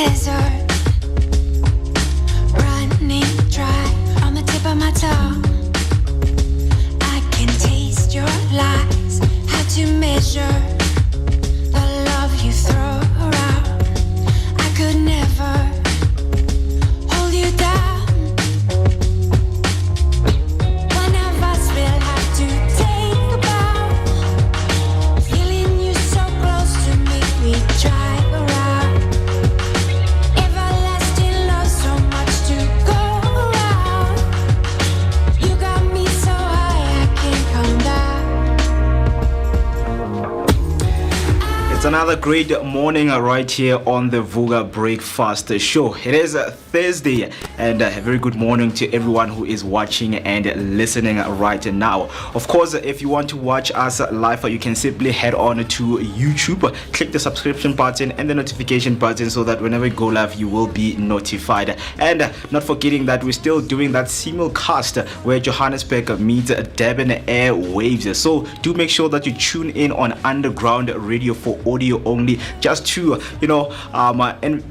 desert, running dry on the tip of my tongue. I can taste your lies, how to measure the love you throw around. I could never hold you down. One of us will have to take a bow. Feeling you so close to me, we drive around. Everlasting love, so much to go around. You got me so high, I can't come down. It's another great morning right here on the Vooka Breakfast Show. It is Thursday, and a very good morning to everyone who is watching and listening right now. Of course, if you want to watch us live, you can simply head on to YouTube, click the subscription button and the notification button so that whenever we go live, you will be notified. And not forgetting that we're still doing that SIMULCAST where Johannesburg meets Durban airwaves. So do make sure that you tune in on underground radio for audio only, just to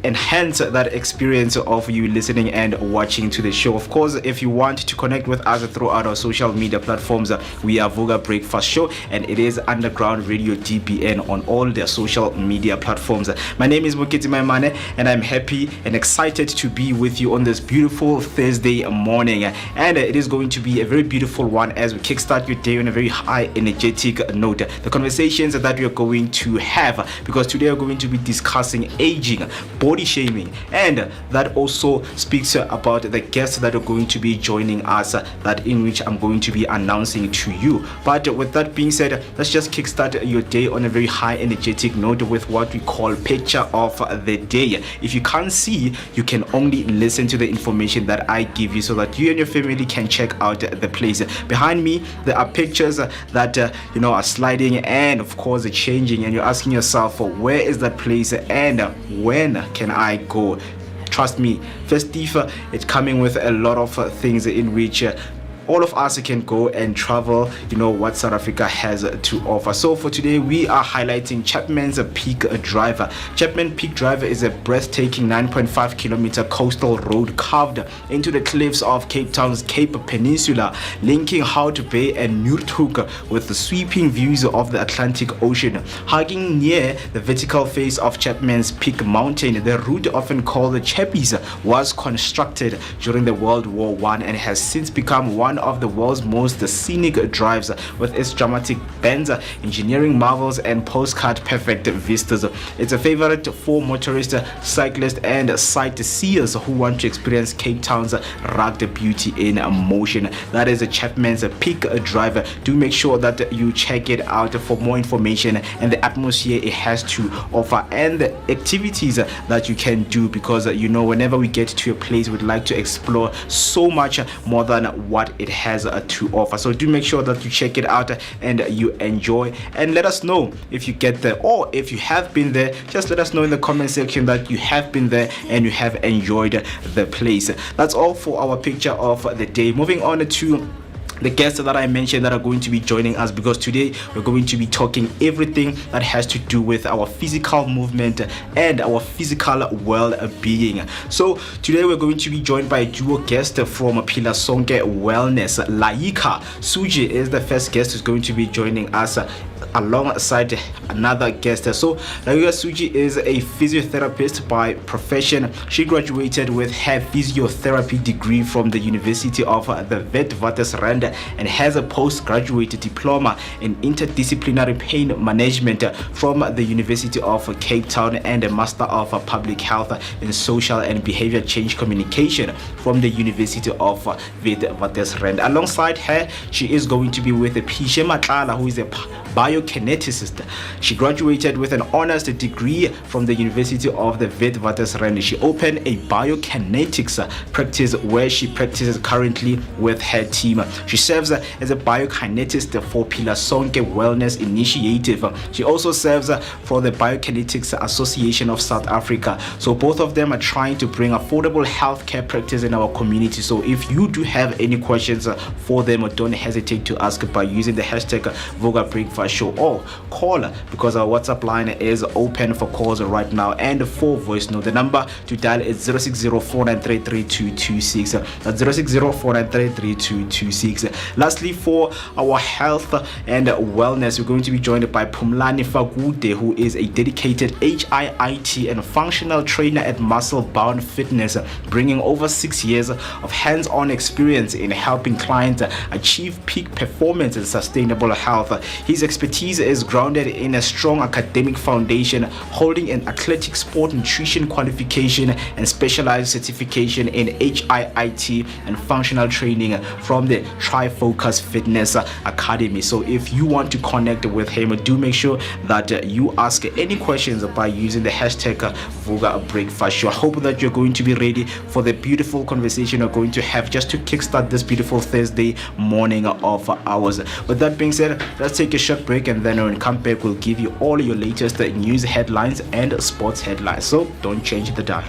enhance that experience of you listening and watching to the show. Of course, if you want to connect with us throughout our social media platforms, we are Vooka Breakfast Show, and it is underground radio DBN on all the social media platforms. My name is Moeketsi Maimane, and I'm happy and excited to be with you on this beautiful Thursday morning, and it is going to be a very beautiful one as we kickstart your day on a very high energetic note. The conversations that we are going to have, because today we're going to be discussing aging, body shaming, and that also speaks about the guests that are going to be joining us, that in which I'm going to be announcing to you. But with that being said, let's just kickstart your day on a very high energetic note with what we call picture of the day. If you can't see, you can only listen to the information that I give you so that you and your family can check out the place. Behind me, there are pictures that are sliding and of course changing, and you're asking yourself, where is that place and when can I go? Trust me, festive, it's coming with a lot of things in which all of us can go and travel, what South Africa has to offer. So for today, we are highlighting Chapman's Peak Drive. Chapman Peak Drive is a breathtaking 9.5 kilometer coastal road carved into the cliffs of Cape Town's Cape Peninsula, linking Hout Bay and Noordhoek with the sweeping views of the Atlantic Ocean. Hugging near the vertical face of Chapman's Peak Mountain, the route, often called the Chappies, was constructed during the World War I and has since become one of the world's most scenic drives, with its dramatic bends, engineering marvels, and postcard perfect vistas. It's a favorite for motorists, cyclists, and sightseers who want to experience Cape Town's rugged beauty in motion. That is a Chapman's Peak Drive. Do make sure that you check it out for more information and the atmosphere it has to offer and the activities that you can do, because whenever we get to a place, we'd like to explore so much more than what it has to offer. So do make sure that you check it out and you enjoy, and let us know if you get there, or if you have been there, just let us know in the comment section that you have been there and you have enjoyed the place. That's all for our picture of the day. Moving on to the guests that I mentioned that are going to be joining us, because today we're going to be talking everything that has to do with our physical movement and our physical well-being. So today we're going to be joined by a duo guest from Phila Sonke Wellness. Laeeqa Sujee is the first guest who's going to be joining us alongside another guest. So Laeeqa Sujee is a physiotherapist by profession. She graduated with her physiotherapy degree from the University of the Witwatersrand and has a postgraduate diploma in interdisciplinary pain management from the University of Cape Town and a Master of Public Health in Social and Behavior Change Communication from the University of Witwatersrand. Alongside her, she is going to be with Phiishe Matlala, who is a biokineticist. She graduated with an honors degree from the University of the Witwatersrand. She opened a biokinetics practice where she practices currently with her team. She serves as a biokineticist for Phila Sonke Wellness Initiative. She also serves for the Biokinetics Association of South Africa. So both of them are trying to bring affordable healthcare practice in our community. So if you do have any questions for them, don't hesitate to ask by using the hashtag Vooka Breakfast Show. show, or call because our WhatsApp line is open for calls right now and for voice note. The number to dial is 060-493-3226. That's 060-493-3226. Lastly, for our health and wellness, we're going to be joined by Phumlani Fakude, who is a dedicated HIIT and functional trainer at Muscle Bound Fitness, bringing over 6 years of hands-on experience in helping clients achieve peak performance and sustainable health. His expertise is grounded in a strong academic foundation, holding an athletic sport nutrition qualification and specialized certification in HIIT and functional training from the Focus Fitness Academy. So if you want to connect with him, do make sure that you ask any questions by using the hashtag Vooka Breakfast Show. I hope that you're going to be ready for the beautiful conversation we're going to have just to kickstart this beautiful Thursday morning of ours. With that being said, let's take a short break, and then when we come back, we'll give you all your latest news headlines and sports headlines. So don't change the dial.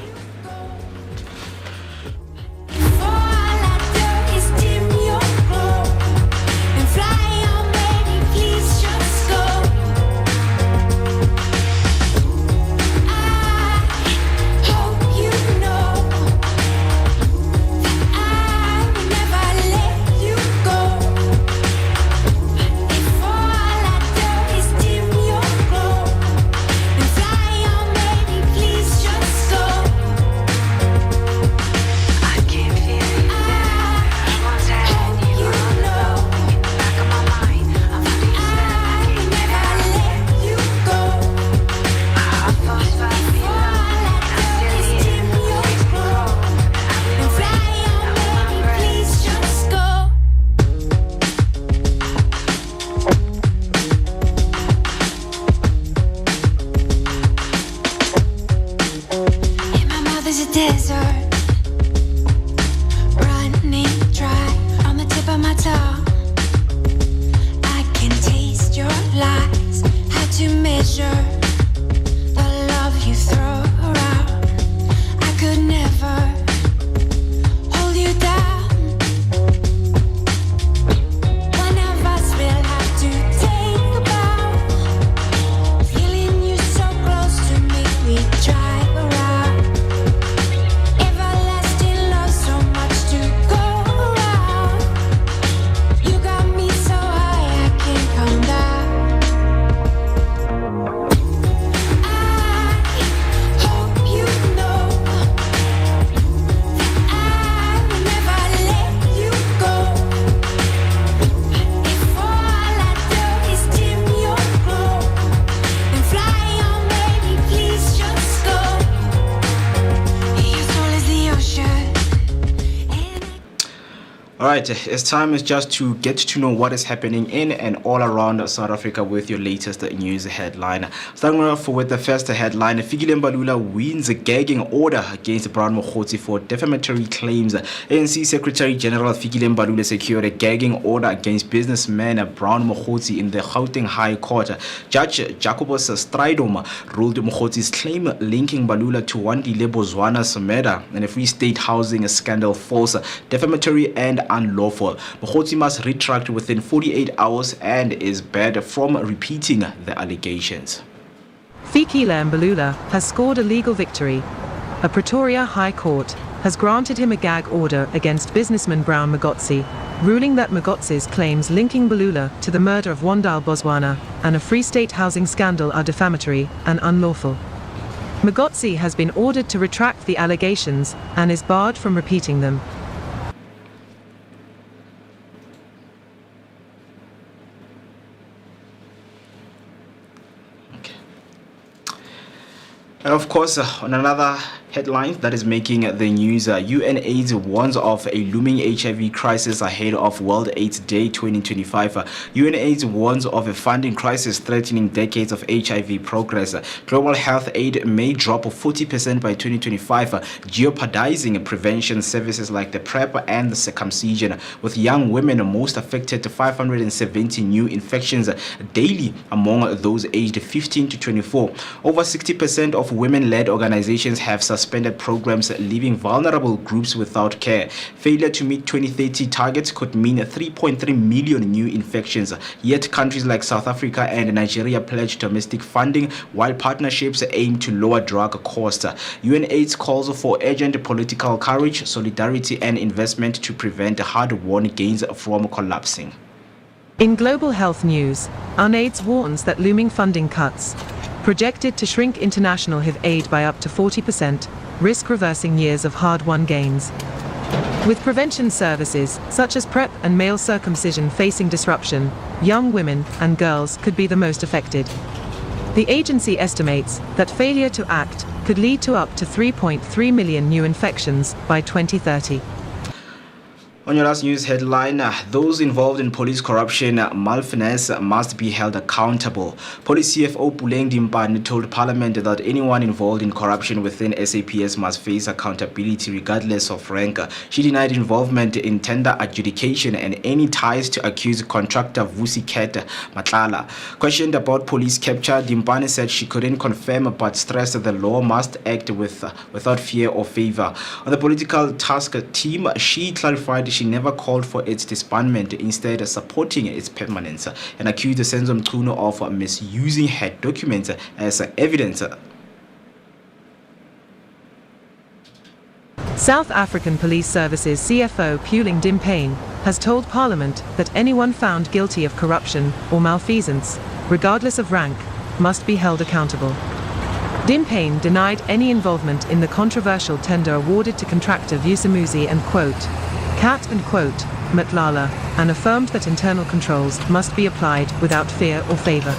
Alright, it's time is just to get to know what is happening in and all around South Africa with your latest news headline. Starting off with the first headline, Fikile Mbalula wins a gagging order against Brown Moeketsi for defamatory claims. ANC Secretary General Fikile Mbalula secured a gagging order against businessman Brown Moeketsi in the Gauteng High Court. Judge Jacobus Strydom ruled Moeketsi's claim linking Mbalula to Wandile Bozwana's murder and a Free State housing scandal false, defamatory and unlawful. Moeketsi must retract within 48 hours and is barred from repeating the allegations. Fikile Mbalula has scored a legal victory. A Pretoria High Court has granted him a gag order against businessman Brown Moeketsi, ruling that Moeketsi's claims linking Mbalula to the murder of Wandile Bozwana and a Free State housing scandal are defamatory and unlawful. Moeketsi has been ordered to retract the allegations and is barred from repeating them. And of course, on another headline that is making the news, UNAIDS warns of a looming HIV crisis ahead of World AIDS Day 2025. UNAIDS warns of a funding crisis threatening decades of HIV progress. Global health aid may drop 40% by 2025, jeopardizing prevention services like the PrEP and the circumcision, with young women most affected to 570 new infections daily among those aged 15 to 24. Over 60% of women-led organizations have suspended programs, leaving vulnerable groups without care. Failure to meet 2030 targets could mean 3.3 million new infections. Yet countries like South Africa and Nigeria pledge domestic funding, while partnerships aim to lower drug costs. UNAIDS calls for urgent political courage, solidarity, and investment to prevent hard-won gains from collapsing. In global health news, UNAIDS warns that looming funding cuts, projected to shrink international HIV aid by up to 40%, risk reversing years of hard-won gains. With prevention services, such as PrEP and male circumcision facing disruption, young women and girls could be the most affected. The agency estimates that failure to act could lead to up to 3.3 million new infections by 2030. On your last news headline, those involved in police corruption, malfeasance must be held accountable. Police CFO Puleng Dimpane told Parliament that anyone involved in corruption within SAPS must face accountability regardless of rank. She denied involvement in tender adjudication and any ties to accused contractor Vusi Ket Matlala. Questioned about police capture, Dimpane said she couldn't confirm but stressed the law must act without fear or favor. On the political task team, she clarified she never called for its disbandment, instead supporting its permanence, and accused Senzo Mchunu of misusing her documents as evidence. South African Police Services CFO Puleng Dimpane has told Parliament that anyone found guilty of corruption or malfeasance, regardless of rank, must be held accountable. Dimpane denied any involvement in the controversial tender awarded to contractor Vusi and Cat and Matlala, and affirmed that internal controls must be applied without fear or favor.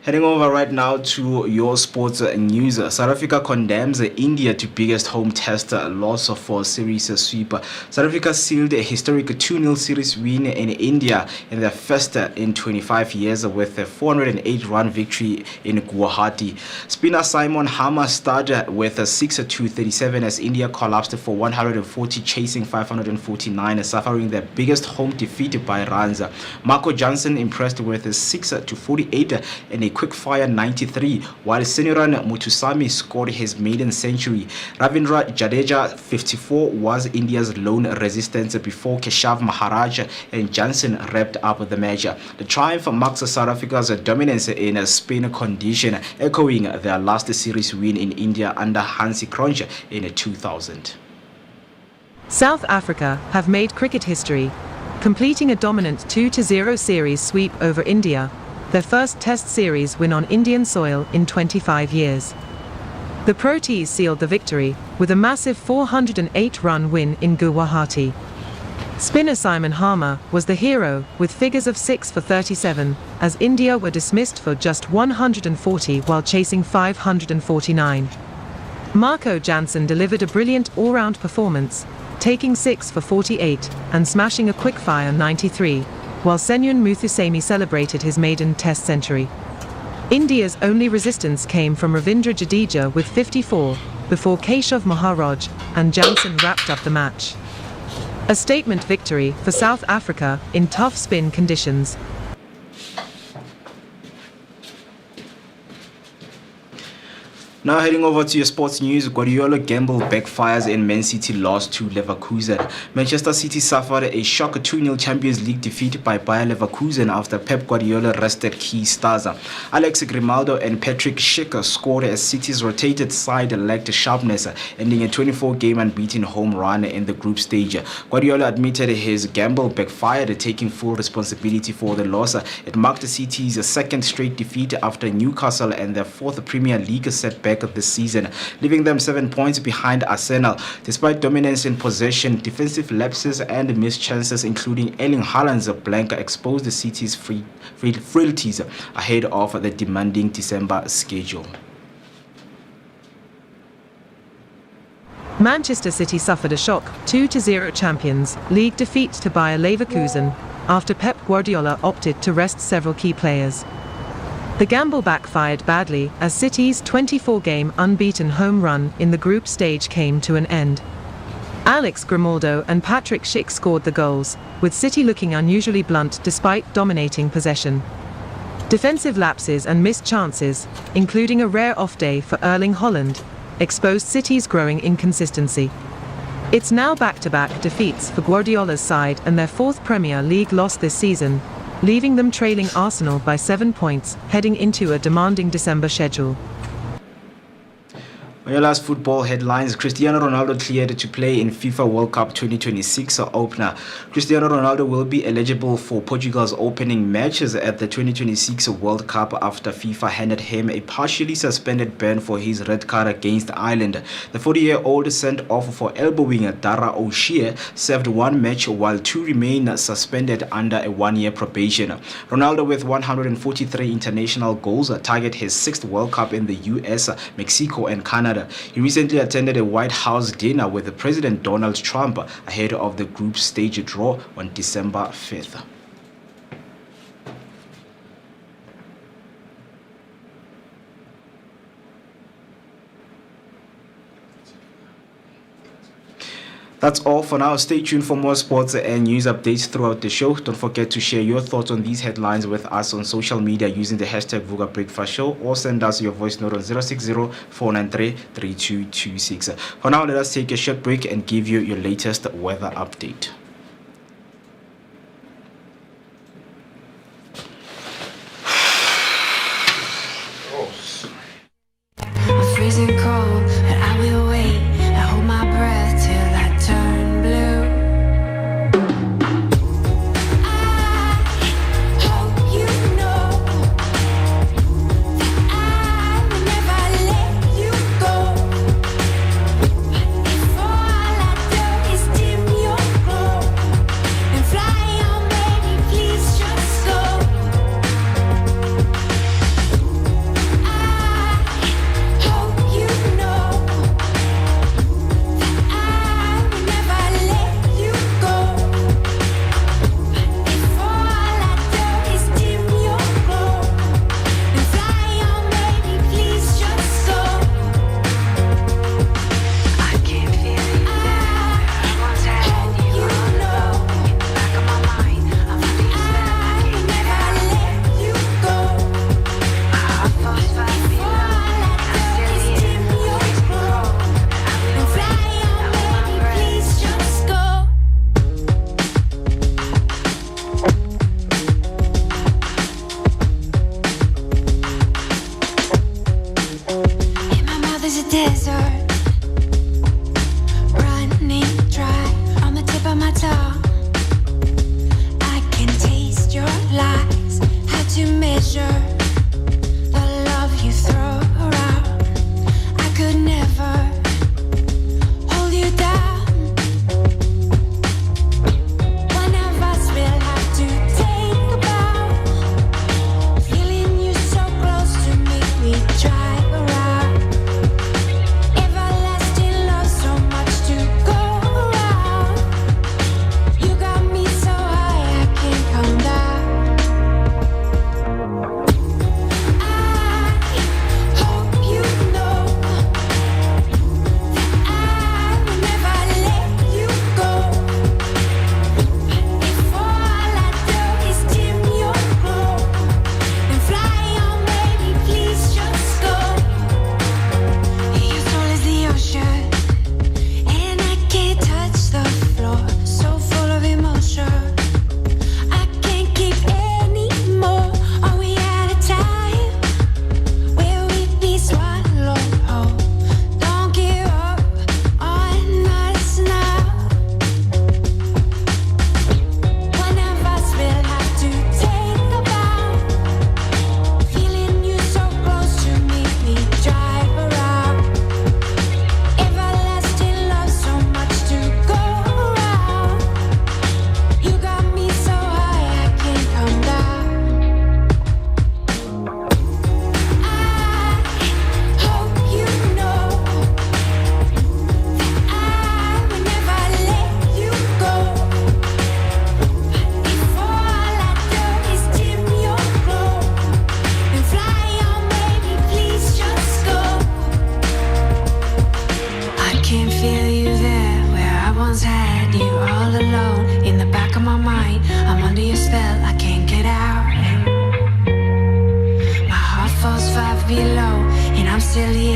Heading over right now to your sports news. South Africa condemns India to biggest home test loss for series sweep. South Africa sealed a historic 2-0 series win in India in their first in 25 years with a 408-run victory in Guwahati. Spinner Simon Harmer started with a 6-37 as India collapsed for 140, chasing 549, suffering their biggest home defeat by runs. Marco Johnson impressed with a 6-48 and a quick-fire 93, while Seniran Muthusamy scored his maiden century. Ravindra Jadeja, 54, was India's lone resistance before Keshav Maharaj and Johnson wrapped up the match. The triumph marks South Africa's dominance in a spin condition, echoing their last series win in India under Hansi Cronje in 2000. South Africa have made cricket history, completing a dominant 2-0 series sweep over India, their first Test series win on Indian soil in 25 years. The Proteas sealed the victory with a massive 408-run win in Guwahati. Spinner Simon Harmer was the hero with figures of 6 for 37, as India were dismissed for just 140 while chasing 549. Marco Jansen delivered a brilliant all-round performance, taking 6 for 48 and smashing a quick-fire 93. While Senun Muthusamy celebrated his maiden Test century. India's only resistance came from Ravindra Jadeja with 54, before Keshav Maharaj and Jansen wrapped up the match. A statement victory for South Africa in tough spin conditions. Now heading over to your sports news, Guardiola gamble backfires and Man City lost to Leverkusen. Manchester City suffered a shock 2-0 Champions League defeat by Bayer Leverkusen after Pep Guardiola rested key stars. Alex Grimaldo and Patrick Schick scored as City's rotated side lacked sharpness, ending a 24-game unbeaten home run in the group stage. Guardiola admitted his gamble backfired, taking full responsibility for the loss. It marked City's second straight defeat after Newcastle and their fourth Premier League setback of the season, leaving them 7 points behind Arsenal. Despite dominance in possession, defensive lapses and missed chances, including Erling Haaland's blank, exposed the City's frailties ahead of the demanding December schedule. Manchester City suffered a shock 2-0 Champions League defeat to Bayer Leverkusen after Pep Guardiola opted to rest several key players. The gamble backfired badly as City's 24-game unbeaten home run in the group stage came to an end. Alex Grimaldo and Patrick Schick scored the goals, with City looking unusually blunt despite dominating possession. Defensive lapses and missed chances, including a rare off day for Erling Haaland, exposed City's growing inconsistency. It's now back-to-back defeats for Guardiola's side and their fourth Premier League loss this season, leaving them trailing Arsenal by 7 points, heading into a demanding December schedule. On your last football headlines, Cristiano Ronaldo cleared to play in FIFA World Cup 2026 opener. Cristiano Ronaldo will be eligible for Portugal's opening matches at the 2026 World Cup after FIFA handed him a partially suspended ban for his red card against Ireland. The 40-year-old sent off for elbowing Dara O'Shea served one match while two remain suspended under a one-year probation. Ronaldo, with 143 international goals, target his sixth World Cup in the US, Mexico and Canada. He recently attended a White House dinner with President Donald Trump ahead of the group stage draw on December 5th. That's all for now. Stay tuned for more sports and news updates throughout the show. Don't forget to share your thoughts on these headlines with us on social media using the hashtag Vooka Breakfast Show, or send us your voice note on 060-493-3226. For now, let us take a short break and give you your latest weather update. I'm freezing cold, but I will wait. I hold my breath till I turn blue. I hope you know that I will never let you go. If all I do is dim your glow and fly on, baby, please just go. I hope you know that I will never let you go. If all I do is dim your glow and fly on, baby, please just go. I can feel you there. Once I had you know, in the back of my mind, I'm feeling I will never let you go. I thought I still dim your glow and fly on, baby, please just go. In my mouth is a desert, running dry on the tip of my tongue. I can taste your lies, how to measure the love you throw around. I could never hold you down. One of us will have to take a bow. Feeling you so close to me, we drive around. If I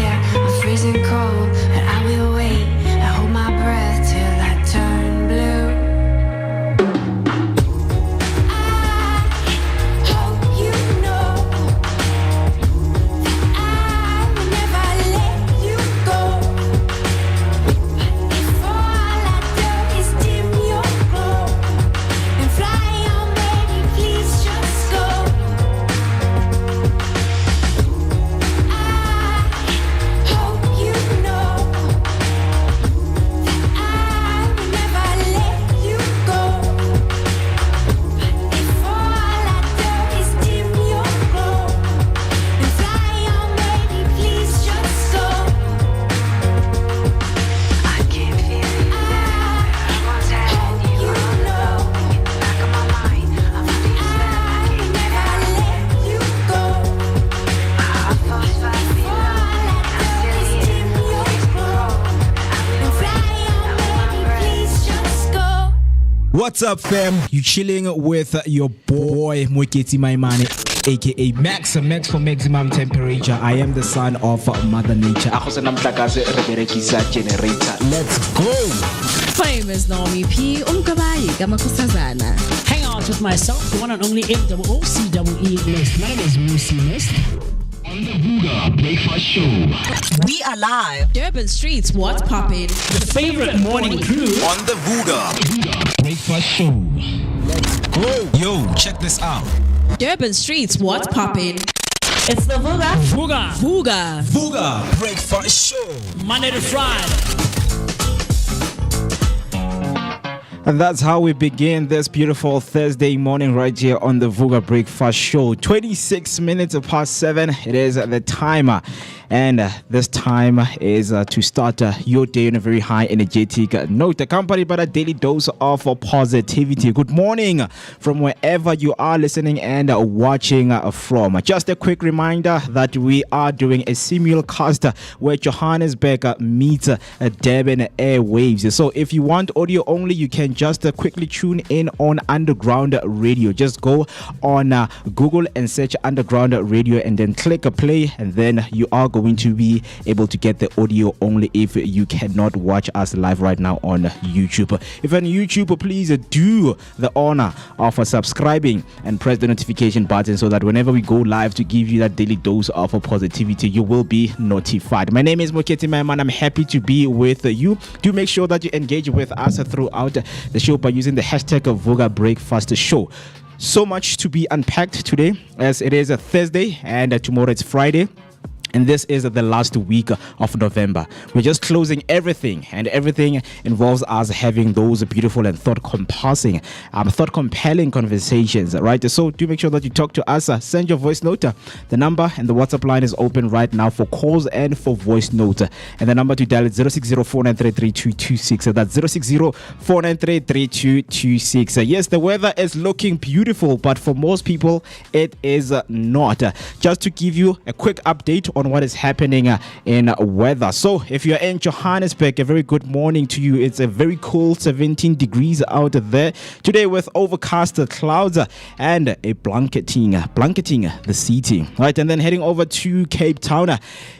here, I'm freezing cold, and I will wait and hold my breath till I turn blue. I hope you know that I will never let you go. If all I do is dim your glow and fly on, baby, please just go. I hope you know that I will never let you go. If all I do is dim your glow and fly on, baby, please just go. I can feel you there. Once I had you know, in the back of my mind, I'm feeling I will never let you go. My heart falls fast below. I'm still here, facing cold, and fly on, baby, please just go. What's up, fam? You chilling with your boy Moeketsi Maimane, aka Max for maximum temperature. I am the son of Mother Nature. Ako sa namhlakaze re berekisa generator. Let's go. Famous Naomi P. Umkabayi Kamakosazana. Hang out with myself, the one and only MOOCEE list. My name is Moosey List. On the Vooka Breakfast Show. We are live. Durban Streets, what's poppin'? The favorite morning crew. On the Vooka Breakfast Show. Let's go. Yo, check this out. Durban Streets, what's poppin'? It's the Vooka. Vooka Breakfast Show. Monday to Friday. And that's how we begin this beautiful Thursday morning right here on the Vooka Breakfast Show. 26 minutes past 7. It is the timer. And this time is to start your day on a very high energetic note, accompanied by a daily dose of positivity. Good morning from wherever you are listening and watching from. Just a quick reminder that we are doing a simulcast where Johannesburg meets Durban airwaves. So if you want audio only, you can just quickly tune in on Underground Radio. Just go on Google and search Underground Radio and then click play, and then you are going to be able to get the audio only if you cannot watch us live right now on YouTube. If you're on YouTube, please do the honor of subscribing and press the notification button so that whenever we go live to give you that daily dose of positivity, you will be notified. My name is Moeketsi Maimane. I'm happy to be with you. Do make sure that you engage with us throughout the show by using the hashtag Vooka Breakfast Show. So much to be unpacked today, as it is a Thursday and tomorrow it's Friday. And this is the last week of November. We're just closing everything, and everything involves us having those beautiful and thought-compelling conversations, right? So do make sure that you talk to us. Send your voice note. The number and the WhatsApp line is open right now for calls and for voice note. And the number to dial is 060-493-3226. That's 060-493-3226. Yes, the weather is looking beautiful, but for most people, it is not. Just to give you a quick update on what is happening in weather. So if you're in Johannesburg, a very good morning to you. It's a very cool 17 degrees out there today with overcast clouds and a blanketing the city, right? And then heading over to Cape Town,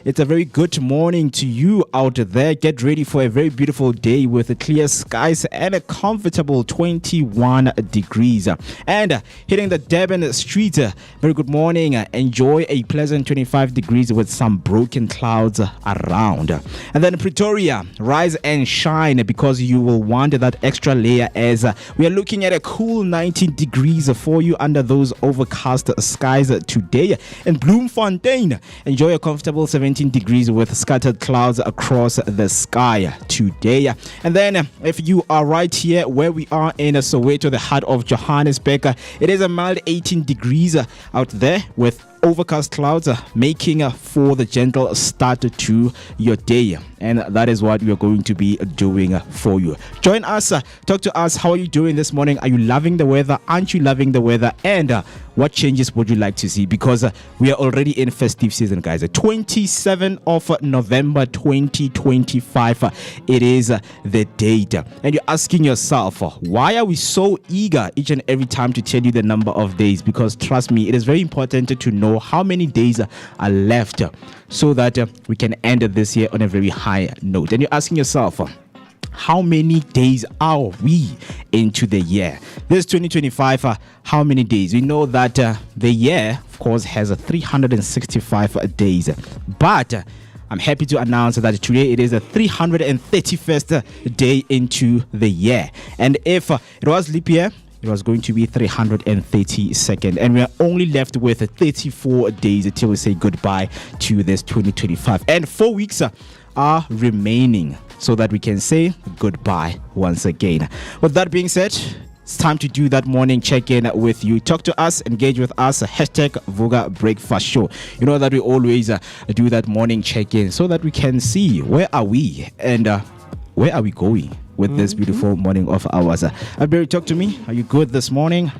it's a very good morning to you out there. Get ready for a very beautiful day with clear skies and a comfortable 21 degrees. And hitting the Durban street, very good morning. Enjoy a pleasant 25 degrees with some broken clouds around. And then Pretoria, rise and shine because you will want that extra layer, as we are looking at a cool 19 degrees for you under those overcast skies today. And Bloemfontein, enjoy a comfortable 17 degrees with scattered clouds across the sky today. And then if you are right here where we are in Soweto, the heart of Johannesburg, it is a mild 18 degrees out there with overcast clouds making for the gentle start to your day, and that is what we are going to be doing for you. Join us, talk to us. How are you doing this morning? Are you loving the weather? Aren't you loving the weather? And what changes would you like to see? Because we are already in festive season, guys. 27th of November 2025, it is the date. And you're asking yourself, why are we so eager each and every time to tell you the number of days? Because trust me, it is very important to know how many days are left so that we can end this year on a very high note. And you're asking yourself, how many days are we into the year? This 2025, how many days? We know that the year, of course, has 365 days. But I'm happy to announce that today it is the 331st day into the year. And if it was leap year, it was going to be 332nd, and we are only left with 34 days until we say goodbye to this 2025. And 4 weeks are remaining so that we can say goodbye once again. With that being said, it's time to do that morning check-in with you. Talk to us, engage with us, hashtag Vooka Breakfast Show. You know that we always do that morning check-in so that we can see where are we and where are we going with this beautiful morning of ours. Afriberry, talk to me. Are you good this morning?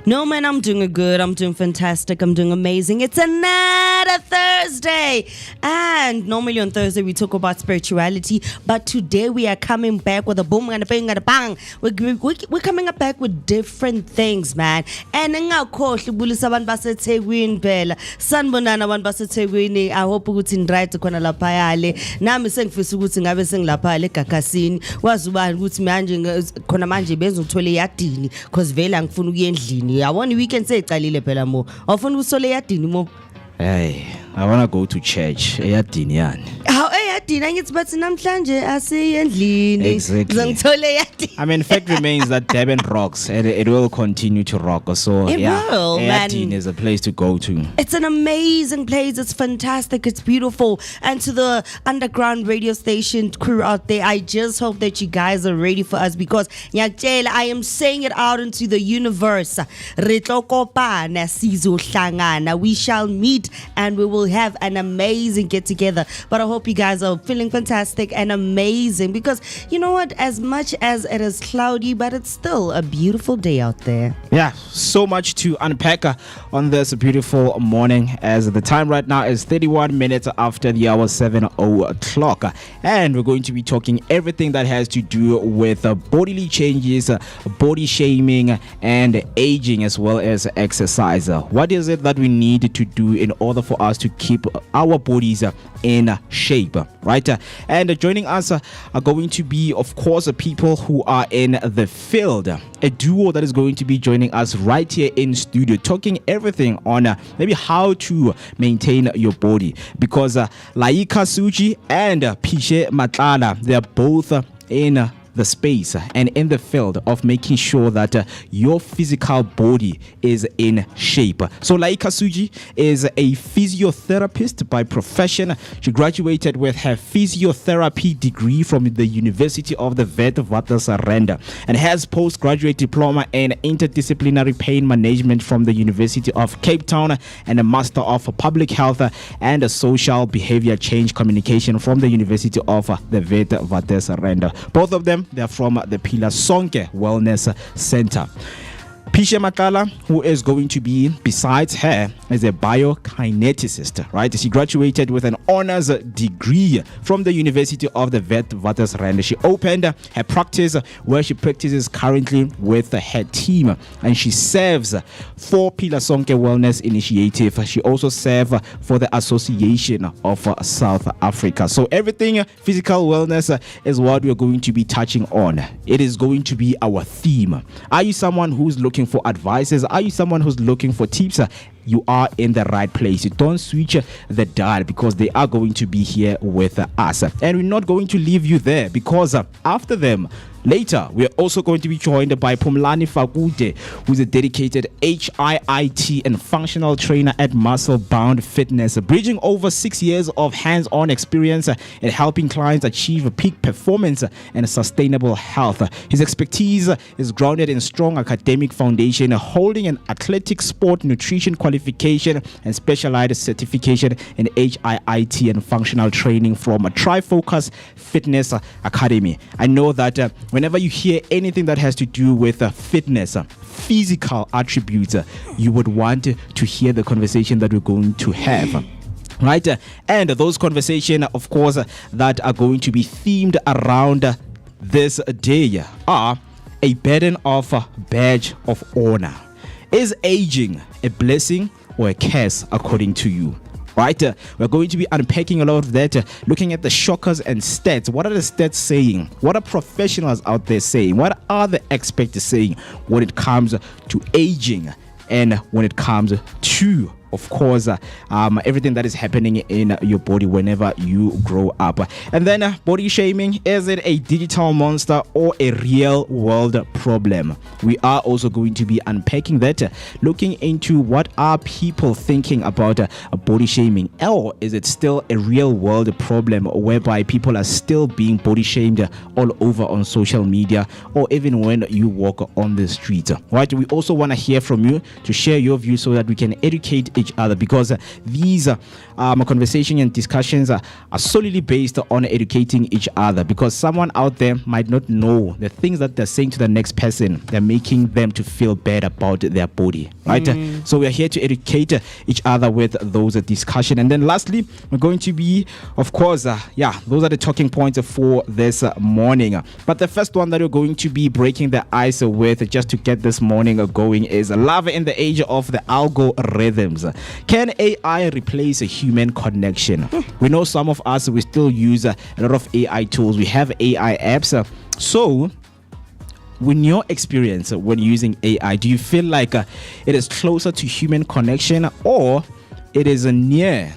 No, man, I'm doing good. I'm doing fantastic. I'm doing amazing. It's another Thursday. And normally on Thursday, we talk about spirituality. But today, we are coming back with a boom and a bang and a bang. We're coming back with different things, man. And I hope ukuthi right khona lapha yale nami sengifisa ukuthi ngabe sengilapha le gagazini wazi ubani ukuthi manje khona manje benza uthole yadini because vele angifuna ukuya endlini yabona weekend seyicalile phela mo awufuna ukusole yadini mo. Hey, I want to go to church. Eyadini yani. How eyadini ngithi bathi namhlanje asiye endlini. Exactly. I mean, fact remains that Durban rocks and it will continue to rock. So it will, Eyadini is a place to go to. It's an amazing place. It's fantastic. It's beautiful. And to the underground radio station crew out there, I just hope that you guys are ready for us because I am saying it out into the universe. We shall meet and we will have an amazing get together. But I hope you guys are feeling fantastic and amazing because you know what, as much as it is cloudy, but it's still a beautiful day out there. Yeah, so much to unpack on this beautiful morning, as the time right now is 31 minutes after the hour 7:00, and we're going to be talking everything that has to do with bodily changes, body shaming, and aging, as well as exercise. What is it that we need to do in order for us to keep our bodies in shape, right? And joining us are going to be, of course, people who are in the field, a duo that is going to be joining us right here in studio, talking everything on maybe how to maintain your body, because Laeeqa Sujee and Phiishe Matlala, they are both in the space and in the field of making sure that your physical body is in shape. So Laeeqa Sujee is a physiotherapist by profession. She graduated with her physiotherapy degree from the University of the Witwatersrand and has postgraduate diploma in interdisciplinary pain management from the University of Cape Town and a Master of Public Health and Social Behavior Change Communication from the University of the Witwatersrand. Both of them, they are from the Phumlani Wellness Center. Phiishe Matlala, who is going to be besides her, is a biokineticist, right? She graduated with an honors degree from the University of the Witwatersrand. She opened her practice where she practices currently with her team, and she serves for Phumlani Wellness Initiative. She also serves for the Association of South Africa. So everything physical wellness is what we're going to be touching on. It is going to be our theme. Are you someone who's looking for advices? Are you someone who's looking for tips? You are in the right place. You don't switch the dial, because they are going to be here with us, and we're not going to leave you there, because after them, later, we're also going to be joined by Phumlani Fakude, who's a dedicated HIIT and functional trainer at Muscle Bound Fitness, bridging over 6 years of hands-on experience in helping clients achieve peak performance and sustainable health. His expertise is grounded in strong academic foundation, holding an athletic sport nutrition qualification and specialized certification in HIIT and functional training from a Trifocus Fitness Academy. I know that whenever you hear anything that has to do with fitness, physical attributes, you would want to hear the conversation that we're going to have. Right, and those conversations, of course, that are going to be themed around this day are a burden of badge of honor. Is aging a blessing or a curse according to you? Right, we're going to be unpacking a lot of that, looking at the shockers and stats. What are the stats saying? What are professionals out there saying? What are the experts saying when it comes to aging and when it comes to, of course, everything that is happening in your body whenever you grow up? And then body shaming, is it a digital monster or a real world problem? We are also going to be unpacking that, looking into what are people thinking about body shaming, or is it still a real world problem whereby people are still being body shamed all over on social media or even when you walk on the street? Right, we also want to hear from you to share your views so that we can educate each other, because these conversations and discussions are solely based on educating each other, because someone out there might not know the things that they're saying to the next person. They're making them to feel bad about their body, right? So we're here to educate each other with those discussions. And then lastly, we're going to be, of course, those are the talking points for this morning. But the first one that we're going to be breaking the ice with, just to get this morning going, is love in the age of the algorithms. Can AI replace a human connection? We know some of us, we still use a lot of AI tools. We have AI apps. So, in your experience when using AI, do you feel like it is closer to human connection, or it is near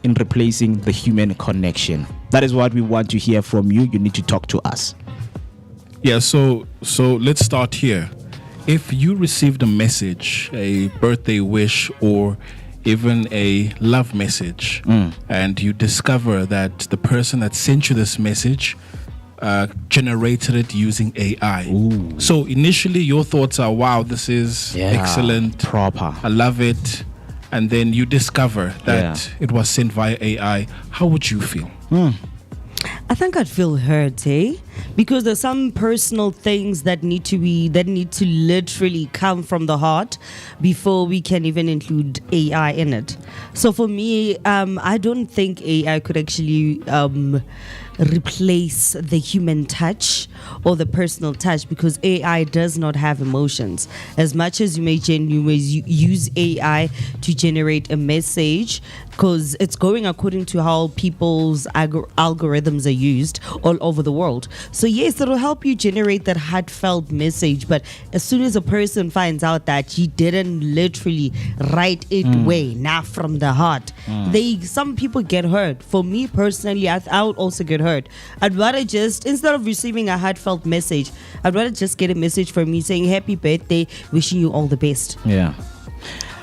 in replacing the human connection? That is what we want to hear from you. You need to talk to us. Yeah, so let's start here. If you received a message, a birthday wish, or even a love message, and you discover that the person that sent you this message generated it using AI. Ooh. So initially your thoughts are, wow, this is excellent, proper, I love it. And then you discover that it was sent via AI. How would you feel? I think I'd feel hurt, because there's some personal things that need to literally come from the heart before we can even include AI in it. So for me, I don't think AI could actually replace the human touch or the personal touch, because AI does not have emotions. As much as you may use AI to generate a message, because it's going according to how people's algorithms are used all over the world. So yes, it'll help you generate that heartfelt message, but as soon as a person finds out that you didn't literally write it from the heart, some people get hurt. For me personally, I would also get hurt. I'd rather just, instead of receiving a heartfelt message, I'd rather just get a message from me saying happy birthday, wishing you all the best. Yeah.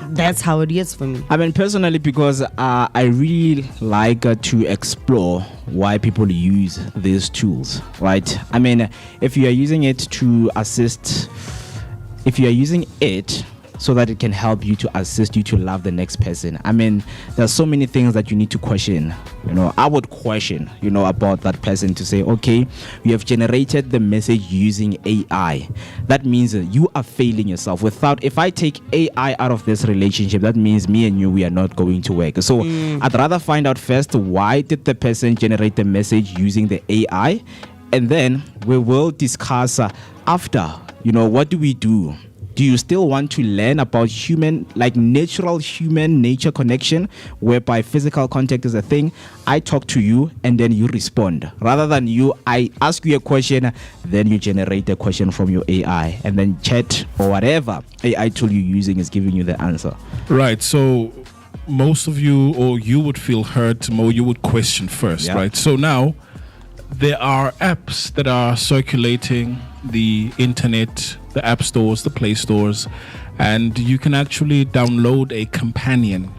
That's how it is for me. I mean, personally, because I really like to explore why people use these tools, right? I mean, if you are using it to assist, if you are using it so that it can help you to assist you to love the next person, I mean, there's so many things that you need to question. I would question, about that person, to say, okay, you have generated the message using AI. That means you are failing yourself. If I take AI out of this relationship, that means me and you, we are not going to work. So I'd rather find out first, why did the person generate the message using the AI? And then we will discuss after, what do we do? Do you still want to learn about natural human nature connection, whereby physical contact is a thing? I talk to you and then you respond. Rather than I ask you a question, then you generate a question from your AI, and then chat or whatever AI tool you're using is giving you the answer. Right. So most of you, or you would feel hurt, or you would question first, right? So now there are apps that are circulating the internet, the app stores, the play stores, and you can actually download a companion,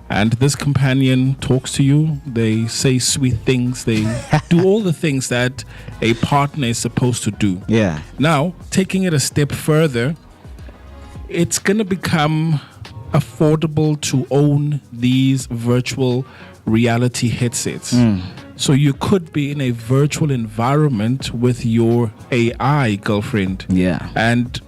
and this companion talks to you. They say sweet things. They do all the things that a partner is supposed to do. Yeah. Now, taking it a step further, it's going to become affordable to own these virtual reality headsets. So you could be in a virtual environment with your AI girlfriend. Yeah. And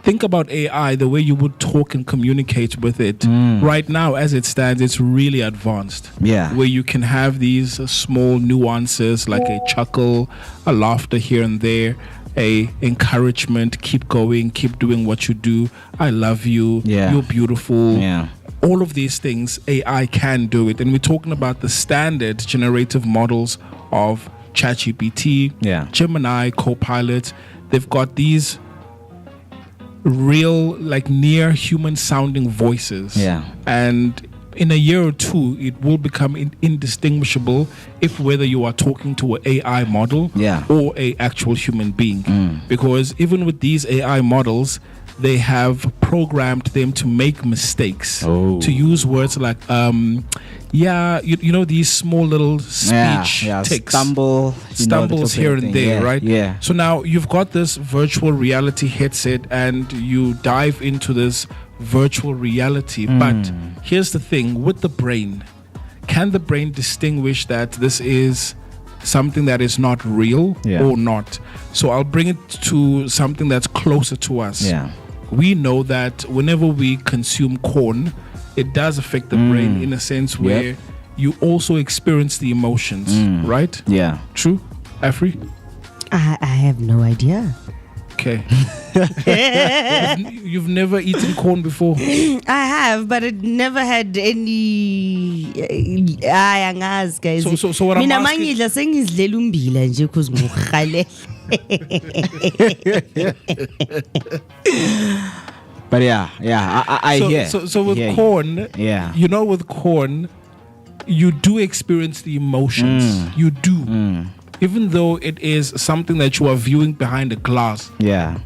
think about AI, the way you would talk and communicate with it. Right now, as it stands, it's really advanced. Yeah. Where you can have these small nuances like a chuckle, a laughter here and there, a encouragement, keep going, keep doing what you do. I love you. Yeah. You're beautiful. Yeah. All of these things, AI can do it. And we're talking about the standard generative models of ChatGPT, Yeah. Gemini, Copilot. They've got these real, like near human sounding voices. Yeah. And in a year or two, it will become indistinguishable if whether you are talking to an AI model Yeah. or a actual human being. Because even with these AI models, they have programmed them to make mistakes, to use words like you know, these small little speech ticks, stumbles here and there, right? Yeah. So now you've got this virtual reality headset and you dive into this virtual reality. But here's the thing with the brain. Can the brain distinguish that this is something that is not real or not? So I'll bring it to something that's closer to us. Yeah. We know that whenever we consume corn, it does affect the brain in a sense where you also experience the emotions, right? Yeah. True, Afri? I have no idea. Okay. You've never eaten corn before? I have, but it never had any. Angazi, guys. So what I'm Mina asking- mangidla sengizidlela umbila nje cause ngurhale. But I hear. So with hear you. corn, Yeah. you know, with corn, you do experience the emotions. You do. Even though it is something that you are viewing behind a glass. Yeah.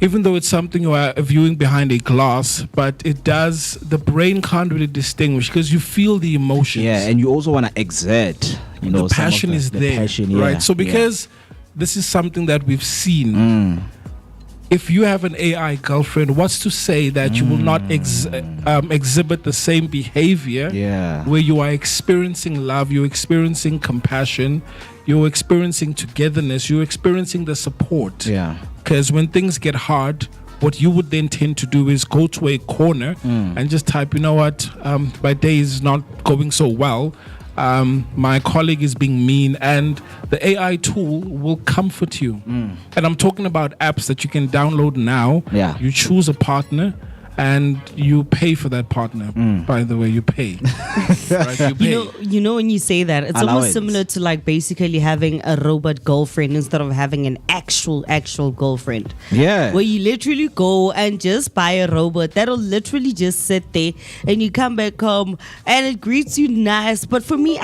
Even though it's something you are viewing behind a glass, but the brain can't really distinguish because you feel the emotions. Yeah, and you also want to exert, you know, the passion is there, passion, right? So because this is something that we've seen, if you have an AI girlfriend, what's to say that you will not exhibit the same behavior where you are experiencing love, you're experiencing compassion, you're experiencing togetherness, you're experiencing the support. Yeah. Because when things get hard, what you would then tend to do is go to a corner and just type, you know what, my day is not going so well. My colleague is being mean, and the AI tool will comfort you. And I'm talking about apps that you can download now. Yeah. You choose a partner and you pay for that partner. By the way, you pay. Right? You pay. You know when you say that, it's Allowance. almost similar to like basically having a robot girlfriend instead of having an actual girlfriend. Yeah. Where you literally go and just buy a robot that'll literally just sit there and you come back home and it greets you nice. But for me,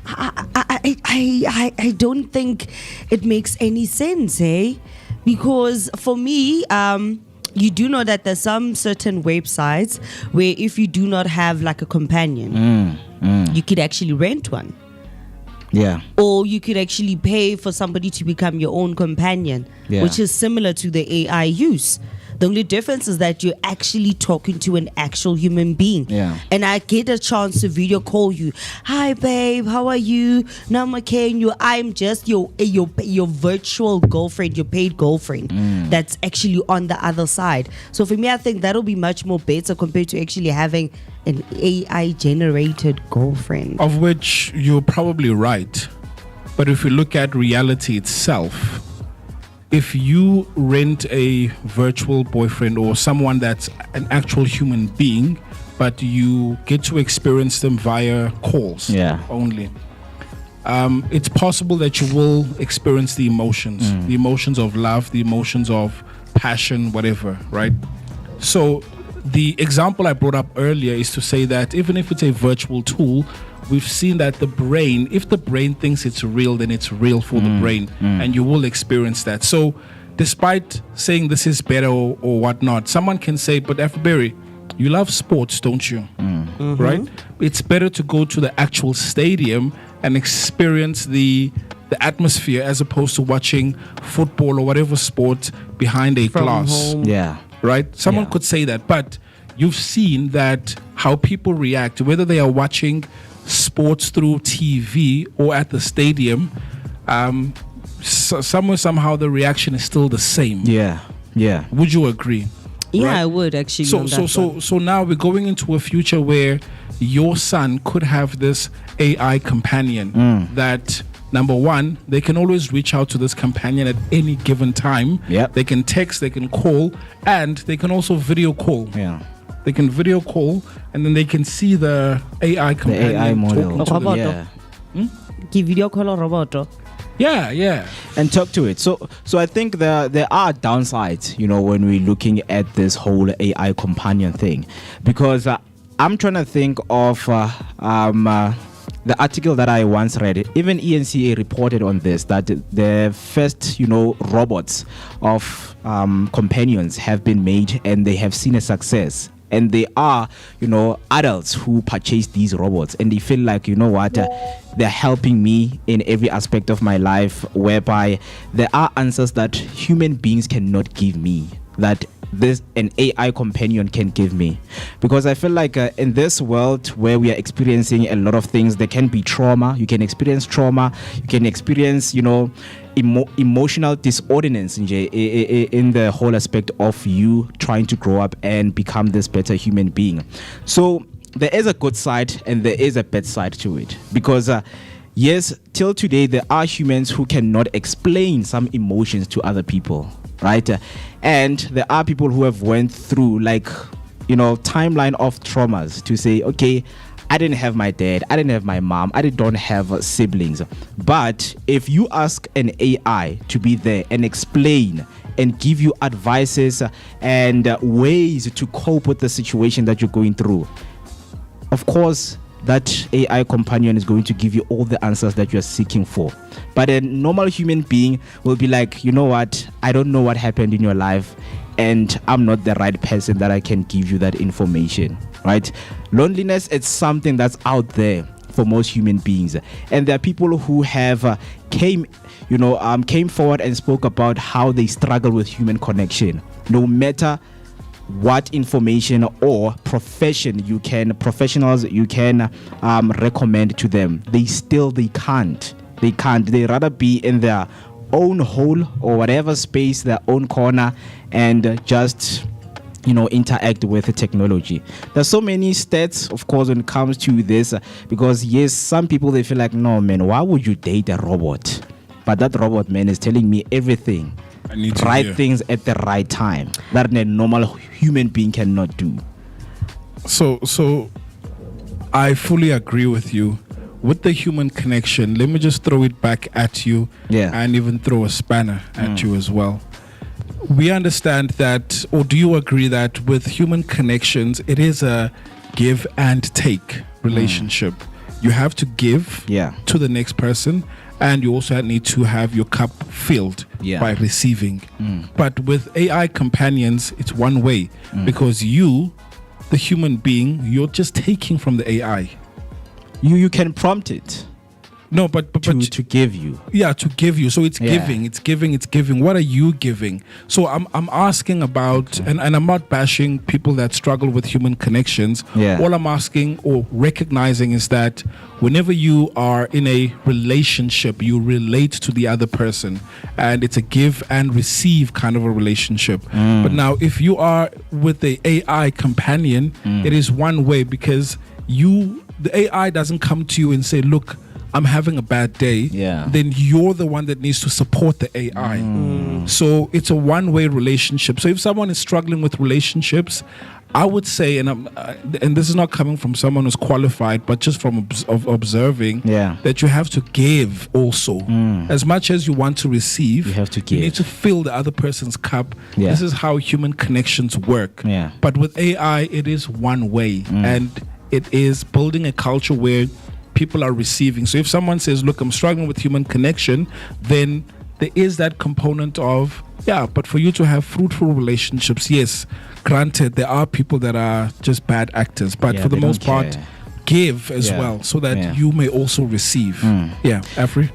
I don't think it makes any sense, eh? Because for me, you do know that there's some certain websites where if you do not have like a companion, you could actually rent one. Yeah. Or you could actually pay for somebody to become your own companion, which is similar to the AI use. The only difference is that you're actually talking to an actual human being. Yeah. And I get a chance to video call you. Hi, babe. How are you? Now I'm okay. And I'm just your virtual girlfriend, your paid girlfriend that's actually on the other side. So for me, I think that'll be much more better compared to actually having an AI-generated girlfriend. Of which you're probably right. But if you look at reality itself, if you rent a virtual boyfriend or someone that's an actual human being, but you get to experience them via calls only, it's possible that you will experience the emotions of love, the emotions of passion, whatever, right? So the example I brought up earlier is to say that even if it's a virtual tool, we've seen that the brain, if the brain thinks it's real, then it's real for the brain, and you will experience that. So despite saying this is better or whatnot, someone can say, but Afriberry, you love sports, don't you? Right? It's better to go to the actual stadium and experience the atmosphere as opposed to watching football or whatever sport behind a glass. Home. Yeah. Right? Someone could say that, but you've seen that how people react, whether they are watching sports through TV or at the stadium, somehow the reaction is still the same. Yeah. Would you agree? Yeah, Right? I would actually. So now we're going into a future where your son could have this AI companion that, number one, they can always reach out to this companion at any given time. Yep. They can text, they can call, and they can also video call. Yeah. They can video call, and then they can see the AI companion AI model. talking to them. Yeah. Give video call or robot. Yeah. And talk to it. So I think there are downsides, when we're looking at this whole AI companion thing, because I'm trying to think of the article that I once read. Even ENCA reported on this, that the first robots of companions have been made and they have seen a success. And they are, adults who purchase these robots, and they feel like, they're helping me in every aspect of my life, whereby there are answers that human beings cannot give me, that an AI companion can give me. Because I feel like in this world where we are experiencing a lot of things, there can be trauma. You can experience trauma. You can experience, emotional disordinance in the whole aspect of you trying to grow up and become this better human being. So there is a good side and there is a bad side to it, because yes, till today there are humans who cannot explain some emotions to other people, right? And there are people who have went through timeline of traumas to say, okay, I didn't have my dad, I didn't have my mom, I don't have siblings. But if you ask an AI to be there and explain and give you advices and ways to cope with the situation that you're going through, of course, that AI companion is going to give you all the answers that you're seeking for. But a normal human being will be like, you know what, I don't know what happened in your life, and I'm not the right person that I can give you that information, right? Loneliness, it's something that's out there for most human beings, and there are people who have came forward and spoke about how they struggle with human connection. No matter what information or professionals you can recommend to them, they can't. They rather be in their own hole or whatever space, their own corner, and just interact with the technology. There's so many stats, of course, when it comes to this, because yes, some people, they feel like, no man, why would you date a robot? But that robot, man, is telling me everything, right things at the right time that a normal human being cannot do. So I fully agree with you. With the human connection, let me just throw it back at you, and even throw a spanner at you as well. We understand that, or do you agree that with human connections, it is a give and take relationship? You have to give to the next person, and you also need to have your cup filled by receiving. But with AI companions, it's one way, because you, the human being, you're just taking from the AI. You can prompt it. No, but to give you. Yeah, to give you. So it's giving. What are you giving? So I'm asking about, and I'm not bashing people that struggle with human connections. All I'm asking or recognizing is that whenever you are in a relationship, you relate to the other person, and it's a give and receive kind of a relationship. But now, if you are with the AI companion, it is one way, because the AI doesn't come to you and say, look, I'm having a bad day. Then you're the one that needs to support the AI. So it's a one-way relationship. So if someone is struggling with relationships, I would say, and this is not coming from someone who's qualified, but just from observing, that you have to give also. As much as you want to receive, you have to give. You need to fill the other person's cup. This is how human connections work. But with AI, it is one way, and it is building a culture where people are receiving. So if someone says, look, I'm struggling with human connection, then there is that component of, but for you to have fruitful relationships, yes, granted, there are people that are just bad actors, but for the most part, give as well, so that you may also receive. Afri?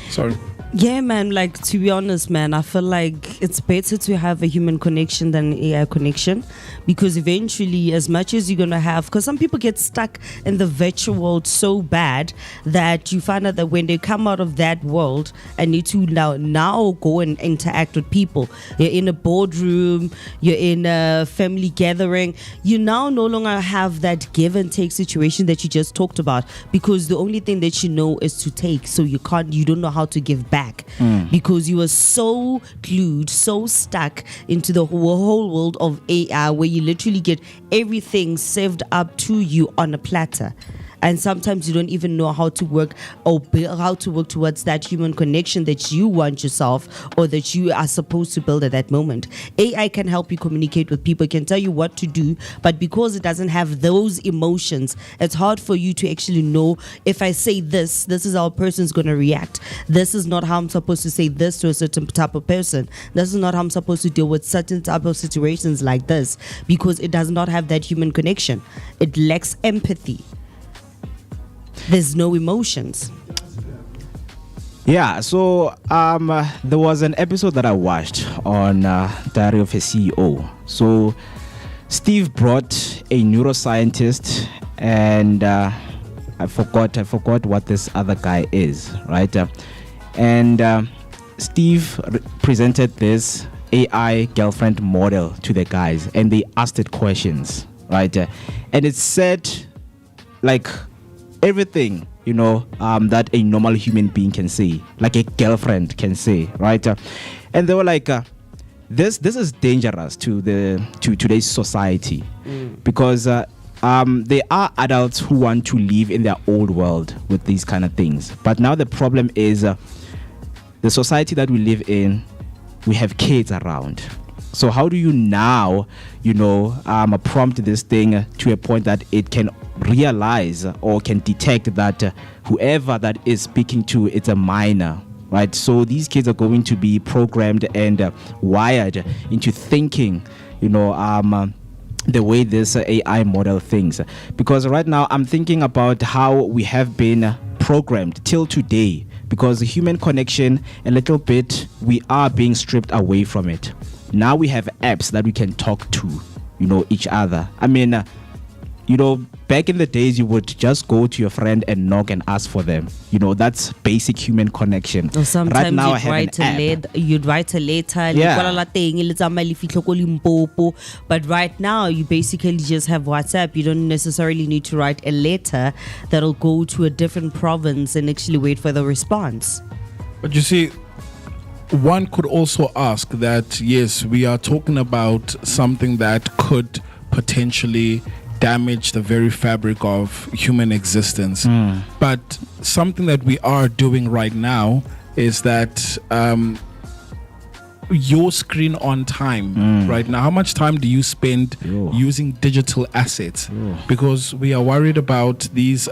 Sorry. Yeah, man, like to be honest, man, I feel like it's better to have a human connection than an AI connection, because eventually, as much as you're going to have, because some people get stuck in the virtual world so bad that you find out that when they come out of that world and need to now go and interact with people, you're in a boardroom, you're in a family gathering, you now no longer have that give and take situation that you just talked about, because the only thing that you know is to take, so you don't know how to give back. Because you are so glued, so stuck into the whole world of AI, where you literally get everything served up to you on a platter. And sometimes you don't even know how to work how to work towards that human connection that you want yourself, or that you are supposed to build at that moment. AI can help you communicate with people, can tell you what to do, but because it doesn't have those emotions, it's hard for you to actually know, if I say this is how a person's going to react. This is not how I'm supposed to say this to a certain type of person. This is not how I'm supposed to deal with certain type of situations like this, because it does not have that human connection. It lacks empathy. There's no emotions. Yeah, so there was an episode that I watched on Diary of a CEO. So Steve brought a neuroscientist, and I forgot what this other guy is, right? And Steve presented this AI girlfriend model to the guys, and they asked it questions, right? And it said, like, everything, that a normal human being can say, like a girlfriend can say, right? And they were like, this is dangerous to today's society, because there are adults who want to live in their old world with these kind of things. But now the problem is the society that we live in, we have kids around. So how do you now, prompt this thing to a point that it can realize or can detect that whoever that is speaking to, it's a minor, right? So these kids are going to be programmed and wired into thinking, the way this AI model thinks. Because right now I'm thinking about how we have been programmed till today, because the human connection, a little bit, we are being stripped away from it. Now we have apps that we can talk to, each other. I mean, back in the days, you would just go to your friend and knock and ask for them. That's basic human connection. Or sometimes right now, you'd write a letter. Yeah. But right now, you basically just have WhatsApp. You don't necessarily need to write a letter that'll go to a different province and actually wait for the response. But you see, one could also ask that, yes, we are talking about something that could potentially damage the very fabric of human existence. But something that we are doing right now is that your screen on time right now, how much time do you spend using digital assets? Because we are worried about these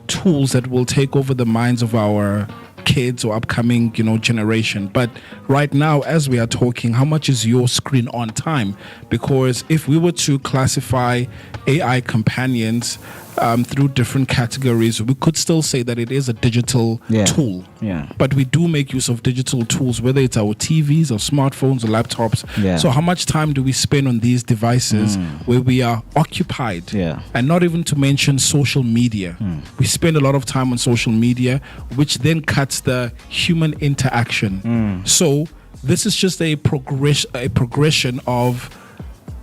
tools that will take over the minds of our kids or upcoming generation. But right now, as we are talking, how much is your screen on time? Because if we were to classify AI companions through different categories, we could still say that it is a digital tool. But we do make use of digital tools, whether it's our TVs or smartphones or laptops. So how much time do we spend on these devices where we are occupied? And not even to mention social media. We spend a lot of time on social media, which then cuts the human interaction. So this is just a progression of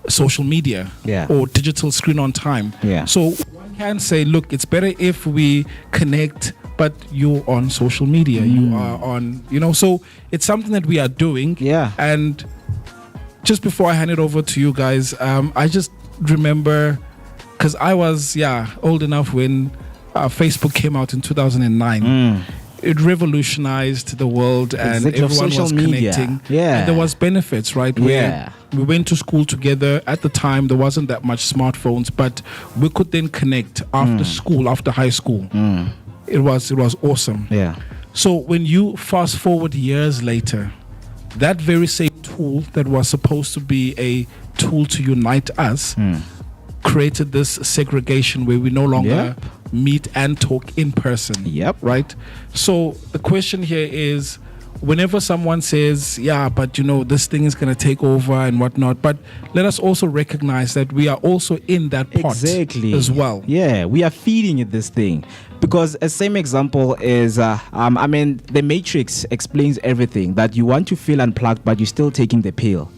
social media or digital screen on time. So one can say, look, it's better if we connect, but you're on social media, you are on, so it's something that we are doing. And just before I hand it over to you guys, I just remember, because I was old enough when Facebook came out in 2009. It revolutionized the world, and everyone was connecting. And there was benefits, right? Where we went to school together. At the time, there wasn't that much smartphones, but we could then connect after school, after high school. It was awesome. So when you fast forward years later, that very same tool that was supposed to be a tool to unite us created this segregation where we no longer meet and talk in person. Right? So the question here is, whenever someone says, yeah, but this thing is going to take over and whatnot, but let us also recognize that we are also in that pot as well. Yeah, we are feeding it this thing. Because a same example is, the Matrix explains everything, that you want to feel unplugged, but you're still taking the pill,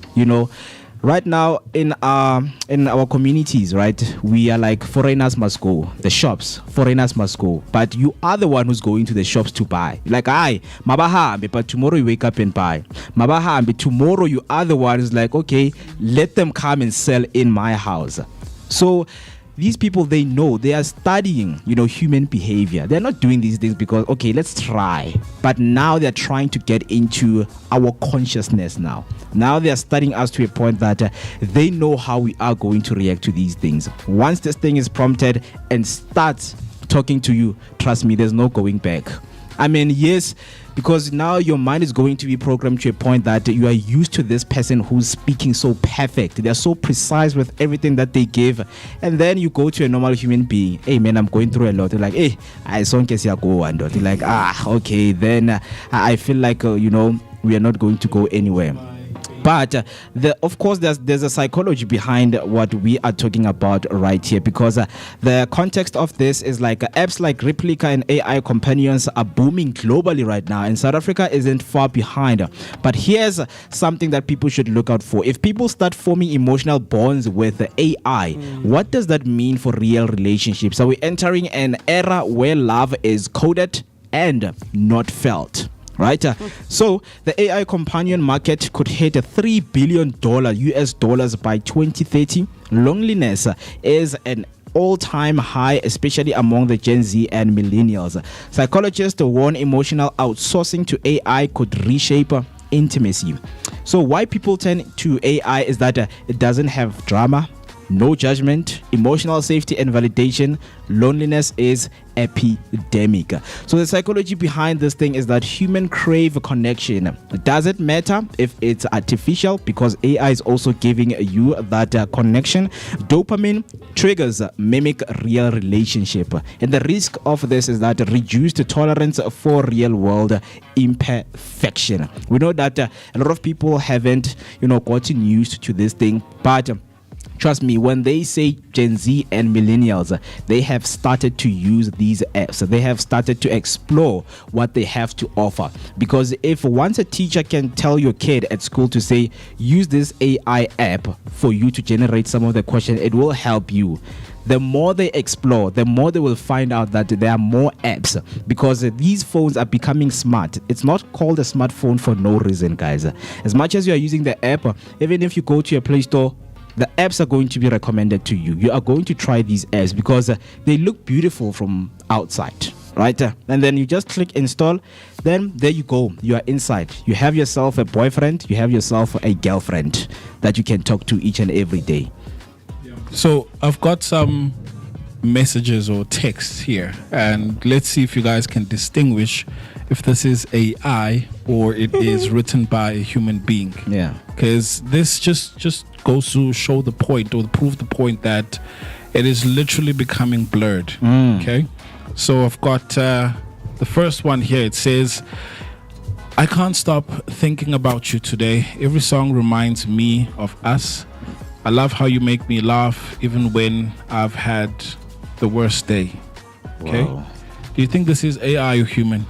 Right now in our communities, right, we are like, foreigners must go. The shops, foreigners must go. But you are the one who's going to the shops to buy. Like, mabahambe, but tomorrow you wake up and buy. Mabahambe, tomorrow you are the one who's like, okay, let them come and sell in my house. So these people, they know, they are studying, human behavior. They're not doing these things because, okay, let's try. But now they're trying to get into our consciousness now. Now they are studying us to a point that they know how we are going to react to these things. Once this thing is prompted and starts talking to you, trust me, there's no going back. Yes, because now your mind is going to be programmed to a point that you are used to this person who's speaking so perfect. They're so precise with everything that they give. And then you go to a normal human being. Hey, man, I'm going through a lot. They're like, hey, I saw go and they're like, okay, then I feel like, we are not going to go anywhere. But of course, there's a psychology behind what we are talking about right here, because the context of this is like apps like Replica and AI companions are booming globally right now, and South Africa isn't far behind. But here's something that people should look out for. If people start forming emotional bonds with AI, what does that mean for real relationships? Are we entering an era where love is coded and not felt? Right? So the AI companion market could hit $3 billion US dollars by 2030. Loneliness is an all-time high, especially among the Gen Z and millennials. Psychologists warn emotional outsourcing to AI could reshape intimacy. So why people turn to AI is that it doesn't have drama, no judgment, emotional safety and validation. Loneliness is epidemic. So the psychology behind this thing is that humans crave connection. It doesn't matter if it's artificial, because AI is also giving you that connection. Dopamine triggers mimic real relationship, and the risk of this is that reduced tolerance for real world imperfection. We know that a lot of people haven't gotten used to this thing, but trust me, when they say Gen Z and millennials, they have started to use these apps. They have started to explore what they have to offer. Because if once a teacher can tell your kid at school to say, use this AI app for you to generate some of the questions, it will help you. The more they explore, the more they will find out that there are more apps, because these phones are becoming smart. It's not called a smartphone for no reason, guys. As much as you are using the app, even if you go to your Play Store, the apps are going to be recommended to you. You are going to try these apps because they look beautiful from outside, right? And then you just click install. Then there you go. You are inside. You have yourself a boyfriend. You have yourself a girlfriend that you can talk to each and every day. So I've got some messages or texts here, and let's see if you guys can distinguish if this is AI or it is written by a human being. Yeah. Because this just goes to show the point, or prove the point, that it is literally becoming blurred. Okay. So I've got the first one here. It says, I can't stop thinking about you today. Every song reminds me of us. I love how you make me laugh even when I've had the worst day. Okay. Wow. Do you think this is AI or human?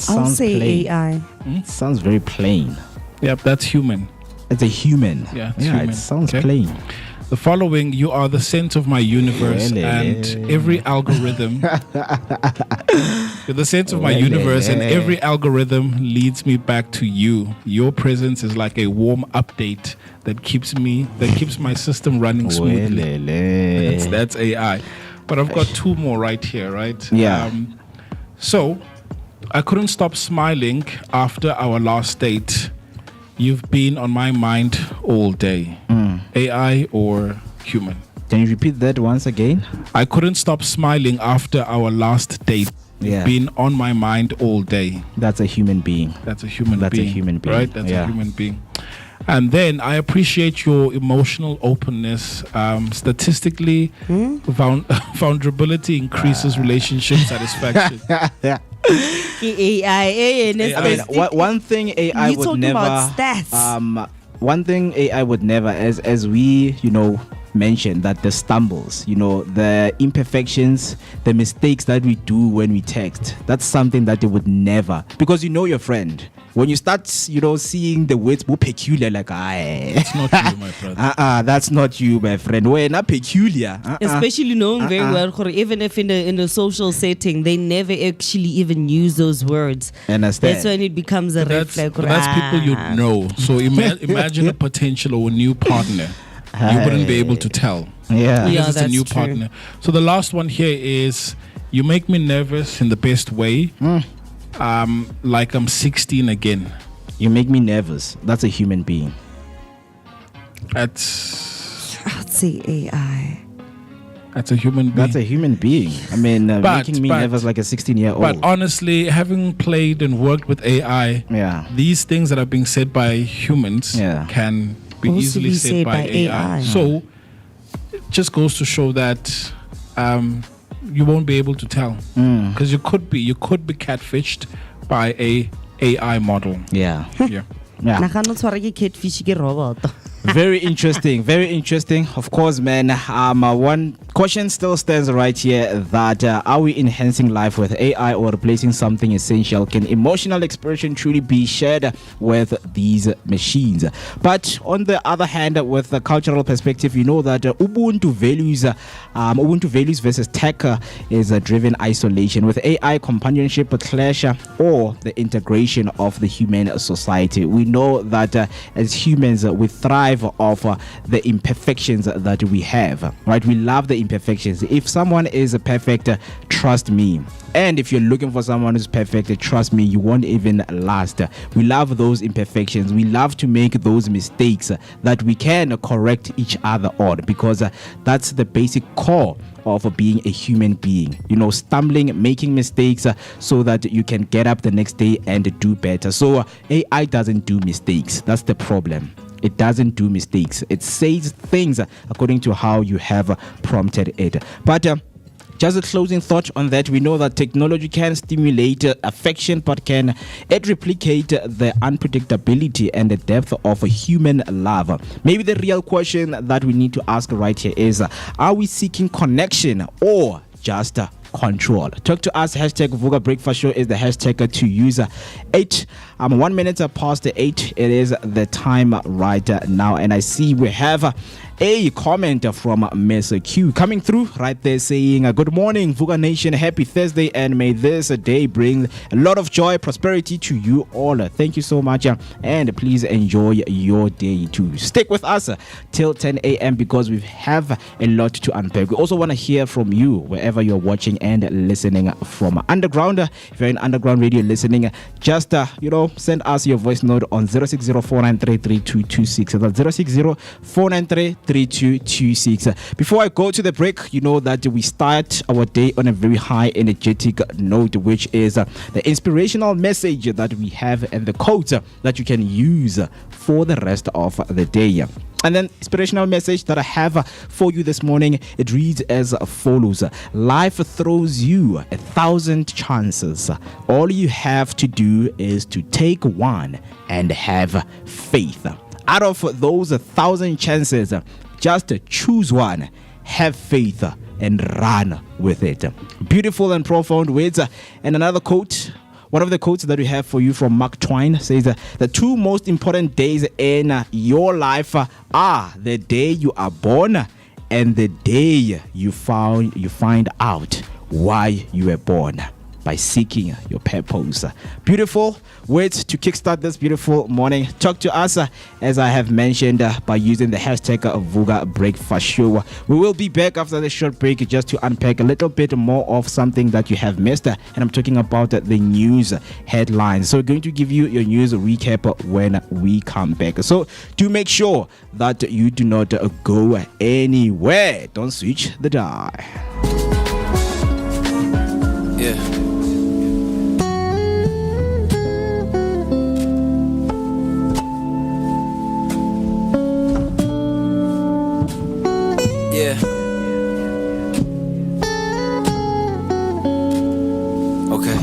I'll say plain. AI. Sounds very plain. Yep, that's human. It's a human. Yeah, it's human. It sounds Okay. plain. The following, you are the center of my universe, Really? and every algorithm. You're the center of my universe, and every algorithm leads me back to you. Your presence is like a warm update that keeps my system running smoothly. That's AI. But I've got two more right here, right? Yeah. So I couldn't stop smiling after our last date. You've been on my mind all day. AI or human? Can you repeat that once again? I couldn't stop smiling after our last date. You've been on my mind all day. That's a human being. That's a human being. That's a human being. Right? That's a human being. And then I appreciate your emotional openness. Statistically, vulnerability increases relationship satisfaction. AI. I mean, one thing AI You would talking never. about stats. One thing AI would never, as we mentioned, that the stumbles, the imperfections, the mistakes that we do when we text. That's something that they would never, because your friend. When you start, seeing the words more peculiar, like, It's not you, my brother. That's not you, my friend. We're not peculiar. Especially knowing very well, even if in a social setting, they never actually even use those words. Understand? That's when it becomes a red That's, flag. that's people you know. So imagine a potential or a new partner. You wouldn't be able to tell. Yeah. Yeah, Because it's a that's new true. partner. So the last one here is, you make me nervous in the best way. Like I'm 16 again. You make me nervous. That's a human being. I'd say AI. That's a human being. That's a human being. I mean, making me but- nervous like a 16-year-old. But honestly, having played and worked with AI, Yeah. these things that are being said by humans Yeah. can be Also easily be said by AI. So it just goes to show that you won't be able to tell, because you could be catfished by a AI model. Yeah. Yeah. Yeah. Nagano tshwara ke catfish ke robot. Very interesting. Very interesting. Of course, man. One question still stands right here, that are we enhancing life with AI or replacing something essential? Can emotional expression truly be shared with these machines? But on the other hand, with the cultural perspective, you know that Ubuntu values versus tech is driven isolation. With AI, companionship, clash, or the integration of the human society. We know that as humans, we thrive of the imperfections that we have, right? We love the imperfections. If someone is perfect, trust me. And if you're looking for someone who's perfect, trust me, you won't even last. We love those imperfections. We love to make those mistakes that we can correct each other on, because that's the basic core of being a human being. Stumbling, making mistakes, so that you can get up the next day and do better. So AI doesn't do mistakes. That's the problem. It doesn't do mistakes. It says things according to how you have prompted it. But just a closing thought on that, we know that technology can stimulate affection, but can it replicate the unpredictability and the depth of a human love? Maybe the real question that we need to ask right here is, are we seeking connection or just control? Talk to us. Hashtag Vooka Breakfast Show is the hashtag to use. 1 minute past 8. It is the time right now, and I see we have a comment from Miss Q coming through right there, saying good morning Vooka Nation, happy Thursday, and may this day bring a lot of joy, prosperity to you all. Thank you so much, and please enjoy your day too. Stick with us till 10 a.m. because we have a lot to unpack. We also want to hear from you wherever you're watching and listening from. Underground, if you're in underground radio listening, just send us your voice note on 060-493-3226. That's 060-493-3226. Before I go to the break, you know that we start our day on a very high energetic note, which is the inspirational message that we have and the quote that you can use for the rest of the day. And then inspirational message that I have for you this morning, it reads as follows: life throws you 1,000 chances. All you have to do is to take one and have faith. Out of those 1,000 chances, just choose one, have faith, and run with it. Beautiful and profound words. And another quote, one of the quotes that we have for you from Mark Twain, says the two most important days in your life are the day you are born and the day you find out why you were born, by seeking your purpose. Beautiful words to kickstart this beautiful morning. Talk to us, as I have mentioned, by using the hashtag Vooka Breakfast Show. We will be back after the short break just to unpack a little bit more of something that you have missed, and I'm talking about the news headlines. So we're going to give you your news recap when we come back. So do make sure that you do not go anywhere. Don't switch the dial. Yeah. Yeah. Okay.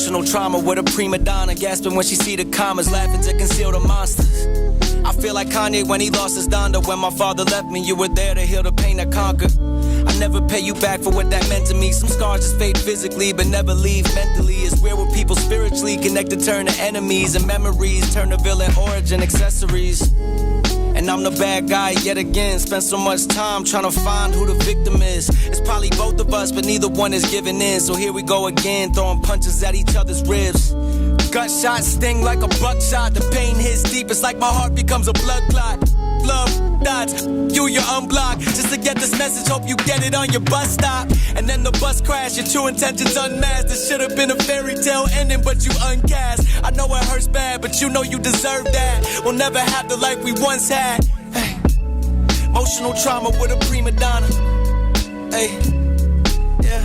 Emotional trauma with a prima donna, gasping when she see the commas, laughing to conceal the monsters. I feel like Kanye when he lost his Donda. When my father left me, you were there to heal the pain I conquered. I never pay you back for what that meant to me. Some scars just fade physically, but never leave mentally. It's where people spiritually connected turn to enemies, and memories turn to villain origin accessories. And I'm the bad guy yet again. Spent so much time trying to find who the victim is. It's probably both of us, but neither one is giving in. So here we go again, throwing punches at each other's ribs. Gunshots sting like a buckshot. The pain hits deep, it's like my heart becomes a blood clot. Love dots, you're unblocked. Just to get this message, hope you get it on your bus stop. And then the bus crash, your true intentions unmasked. This should have been a fairy tale ending, but you uncast. I know it hurts bad, but you know you deserve that. We'll never have the life we once had. Hey. Emotional trauma with a prima donna. Hey, yeah.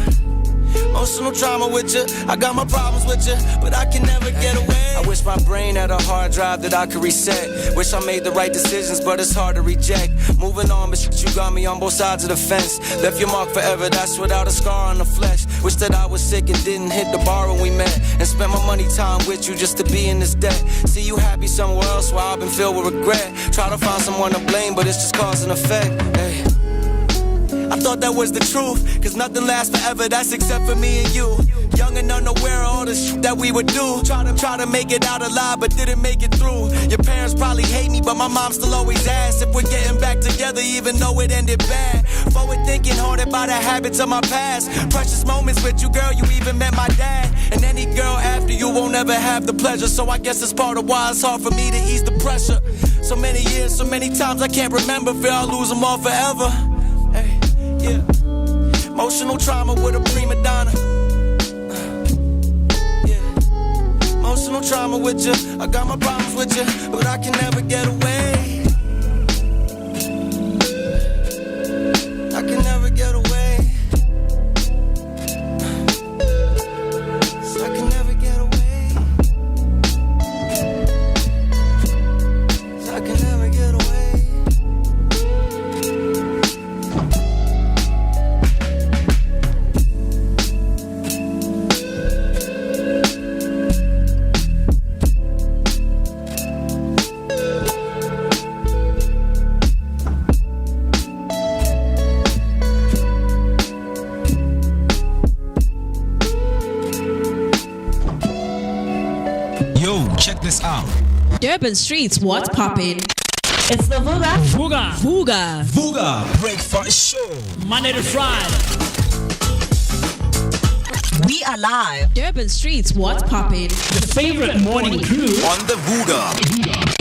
Emotional trauma with you. I got my problems with you, but I can never get away. I wish my brain had a hard drive that I could reset. Wish I made the right decisions, but it's hard to reject. Moving on, but shit, you got me on both sides of the fence. Left your mark forever, that's without a scar on the flesh. Wish that I was sick and didn't hit the bar when we met. And spent my money time with you just to be in this debt. See you happy somewhere else while I've been filled with regret. Try to find someone to blame, but it's just cause and effect. Hey. I thought that was the truth, cause nothing lasts forever, that's except for me and you. Young and unaware of all the shit that we would do. Try to make it out alive, but didn't make it through. Your parents probably hate me, but my mom still always asks if we're getting back together, even though it ended bad. Forward thinking, haunted by the habits of my past. Precious moments with you, girl, you even met my dad. And any girl after you won't ever have the pleasure. So I guess it's part of why it's hard for me to ease the pressure. So many years, so many times I can't remember. Fear I'll lose them all forever. Hey. Yeah. Emotional trauma with a prima donna. Yeah. Emotional trauma with you. I got my problems with you, but I can never get away. I can never get away. So I can never get away. So I can never get away. Check this out. Durban streets, what's poppin'? It's the Vooka Breakfast Show. Monday to Friday. We are live. Durban streets, what's poppin'? The favorite morning crew On the Vooka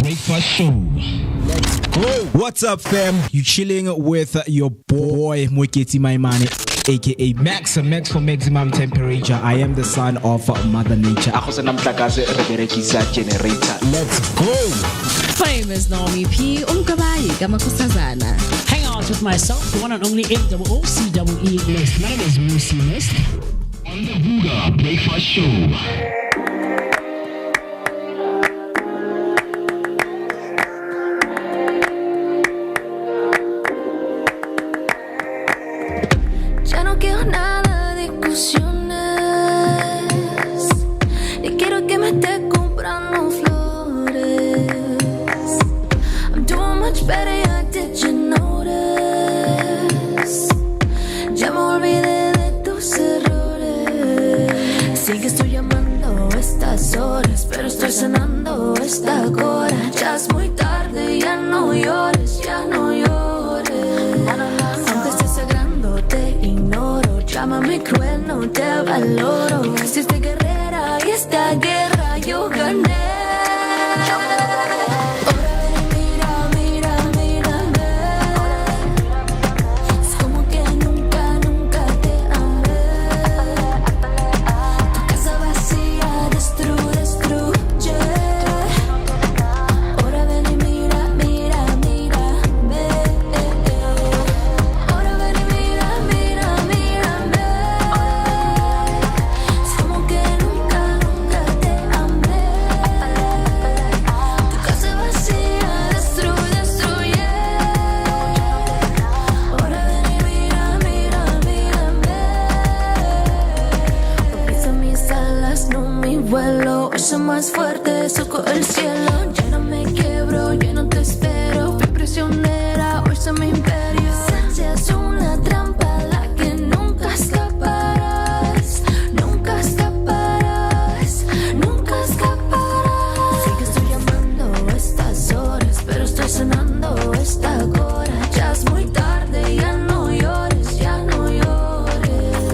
Breakfast Show. Let's go. What's up, fam? You chilling with your boy Moeketsi Maimane, aka Max for maximum temperature. I am the son of Mother Nature. Let's go. My name is Naomi P. Hang out with myself, the one and only MOOCEE List. My name is Moeketsi List. On the Vooka Breakfast Show. Como que vuelo, hoy soy más fuerte, soco el cielo. Ya no me quiebro, ya no te espero. Fui prisionera, hoy soy mi imperio. Esencia es una trampa, la que nunca escaparás. Nunca escaparás, nunca escaparás. Sé que estoy llamando a estas horas, pero estoy sonando esta hora. Ya es muy tarde, ya no llores, ya no llores.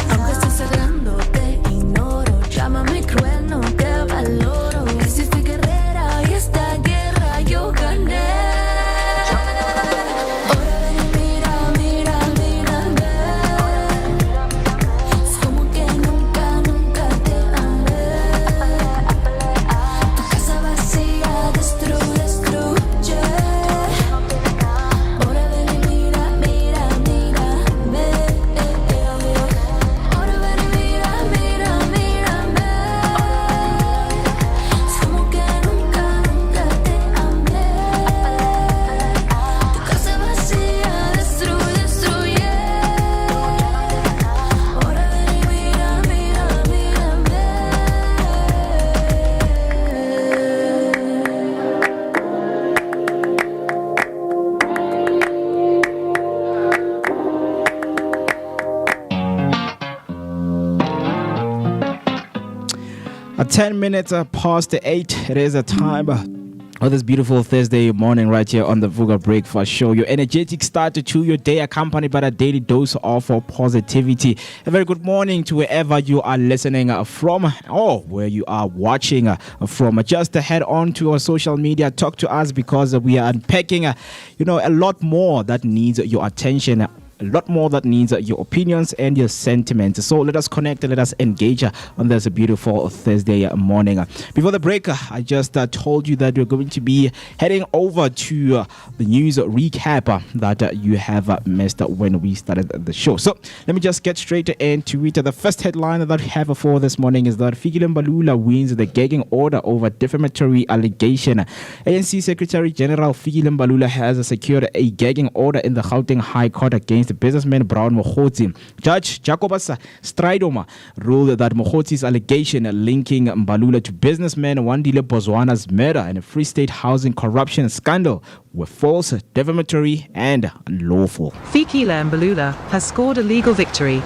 Aunque estoy sangrando, te ignoro. Llámame cruel, no te valoro. Y si fui guerrera y esta guerra yo gané. Ahora ven y mira, mira, mírame. Es como que nunca, nunca te amé. Tu casa vacía, destruye. Ahora ven y mira, mira, mírame. Ahora ven y mira, mira, mírame. Es como que nunca, nunca te amé. Tu casa vacía, destruye. Ahora ven y mira, mira, mírame. At 10 minutes past 8, it is a time of this beautiful Thursday morning right here on the Vooka Breakfast Show. Your energetic start to your day, accompanied by a daily dose of positivity. A very good morning to wherever you are listening from or where you are watching from. Just head on to our social media, talk to us, because we are unpacking a lot more that needs your attention. A lot more that needs your opinions and your sentiments. So let us connect and let us engage on this beautiful Thursday morning. Before the break, I just told you that we're going to be heading over to the news recap that you have missed when we started the show. So let me just get straight into it. The first headline that we have for this morning is that Phumlani Mbalula wins the gagging order over defamatory allegation. ANC Secretary General Phumlani Mbalula has secured a gagging order in the Gauteng High Court against the businessman Brown Moeketsi. Judge Jacobus Stridoma ruled that Moeketsi's allegation linking Mbalula to businessman Wandile Bozwana's murder and a Free State housing corruption scandal were false, defamatory, and unlawful. Phumlani Mbalula has scored a legal victory.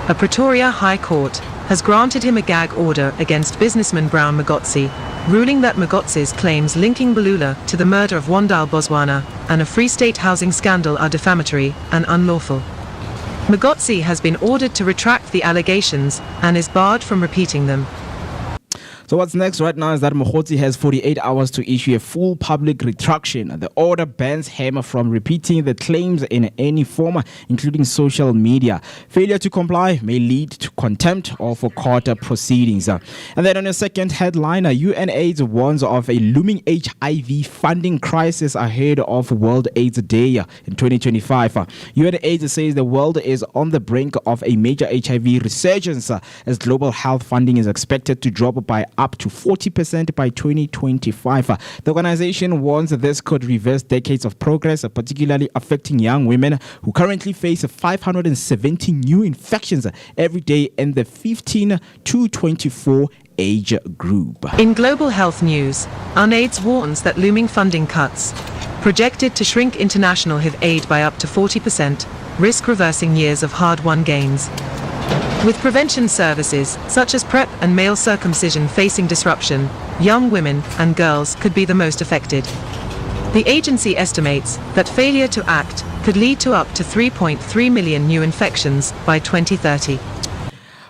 A Pretoria High Court has granted him a gag order against businessman Brown Moeketsi, ruling that Moeketsi's claims linking Mbalula to the murder of Wandile Bozwana and a Free State housing scandal are defamatory and unlawful. Moeketsi has been ordered to retract the allegations and is barred from repeating them. So what's next right now is that Moeketsi has 48 hours to issue a full public retraction. The order bans him from repeating the claims in any form, including social media. Failure to comply may lead to contempt or for court proceedings. And then on a second headline, UNAIDS warns of a looming HIV funding crisis ahead of World AIDS Day in 2025. UNAIDS says the world is on the brink of a major HIV resurgence as global health funding is expected to drop by up to 40% by 2025. The organization warns this could reverse decades of progress, particularly affecting young women who currently face 570 new infections every day in the 15 to 24 age group. In global health news, UNAIDS warns that looming funding cuts, projected to shrink international HIV aid by up to 40%, risk reversing years of hard-won gains. With prevention services, such as PrEP and male circumcision facing disruption, young women and girls could be the most affected. The agency estimates that failure to act could lead to up to 3.3 million new infections by 2030.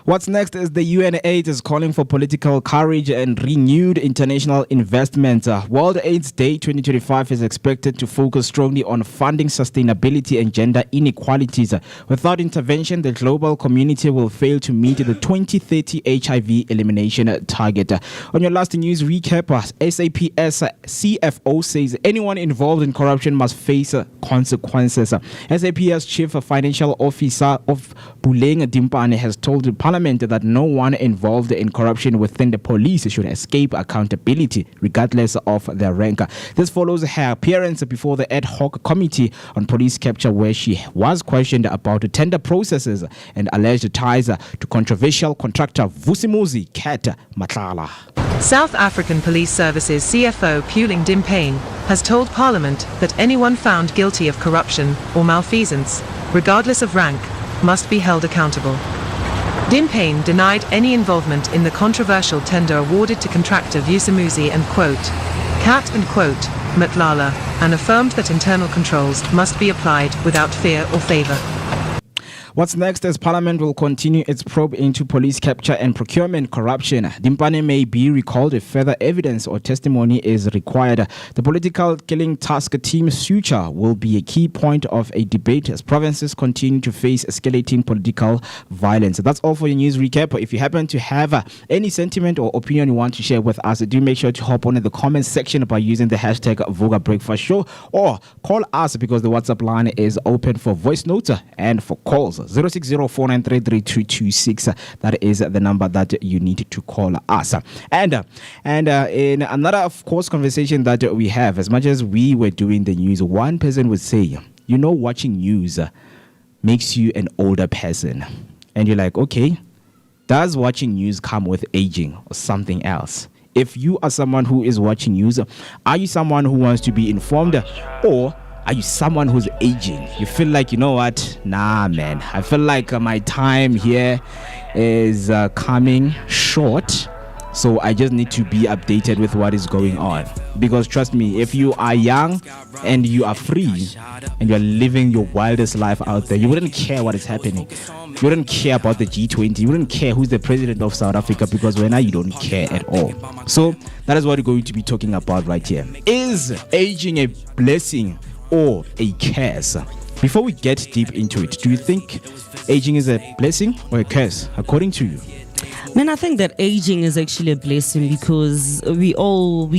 What's next is the UNAIDS is calling for political courage and renewed international investment. World AIDS Day 2025 is expected to focus strongly on funding sustainability and gender inequalities. Without intervention, the global community will fail to meet the 2030 HIV elimination target. On your last news recap, SAPS CFO says anyone involved in corruption must face consequences. SAPS Chief Financial Officer of Buleng Dimpane has told the Parliament Parliament that no one involved in corruption within the police should escape accountability, regardless of their rank. This follows her appearance before the ad hoc committee on police capture, where she was questioned about tender processes and alleged ties to controversial contractor Vusimuzi Cat Matlala. South African Police Services CFO Puling Dimpane has told Parliament that anyone found guilty of corruption or malfeasance, regardless of rank, must be held accountable. Dimpane denied any involvement in the controversial tender awarded to contractor Vusimuzi and quote, Cat and quote, Matlala, and affirmed that internal controls must be applied without fear or favour. What's next as Parliament will continue its probe into police capture and procurement corruption. Dimpane may be recalled if further evidence or testimony is required. The political killing task team's future will be a key point of a debate as provinces continue to face escalating political violence. That's all for your news recap. If you happen to have any sentiment or opinion you want to share with us, do make sure to hop on in the comments section by using the hashtag Vooka Breakfast Show, or call us because the WhatsApp line is open for voice notes and for calls. 06049333226. That is the number that you need to call us. And in another, of course, conversation that we have, as much as we were doing the news, one person would say, watching news makes you an older person. And you're like, okay, does watching news come with aging or something else? If you are someone who is watching news, are you someone who wants to be informed, or are you someone who's aging? You feel like, you know what? Nah, man. I feel like my time here is coming short. So I just need to be updated with what is going on. Because trust me, if you are young and you are free and you're living your wildest life out there, you wouldn't care what is happening. You wouldn't care about the G20. You wouldn't care who's the president of South Africa, because right now you don't care at all. So that is what we're going to be talking about right here. Is aging a blessing or a curse? Before we get deep into it, do you think aging is a blessing or a curse, according to you? Man, I think that aging is actually a blessing, because we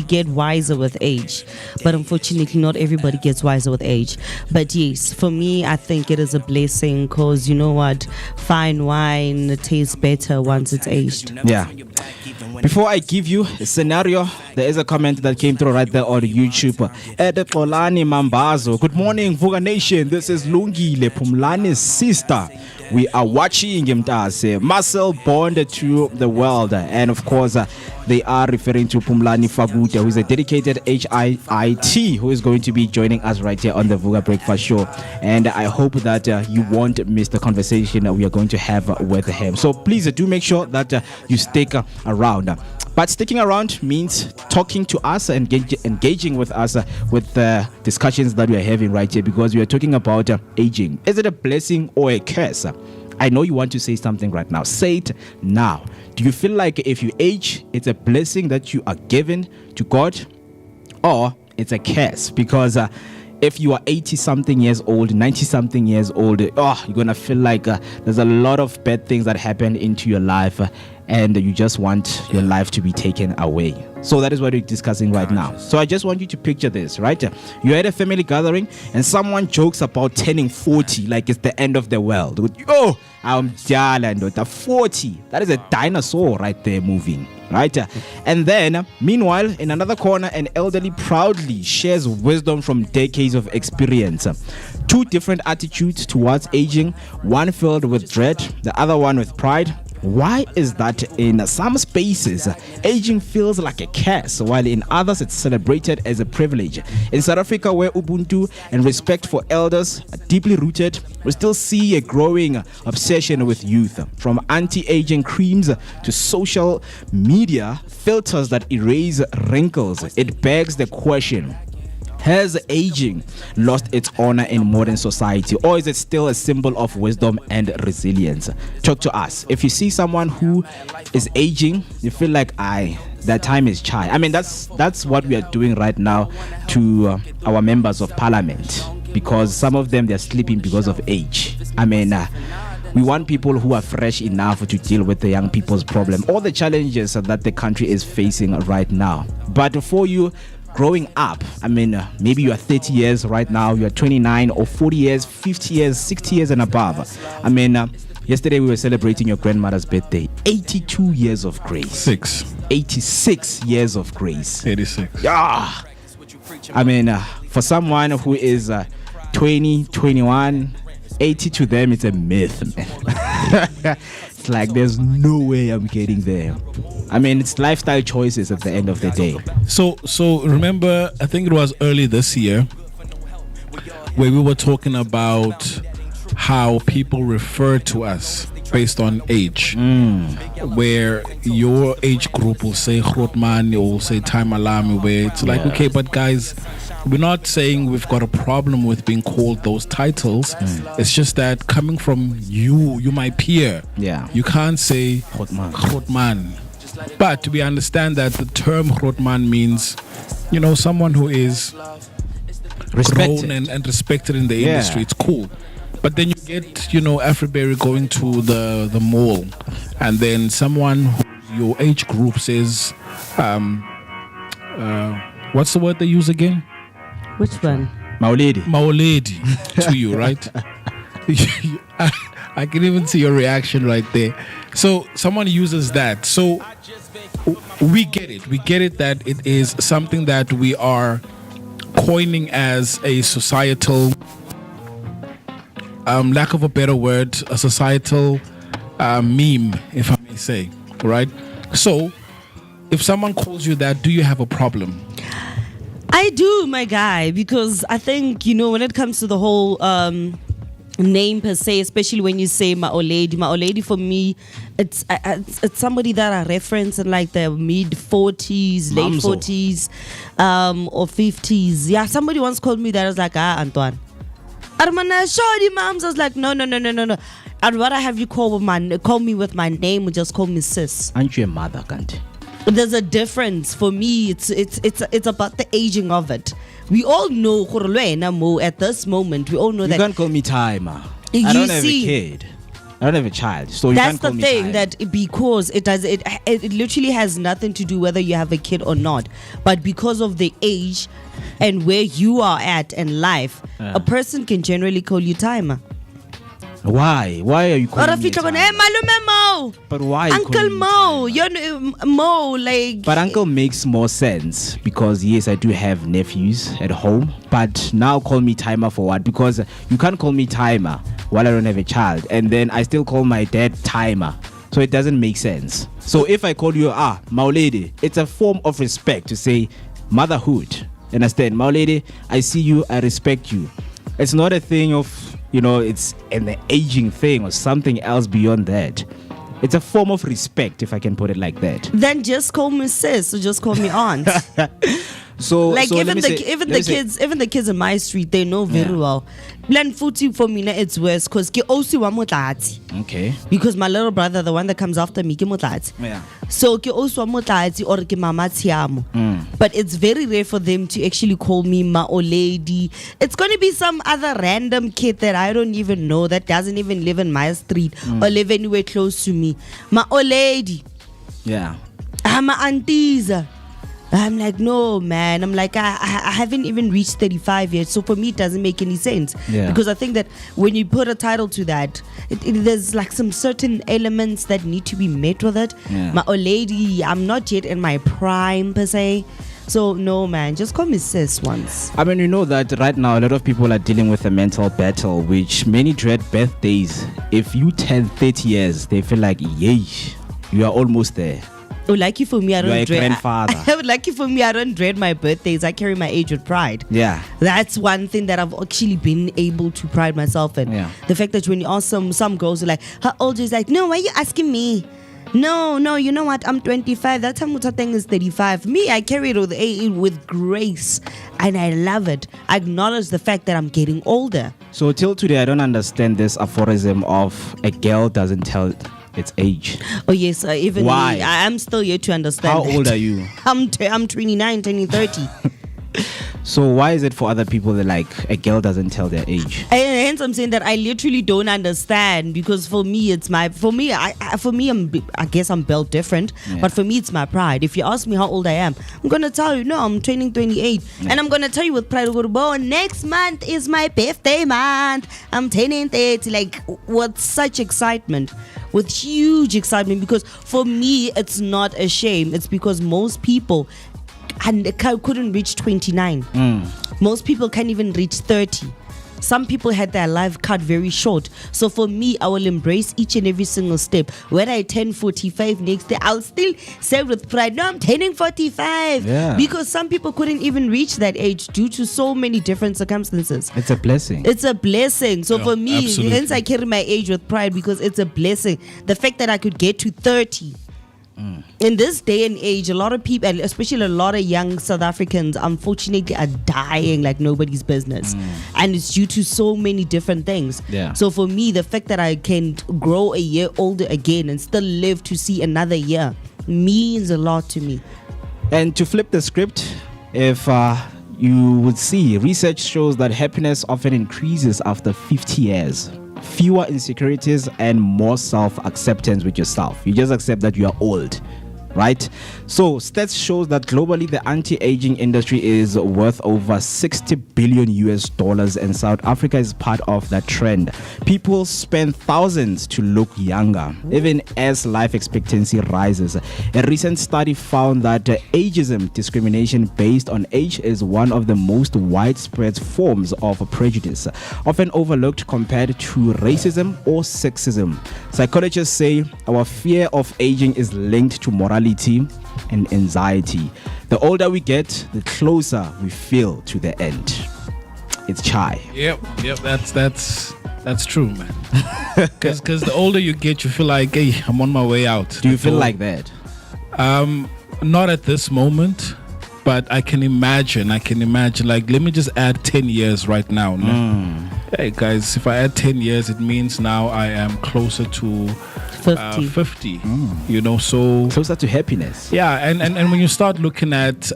get wiser with age, but unfortunately not everybody gets wiser with age. But yes, for me, I think it is a blessing, because you know what, fine wine tastes better once it's aged. Yeah. Before I give you a scenario, there is a comment that came through right there on YouTube. Phumlani Mambazo. Good morning, Vooka Nation. This is Lungile, Phumlani's sister. We are watching Mtase, muscle bond to the world. And of course, they are referring to Phumlani Fakude, who is a dedicated HIIT, who is going to be joining us right here on the Vooka Breakfast Show. And I hope that you won't miss the conversation that we are going to have with him. So please do make sure that you stick around. But sticking around means talking to us and engaging with us with the discussions that we are having right here, because we are talking about aging. Is it a blessing or a curse? I know you want to say something right now. Say it now. Do you feel like if you age, it's a blessing that you are given to God, or it's a curse? Because if you are 80-something years old, 90-something years old, you're going to feel like there's a lot of bad things that happen into your life, and you just want your life to be taken away. So that is what we're discussing right now. So I just want you to picture this, right? You're at a family gathering and someone jokes about turning 40 like it's the end of the world. Oh, I'm Jala, 40. That is a dinosaur right there moving, right? And then, meanwhile, in another corner, an elderly proudly shares wisdom from decades of experience. Two different attitudes towards aging, one filled with dread, the other one with pride. Why is that in some spaces, aging feels like a curse, while in others it's celebrated as a privilege? In South Africa, where Ubuntu and respect for elders are deeply rooted, we still see a growing obsession with youth. From anti-aging creams to social media filters that erase wrinkles, it begs the question: has aging lost its honor in modern society, or is it still a symbol of wisdom and resilience? Talk to us. If you see someone who is aging, you feel like, that time is chai. I mean, that's what we are doing right now to our members of parliament, because some of them, they're sleeping because of age. I mean, we want people who are fresh enough to deal with the young people's problem, all the challenges that the country is facing right now. But for you growing up, I mean, maybe you are 30 years right now, you are 29 or 40 years, 50 years, 60 years and above. I mean, Yesterday we were celebrating your grandmother's birthday. 82 years of grace. 86 years of grace. 86. Yeah. I mean, for someone who is 20, 21, 80 to them, it's a myth, man. It's like there's no way I'm getting there. I mean, it's lifestyle choices at the end of the day. So remember, I think it was early this year where we were talking about how people refer to us based on age, where your age group will say Grootman or will say Time Alami, where it's like, okay, but guys, we're not saying we've got a problem with being called those titles. It's just that coming from you my peer, you can't say Grootman. But we understand that the term Grootman means, someone who is grown and respected in the industry. It's cool. But then you get, Afriberry going to the mall, and then someone who your age group says, what's the word they use again? Which one? Maoledi to you, right? I can even see your reaction right there. So someone uses that. So we get it. We get it that it is something that we are coining as a societal, lack of a better word, a societal meme, if I may say, right? So if someone calls you that, do you have a problem? I do, my guy, because I think, when it comes to the whole name per se, especially when you say Maoledi for me, it's somebody that I reference in like the mid 40s, late 40s, or 50s. Yeah, somebody once called me that. I was like, Antoine. Armana, shorty moms. I was like, no. I'd rather have you call me with my name or just call me sis. Aren't you a mother, Kanti? There's a difference. For me, it's about the aging of it. We all know at this moment. We all know that you can't call me timer. I don't have a kid. I don't have a child, so you can't call me timer. That's the thing, that because it literally has nothing to do whether you have a kid or not, but because of the age and where you are at in life, a person can generally call you timer. Why? Why are you calling me timer? Mo. But why? Uncle Mo, Mo, like. But Uncle makes more sense because yes, I do have nephews at home. But now call me timer for what? Because you can't call me timer while I don't have a child, and then I still call my dad timer. So it doesn't make sense. So if I call you Maoledi, it's a form of respect to say motherhood. Understand? Maoledi, I see you, I respect you. It's not a thing of, it's an aging thing or something else beyond that. It's a form of respect, if I can put it like that. Then just call me sis or just call me aunt. So even the kids in my street, they know very well. Plan footy for me, it's worse because ke also wa motlati. Okay. Because my little brother, the one that comes after me, ke motlati. Yeah. So ke also wa motlati or ke mama tiamo. But it's very rare for them to actually call me Maoledi. It's going to be some other random kid that I don't even know, that doesn't even live in my street or live anywhere close to me. Maoledi. Yeah. I'm an aunties. I'm like, no, man. I'm like, I haven't even reached 35 yet. So for me, it doesn't make any sense. Yeah. Because I think that when you put a title to that, there's like some certain elements that need to be met with it. Yeah. My old lady, I'm not yet in my prime per se. So no, man, just call me sis once. I mean, you know that right now a lot of people are dealing with a mental battle, which many dread birthdays. If you turn 30 years, they feel like, yay, you are almost there. Oh, lucky for me, I don't dread. Grandfather. Lucky for me, I don't dread my birthdays. I carry my age with pride. Yeah. That's one thing that I've actually been able to pride myself in. Yeah. The fact that when you ask some girls are like, how old is like, no, why are you asking me? No, you know what? I'm 25. That time thing is 35. Me, I carry it with grace, and I love it. I acknowledge the fact that I'm getting older. So till today, I don't understand this aphorism of a girl doesn't tell its age. Oh yes, even why? Me, I'm still yet to understand. How that. old are you? I'm 29, turning 30. So why is it for other people that like a girl doesn't tell their age? And hence I'm saying that I literally don't understand, because for me I guess I'm built different, but for me it's my pride. If you ask me how old I am, I'm gonna tell you, no, I'm turning 28, and I'm gonna tell you with pride, next month is my birthday month, I'm turning 30, like with such excitement, with huge excitement, because for me it's not a shame. It's because most people couldn't reach 29. Most people can't even reach 30. Some people had their life cut very short. So for me, I will embrace each and every single step. When I turn 45 next year, I'll still say with pride, no, I'm turning 45. Because some people couldn't even reach that age due to so many different circumstances. It's a blessing. It's a blessing. So for me, absolutely. hence I carry my age with pride, because it's a blessing. The fact that I could get to 30. In this day and age, a lot of people, and especially a lot of young South Africans, unfortunately are dying like nobody's business. And it's due to so many different things. So for me, the fact that I can grow a year older again and still live to see another year means a lot to me. And to flip the script, if you would see, research shows that happiness often increases after 50 years. Fewer insecurities and more self-acceptance with yourself. You just accept that you are old, right? So stats shows that globally the anti-aging industry is worth over 60 billion US dollars, and South Africa is part of that trend. People spend thousands to look younger, even as life expectancy rises. A recent study found that ageism, discrimination based on age, is one of the most widespread forms of prejudice, often overlooked compared to racism or sexism. Psychologists say our fear of aging is linked to morality and anxiety. The older we get, the closer we feel to the end. It's chai. Yep, that's true, man. Because the older you get, you feel like, hey, I'm on my way out. Do you feel like that? Not at this moment, but I can imagine. Like, let me just add 10 years right now. Hey, guys, if I add 10 years, it means now I am closer to 50. You know, so closer to happiness. Yeah, and when you start looking at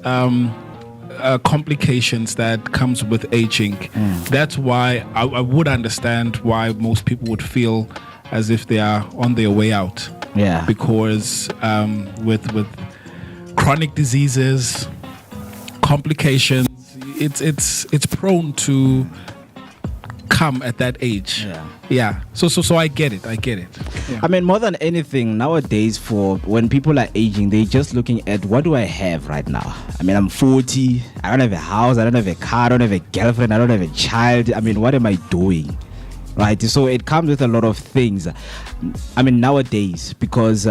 complications that comes with aging, that's why I would understand why most people would feel as if they are on their way out. Yeah, because with chronic diseases, complications, it's prone to come at that age. So I get it. I mean, more than anything nowadays, for when people are aging, they're just looking at, what do I have right now? I mean, I'm 40, I don't have a house, I don't have a car, I don't have a girlfriend, I don't have a child. I mean, what am I doing? Right? So it comes with a lot of things. I mean, nowadays, because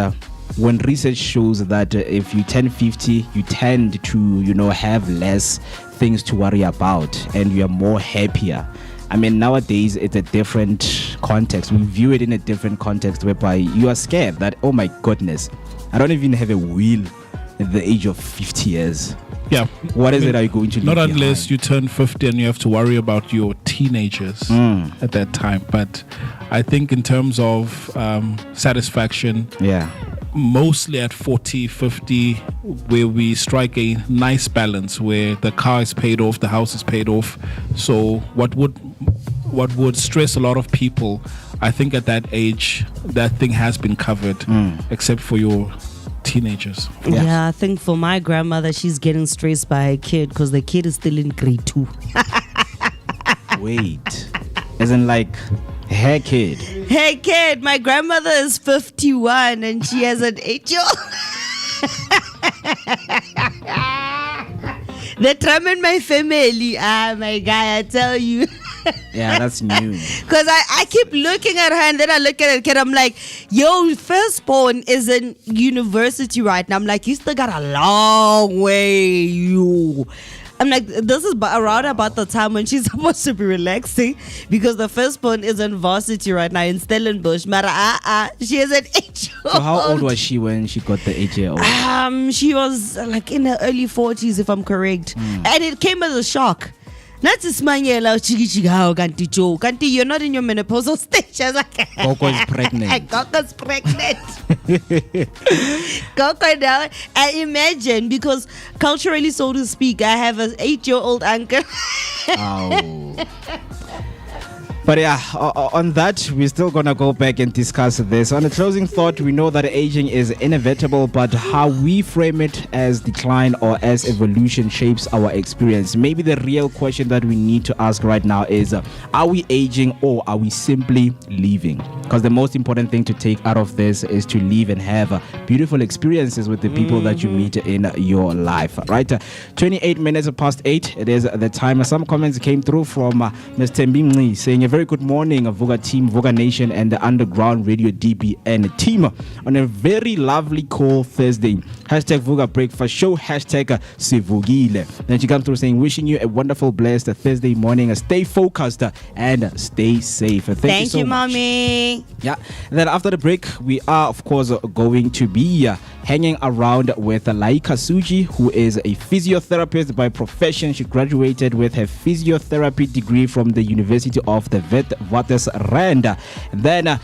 when research shows that if you turn 50, you tend to, have less things to worry about, and you are more happier. I mean, nowadays it's a different context. We view it in a different context, whereby you are scared that, oh my goodness, I don't even have a will at the age of 50 years. Yeah. What is it are you going to leave Not behind? unless you turn 50 and you have to worry about your teenagers at that time. But I think in terms of satisfaction, mostly at 40, 50, where we strike a nice balance where the car is paid off, the house is paid off. So what would stress a lot of people, I think at that age, that thing has been covered, except for your teenagers. Yeah, I think for my grandmother, she's getting stressed by her kid because the kid is still in grade 2. Wait, as in like her kid? Her kid, my grandmother is 51 and she has an 8-year-old. The drama in my family, my guy, I tell you. Yeah, that's new. Because I keep looking at her and then I look at the kid, I'm like, yo, firstborn is in university right now. I'm like, you still got a long way, you. I'm like, this is around about the time when she's supposed to be relaxing, because the firstborn is in varsity right now in Stellenbosch. Mara, she is an 8-year-old. So how old was she when she got the 8-year-old? She was like in her early 40s, if I'm correct. And it came as a shock. Not Ismanyela Chigichigao Ganti Joe. Ganti, you're not in your menopausal stage. I was like, Coco is pregnant. Coco's pregnant. Coco now. I imagine, because culturally, so to speak, I have an 8-year-old uncle. Oh. But yeah, on that, we're still going to go back and discuss this. On a closing thought, we know that aging is inevitable, but how we frame it as decline or as evolution shapes our experience. Maybe the real question that we need to ask right now is, are we aging or are we simply living? Because the most important thing to take out of this is to live and have beautiful experiences with the people that you meet in your life, right? 28 minutes past 8, it is the time. Some comments came through from Ms. Tembingli saying, a very good morning, Vooka team, Vooka Nation, and the Underground Radio DBN team on a very lovely, cool Thursday. Hashtag Vooka Breakfast Show, hashtag Sivugile. Then she comes through saying, wishing you a wonderful, blessed Thursday morning. Stay focused and stay safe. Thank you so much. Mommy. Yeah. And then after the break, we are, of course, going to be hanging around with Laeeqa Sujee, who is a physiotherapist by profession. She graduated with her physiotherapy degree from the University of the Witwatersrand. And then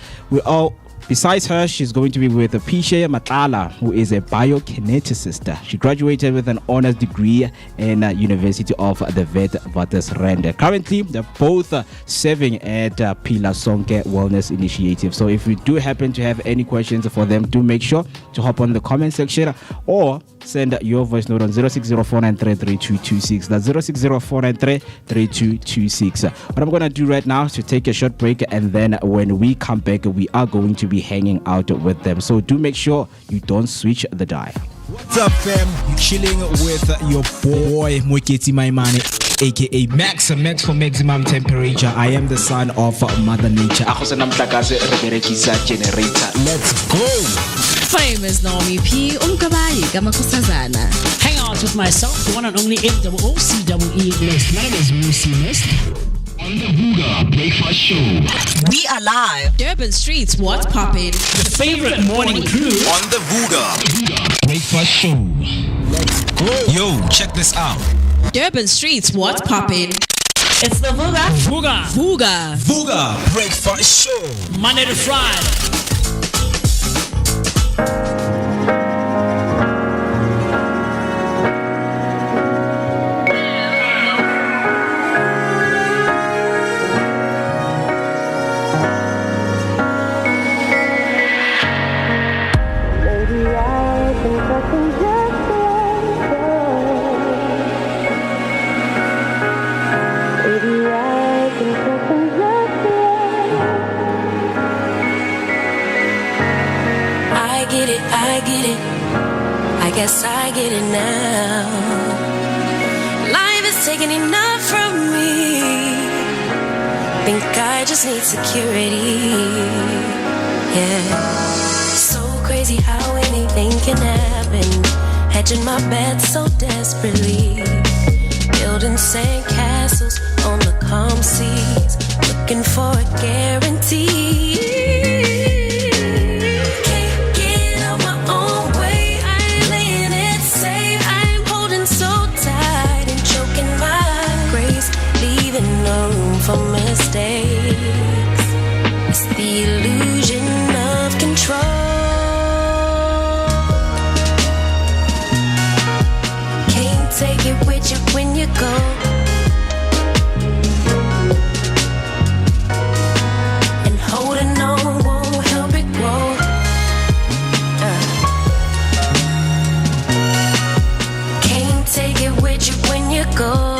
besides her, she's going to be with Phiishe Matlala, who is a biokineticist. She graduated with an honors degree in University of the Witwatersrand. Currently, they're both serving at Pila Sonke Wellness Initiative. So if you do happen to have any questions for them, do make sure to hop on the comment section or send your voice note on 0604933226. That's 0604933226. What I'm going to do right now is to take a short break, and then when we come back, we are going to be hanging out with them. So do make sure you don't switch the dial. What's up, fam? You chilling with your boy Moeketsi Maimane, aka Max for maximum temperature. I am the son of Mother Nature. Let's go. Famous Naomi P. Umkabayi Gamakosazana. Hang out with myself, the one and only MOOCWE. My name is Moeketsi on the Vooka Breakfast Show. We are live. Durban Streets, what's poppin'? The favorite morning crew On the Vooka Breakfast Show. Let's go. Yo, check this out. Durban Streets, what's poppin'? It's the Vooka Breakfast Show. Monday to Friday. Guess I get it now. Life is taking enough from me. Think I just need security. Yeah. So crazy how anything can happen. Hedging my bets so desperately. Building sand castles on the calm seas. Looking for a guarantee. For mistakes, it's the illusion of control. Can't take it with you when you go. And holding on won't help it grow. Can't take it with you when you go.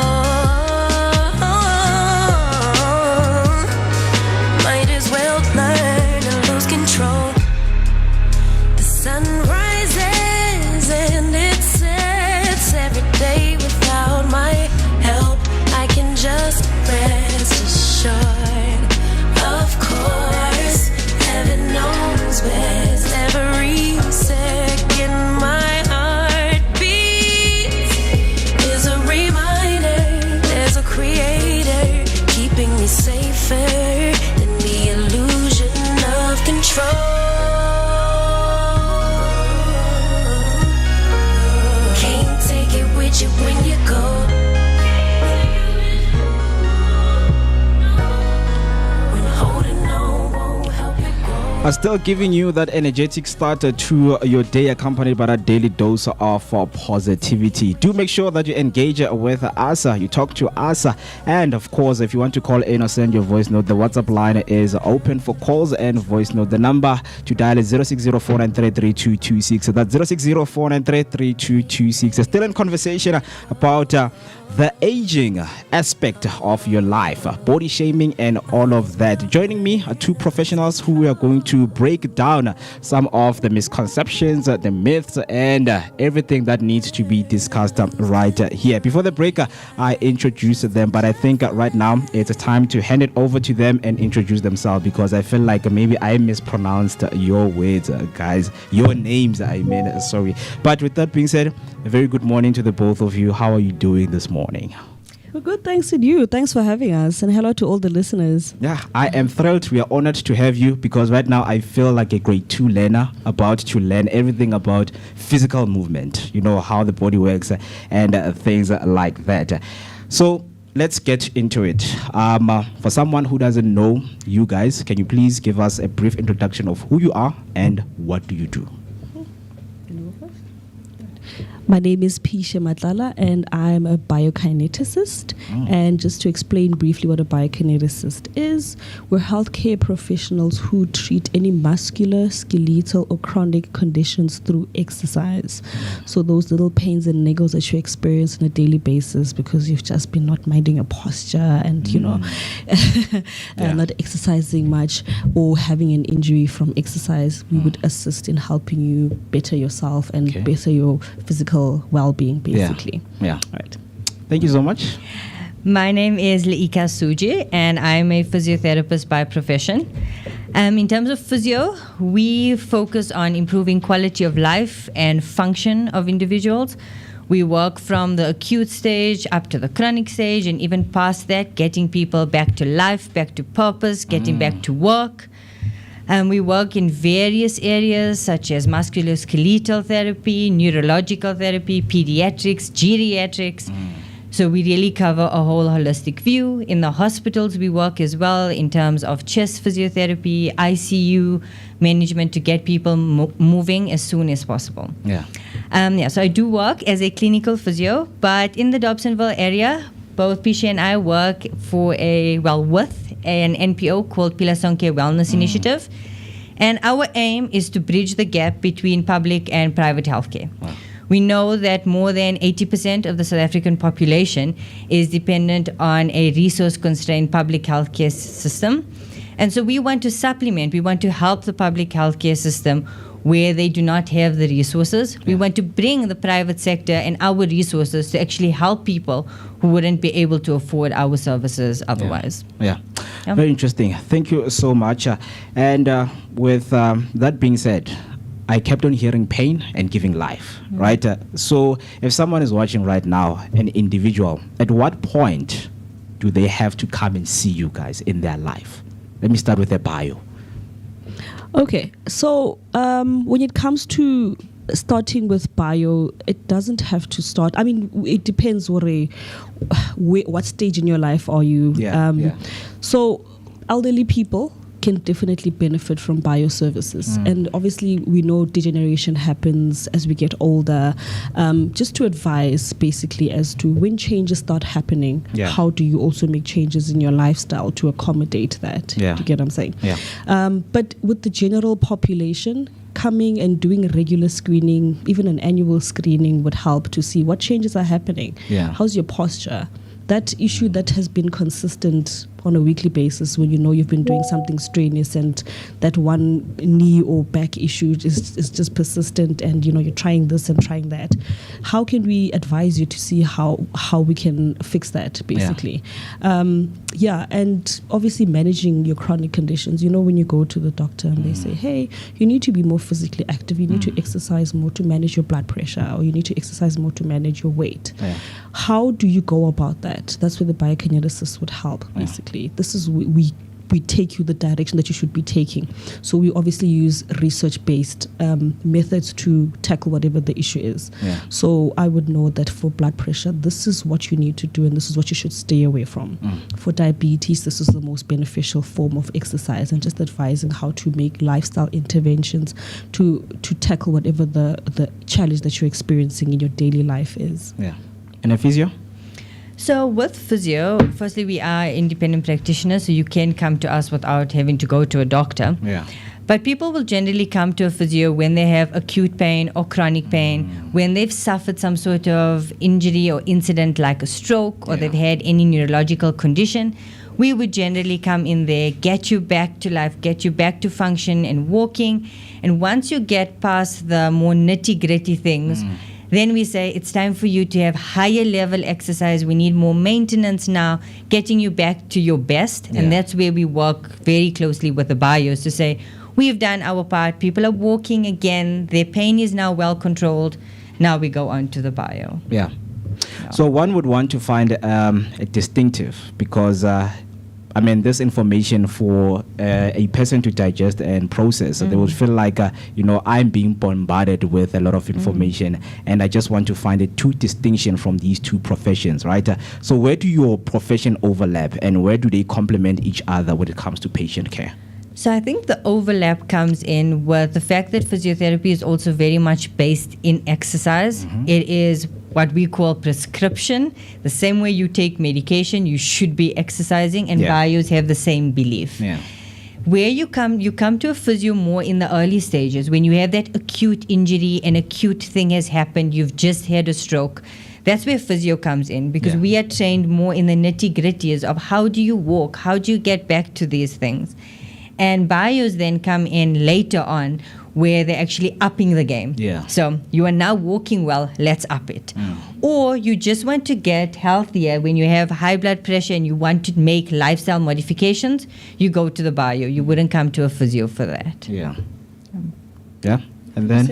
Every second my heart beats is a reminder. are still giving you that energetic start to your day, accompanied by that daily dose of positivity. Do make sure that you engage with us, you talk to us, and of course, if you want to call in or send your voice note, the WhatsApp line is open for calls and voice note. The number to dial is 0604933226. That's 0604933226. Still in conversation about the aging aspect of your life, body shaming and all of that. Joining me are two professionals who are going to break down some of the misconceptions, the myths, and everything that needs to be discussed right here. Before the break, I introduced them, but I think right now it's a time to hand it over to them and introduce themselves, because I feel like maybe I mispronounced your words, guys, your names, I mean, sorry. But with that being said, a very good morning to the both of you. How are you doing this morning? Well, good, thanks to you. Thanks for having us, and hello to all the listeners. Yeah, I am thrilled. We are honored to have you, because right now I feel like a grade 2 learner, about to learn everything about physical movement, you know, how the body works and things like that. So let's get into it. For someone who doesn't know you guys, can you please give us a brief introduction of who you are and what do you do? My name is Phiishe Matlala, and I'm a biokineticist. And just to explain briefly what a biokineticist is, we're healthcare professionals who treat any muscular, skeletal, or chronic conditions through exercise. So those little pains and niggles that you experience on a daily basis because you've just been not minding your posture and, you know, not exercising much, or having an injury from exercise, we would assist in helping you better yourself and better your physical well-being, basically. Yeah. Right. Thank you so much. My name is Laeeqa Sujee, and I'm a physiotherapist by profession. In terms of physio, we focus on improving quality of life and function of individuals. We work from the acute stage up to the chronic stage, and even past that, getting people back to life, back to purpose, getting back to work. We work in various areas such as musculoskeletal therapy, neurological therapy, pediatrics, geriatrics. So we really cover a whole holistic view. In the hospitals, we work as well in terms of chest physiotherapy, ICU management to get people moving as soon as possible. So I do work as a clinical physio, but in the Dobsonville area, both Phiishe and I work with an NPO called Pila Sonke Wellness Initiative. And our aim is to bridge the gap between public and private healthcare. We know that more than 80% of the South African population is dependent on a resource-constrained public healthcare system. And so we want to supplement, we want to help the public healthcare system where they do not have the resources. We want to bring the private sector and our resources to actually help people who wouldn't be able to afford our services otherwise. Very interesting. Thank you so much. And with that being said, I kept on hearing pain and giving life, right? So if someone is watching right now, an individual, at what point do they have to come and see you guys in their life? Let me start with their bio. Okay, so when it comes to starting with bio, it doesn't have to start. I mean, it depends what stage in your life are you. So elderly people can definitely benefit from bio services. And obviously, we know degeneration happens as we get older. Just to advise, basically, as to when changes start happening, how do you also make changes in your lifestyle to accommodate that? You get what I'm saying? But with the general population, coming and doing regular screening, even an annual screening, would help to see what changes are happening. How's your posture? That issue that has been consistent on a weekly basis, when you know you've been doing something strenuous and that one knee or back issue is just persistent, and you know you're trying this and trying that, how can we advise you to see how we can fix that, basically? And obviously managing your chronic conditions. You know, when you go to the doctor and they say, hey, you need to be more physically active, you need to exercise more to manage your blood pressure, or you need to exercise more to manage your weight. How do you go about that? That's where the biokineticist would help, basically. This is we we take you the direction that you should be taking. So we obviously use research-based methods to tackle whatever the issue is. Yeah. So I would know that for blood pressure, this is what you need to do and this is what you should stay away from. For diabetes, this is the most beneficial form of exercise, and just advising how to make lifestyle interventions to tackle whatever the challenge that you're experiencing in your daily life is. Yeah. And a physio? So with physio, firstly, we are independent practitioners, so you can come to us without having to go to a doctor. Yeah. But people will generally come to a physio when they have acute pain or chronic pain, when they've suffered some sort of injury or incident like a stroke, or they've had any neurological condition. We would generally come in there, get you back to life, get you back to function and walking. And once you get past the more nitty-gritty things, then we say it's time for you to have higher level exercise. We need more maintenance now, getting you back to your best. And that's where we work very closely with the bios to say, we've done our part. People are walking again. Their pain is now well controlled. Now we go on to the bio. Yeah. So one would want to find a distinctive, because this information for a person to digest and process, they would feel like, I'm being bombarded with a lot of information, and I just want to find a true distinction from these two professions, right? So where do your profession overlap, and where do they complement each other when it comes to patient care? So I think the overlap comes in with the fact that physiotherapy is also very much based in exercise. It is what we call prescription. The same way you take medication, you should be exercising, and bios have the same belief. Yeah. Where you come to a physio more in the early stages, when you have that acute injury, an acute thing has happened, you've just had a stroke. That's where physio comes in, because we are trained more in the nitty-gritties of how do you walk, how do you get back to these things. And bios then come in later on, where they're actually upping the game. Yeah. So you are now walking well, let's up it. Or you just want to get healthier when you have high blood pressure and you want to make lifestyle modifications, you go to the bio. You wouldn't come to a physio for that. Yeah. Yeah. And then,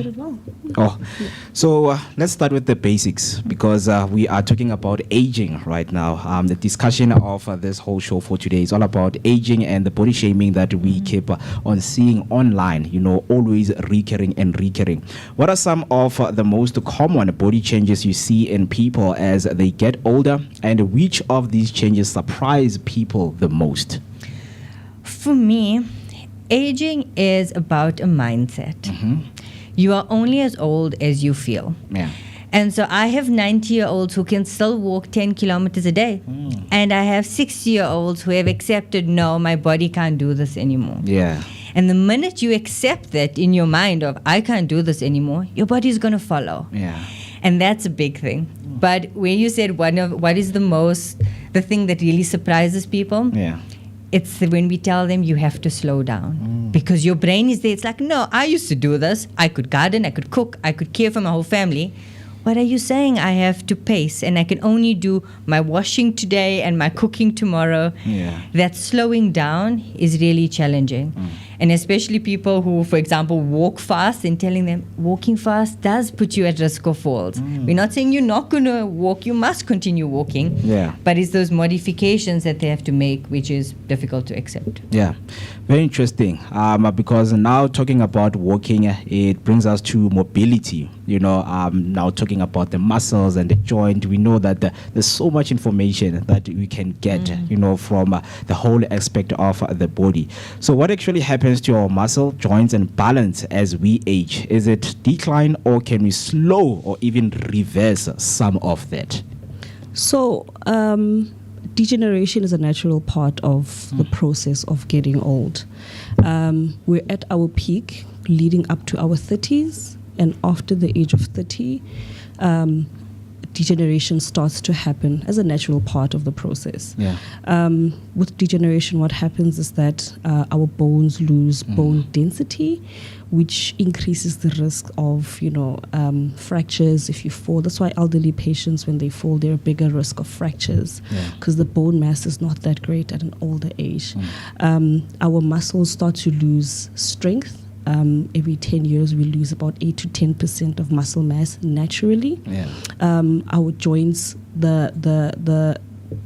so let's start with the basics, because we are talking about aging right now. The discussion of this whole show for today is all about aging and the body shaming that we keep on seeing online, always recurring. What are some of the most common body changes you see in people as they get older, and which of these changes surprise people the most? For me, aging is about a mindset. You are only as old as you feel. Yeah. And so I have 90-year-olds who can still walk 10 kilometers a day. And I have 60-year-olds who have accepted, no, my body can't do this anymore. Yeah. And the minute you accept that in your mind of, I can't do this anymore, your body's going to follow. Yeah. And that's a big thing. But when you said what is the thing that really surprises people? Yeah. It's when we tell them you have to slow down, because your brain is there. It's like, no, I used to do this. I could garden, I could cook, I could care for my whole family. What are you saying? I have to pace, and I can only do my washing today and my cooking tomorrow. Yeah. That slowing down is really challenging. And especially people who, for example, walk fast, and telling them walking fast does put you at risk of falls. We're not saying you're not going to walk. You must continue walking. Yeah. But it's those modifications that they have to make, which is difficult to accept. Yeah, very interesting. Because now talking about walking, it brings us to mobility. Now talking about the muscles and the joint, we know that there's so much information that we can get, from the whole aspect of the body. So what actually happens to our muscle, joints, and balance as we age? Is it decline, or can we slow or even reverse some of that? So, degeneration is a natural part of the process of getting old. We're at our peak leading up to our 30s, and after the age of 30, degeneration starts to happen as a natural part of the process. Yeah. With degeneration, what happens is that our bones lose bone density, which increases the risk of, fractures if you fall. That's why elderly patients, when they fall, they're a bigger risk of fractures, because the bone mass is not that great at an older age. Our muscles start to lose strength. Every 10 years, we lose about 8 to 10% of muscle mass naturally. Yeah. Our joints, the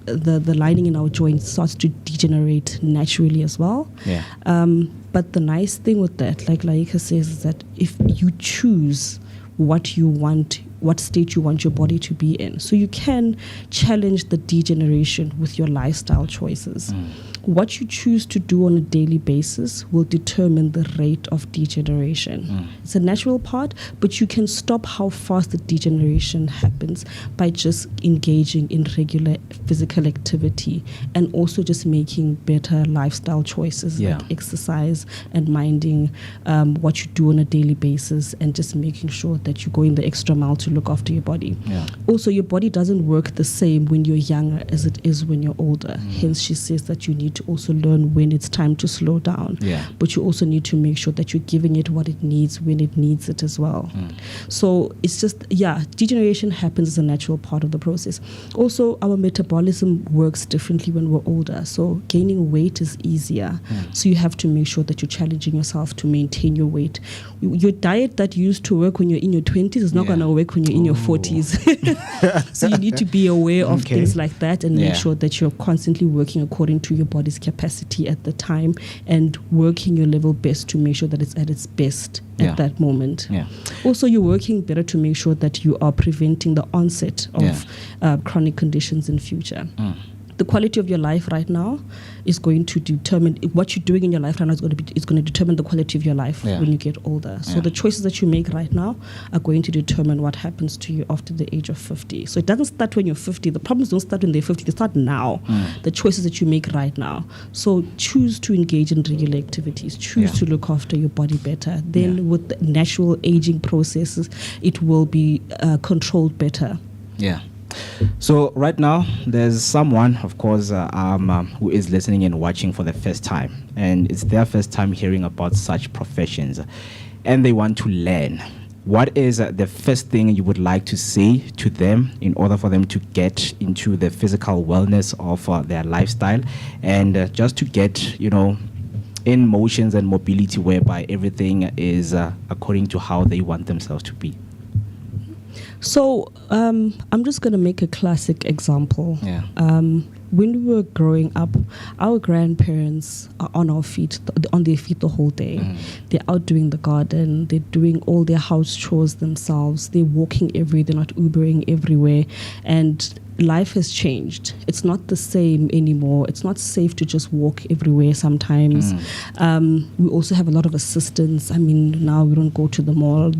the lining in our joints starts to degenerate naturally as well. Yeah. But the nice thing with that, like Laeeqa says, is that if you choose what you want, what state you want your body to be in, so you can challenge the degeneration with your lifestyle choices. What you choose to do on a daily basis will determine the rate of degeneration. It's a natural part, but you can stop how fast the degeneration happens by just engaging in regular physical activity and also just making better lifestyle choices like exercise and minding what you do on a daily basis and just making sure that you go in the extra mile to look after your body. Also, your body doesn't work the same when you're younger as it is when you're older. Hence, she says that you need to also learn when it's time to slow down. But you also need to make sure that you're giving it what it needs when it needs it as well. So it's just, degeneration happens as a natural part of the process. Also, our metabolism works differently when we're older. So gaining weight is easier. So you have to make sure that you're challenging yourself to maintain your weight. Your diet that used to work when you're in your 20s is not going to work when you're in your 40s. So you need to be aware of things like that and make sure that you're constantly working according to your body's capacity at the time and working your level best to make sure that it's at its best at that moment. Also, you're working better to make sure that you are preventing the onset of chronic conditions in future. The quality of your life right now is going to determine what you're doing in your life right now is going to determine the quality of your life when you get older. So the choices that you make right now are going to determine what happens to you after the age of 50. So it doesn't start when you're 50. The problems don't start when they're 50. They start now. The choices that you make right now. So choose to engage in regular activities. Choose to look after your body better. Then with the natural aging processes, it will be controlled better. So right now, there's someone, of course, who is listening and watching for the first time, and it's their first time hearing about such professions, and they want to learn. What is the first thing you would like to say to them in order for them to get into the physical wellness of their lifestyle, and just to get, in motions and mobility whereby everything is according to how they want themselves to be? So I'm just going to make a classic example. When we were growing up, our grandparents are on their feet the whole day. They're out doing the garden. They're doing all their house chores themselves. They're walking everywhere. They're not Ubering everywhere. And life has changed. It's not the same anymore. It's not safe to just walk everywhere sometimes. We also have a lot of assistance. I mean, now we don't go to the mall.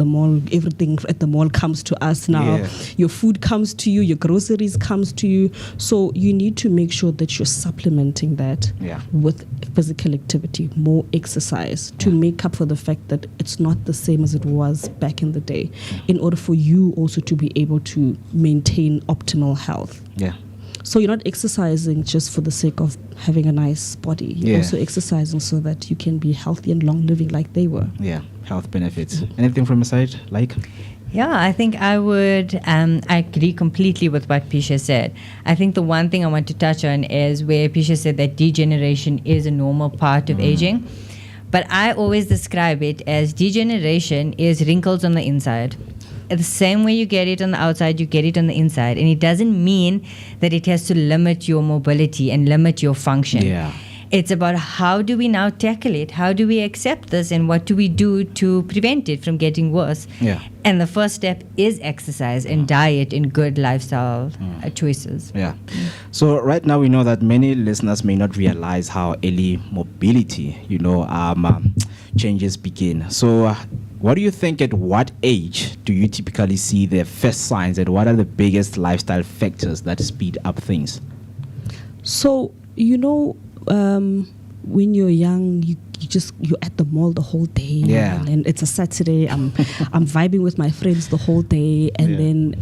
Everything at the mall comes to us now. Your food comes to you. Your groceries comes to you. So you need to make sure that you're supplementing that with physical activity, more exercise to make up for the fact that it's not the same as it was back in the day, in order for you also to be able to maintain optimal health. So you're not exercising just for the sake of having a nice body. You're also exercising so that you can be healthy and long living like they were. Health benefits. Anything from your side, Yeah, I think I would agree completely with what Phiishe said. I think the one thing I want to touch on is where Phiishe said that degeneration is a normal part of aging. But I always describe it as degeneration is wrinkles on the inside. The same way you get it on the outside, you get it on the inside. And it doesn't mean that it has to limit your mobility and limit your function. It's about how do we now tackle it? How do we accept this? And what do we do to prevent it from getting worse? And the first step is exercise and diet and good lifestyle choices. So right now we know that many listeners may not realize how early mobility, changes begin. So what do you think, at what age do you typically see the first signs, and what are the biggest lifestyle factors that speed up things? So, when you're young, you're at the mall the whole day, and it's a Saturday. I'm vibing with my friends the whole day, and then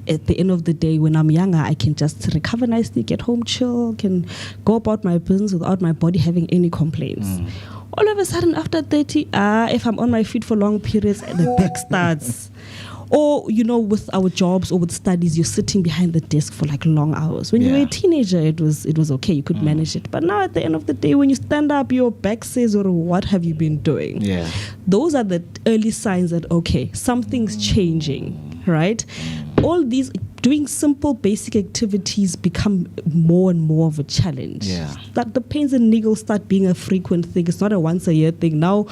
at the end of the day, when I'm younger, I can just recover nicely, get home, chill, can go about my business without my body having any complaints. All of a sudden, after 30, if I'm on my feet for long periods, the back starts. Or, with our jobs or with studies, you're sitting behind the desk for like long hours. When you were a teenager, it was okay. You could manage it. But now at the end of the day, when you stand up, your back says, or what have you been doing? Yeah. Those are the early signs that, okay, something's changing, right? All these doing simple basic activities become more and more of a challenge. Yeah. That the pains and niggles start being a frequent thing. It's not a once a year thing. Now,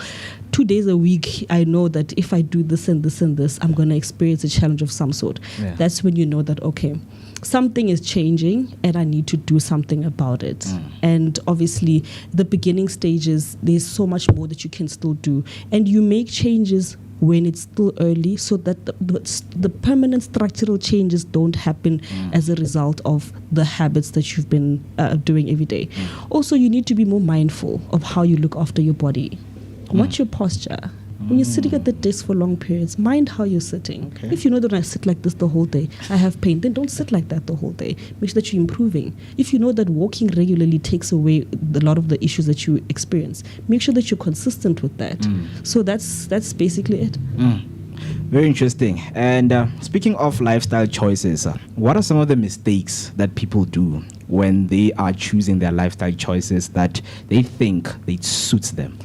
2 days a week, I know that if I do this and this and this, I'm going to experience a challenge of some sort. Yeah. That's when you know that, okay, something is changing and I need to do something about it. And obviously, the beginning stages, there's so much more that you can still do. And you make changes when it's still early, so that the permanent structural changes don't happen as a result of the habits that you've been doing every day. Also, you need to be more mindful of how you look after your body. Watch your posture. When you're sitting at the desk for long periods, mind how you're sitting. Okay. If you know that I sit like this the whole day, I have pain, then don't sit like that the whole day. Make sure that you're improving. If you know that walking regularly takes away a lot of the issues that you experience, make sure that you're consistent with that. So that's basically it. Very interesting. And speaking of lifestyle choices, what are some of the mistakes that people do when they are choosing their lifestyle choices that they think it suits them?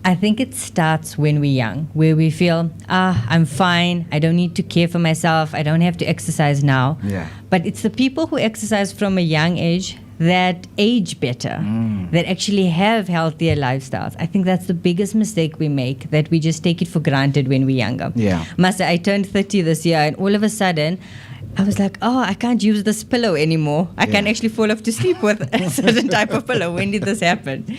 I think it starts when we're young, where we feel, I'm fine, I don't need to care for myself, I don't have to exercise now. Yeah. But it's the people who exercise from a young age that age better, that actually have healthier lifestyles. I think that's the biggest mistake we make, that we just take it for granted when we're younger. Yeah. Masa, I turned 30 this year, and all of a sudden, I was like, I can't use this pillow anymore. I can't actually fall off to sleep with a certain type of pillow. When did this happen?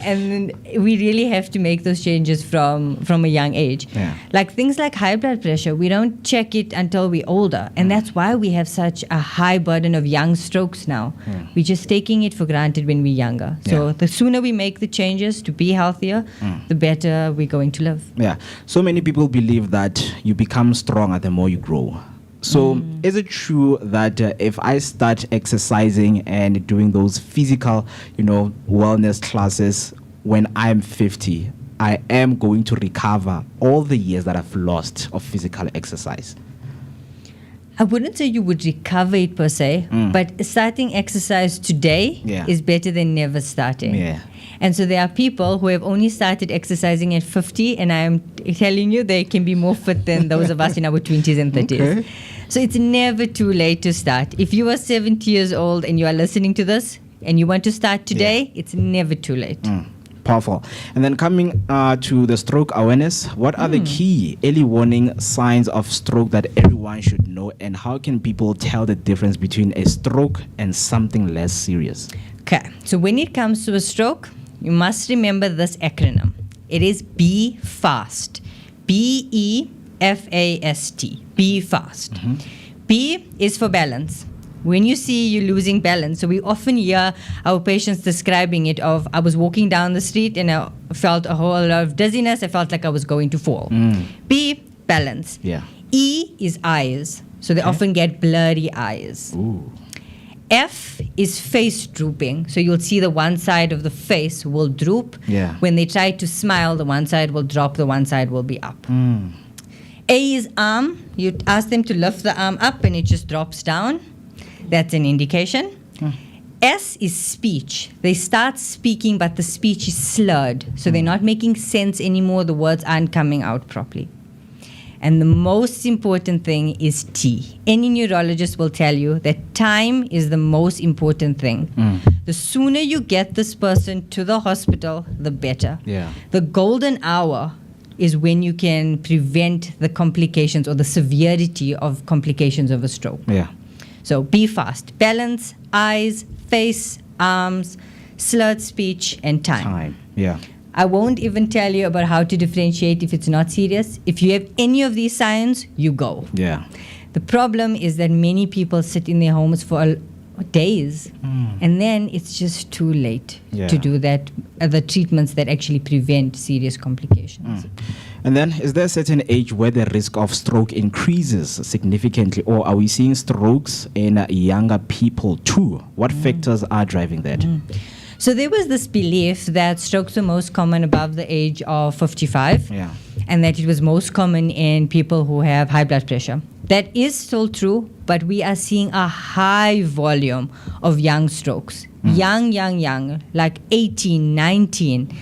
And we really have to make those changes from a young age. Yeah. Like things like high blood pressure, we don't check it until we're older. And that's why we have such a high burden of young strokes now. We're just taking it for granted when we're younger. So the sooner we make the changes to be healthier, the better we're going to live. Yeah. So many people believe that you become stronger the more you grow. So is it true that if I start exercising and doing those physical, wellness classes when I'm 50, I am going to recover all the years that I've lost of physical exercise? I wouldn't say you would recover it per se, but starting exercise today is better than never starting. Yeah. And so there are people who have only started exercising at 50, and I am telling you they can be more fit than those of us in our 20s and 30s. Okay. So it's never too late to start. If you are 70 years old and you are listening to this and you want to start today, it's never too late. Powerful. And then coming to the stroke awareness, what are the key early warning signs of stroke that everyone should know, and how can people tell the difference between a stroke and something less serious? Okay, so when it comes to a stroke, you must remember this acronym. It is Be Fast. BEFAST. Be fast. B is for balance. When you see you losing balance, so we often hear our patients describing it of, I was walking down the street and I felt a whole lot of dizziness. I felt like I was going to fall. B, balance. Yeah. E is eyes. So they often get blurry eyes. Ooh. F is face drooping. So you'll see the one side of the face will droop. Yeah. When they try to smile, the one side will drop, the one side will be up. A is arm. You ask them to lift the arm up and it just drops down. That's an indication. S is speech. They start speaking, but the speech is slurred. So they're not making sense anymore. The words aren't coming out properly. And the most important thing is T. Any neurologist will tell you that time is the most important thing. The sooner you get this person to the hospital, the better. Yeah. The golden hour is when you can prevent the complications or the severity of complications of a stroke. Yeah. So be fast. Balance, eyes, face, arms, slurred speech, and time. Yeah. I won't even tell you about how to differentiate if it's not serious. If you have any of these signs, you go. Yeah. The problem is that many people sit in their homes for days, and then it's just too late to do that, the treatments that actually prevent serious complications. And then, is there a certain age where the risk of stroke increases significantly, or are we seeing strokes in younger people too? What factors are driving that? So there was this belief that strokes were most common above the age of 55, and that it was most common in people who have high blood pressure. That is still true, but we are seeing a high volume of young strokes. Young, like 18, 19.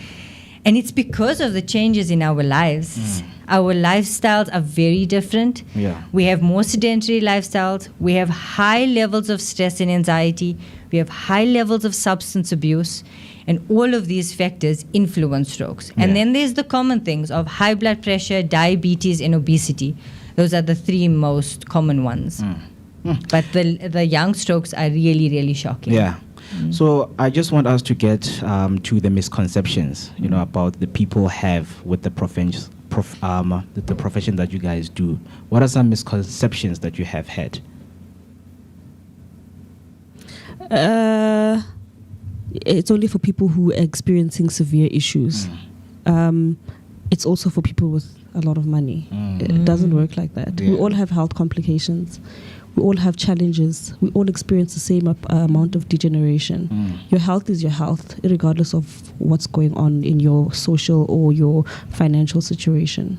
And it's because of the changes in our lives. Our lifestyles are very different. We have more sedentary lifestyles. We have high levels of stress and anxiety. We have high levels of substance abuse. And all of these factors influence strokes. And then there's the common things of high blood pressure, diabetes, and obesity. Those are the three most common ones. But the young strokes are really, really shocking. So I just want us to get to the misconceptions, about the people have with the profession that you guys do. What are some misconceptions that you have had? It's only for people who are experiencing severe issues. It's also for people with a lot of money. It doesn't work like that. We all have health complications. We all have challenges. We all experience the same amount of degeneration. Your health is your health, regardless of what's going on in your social or your financial situation.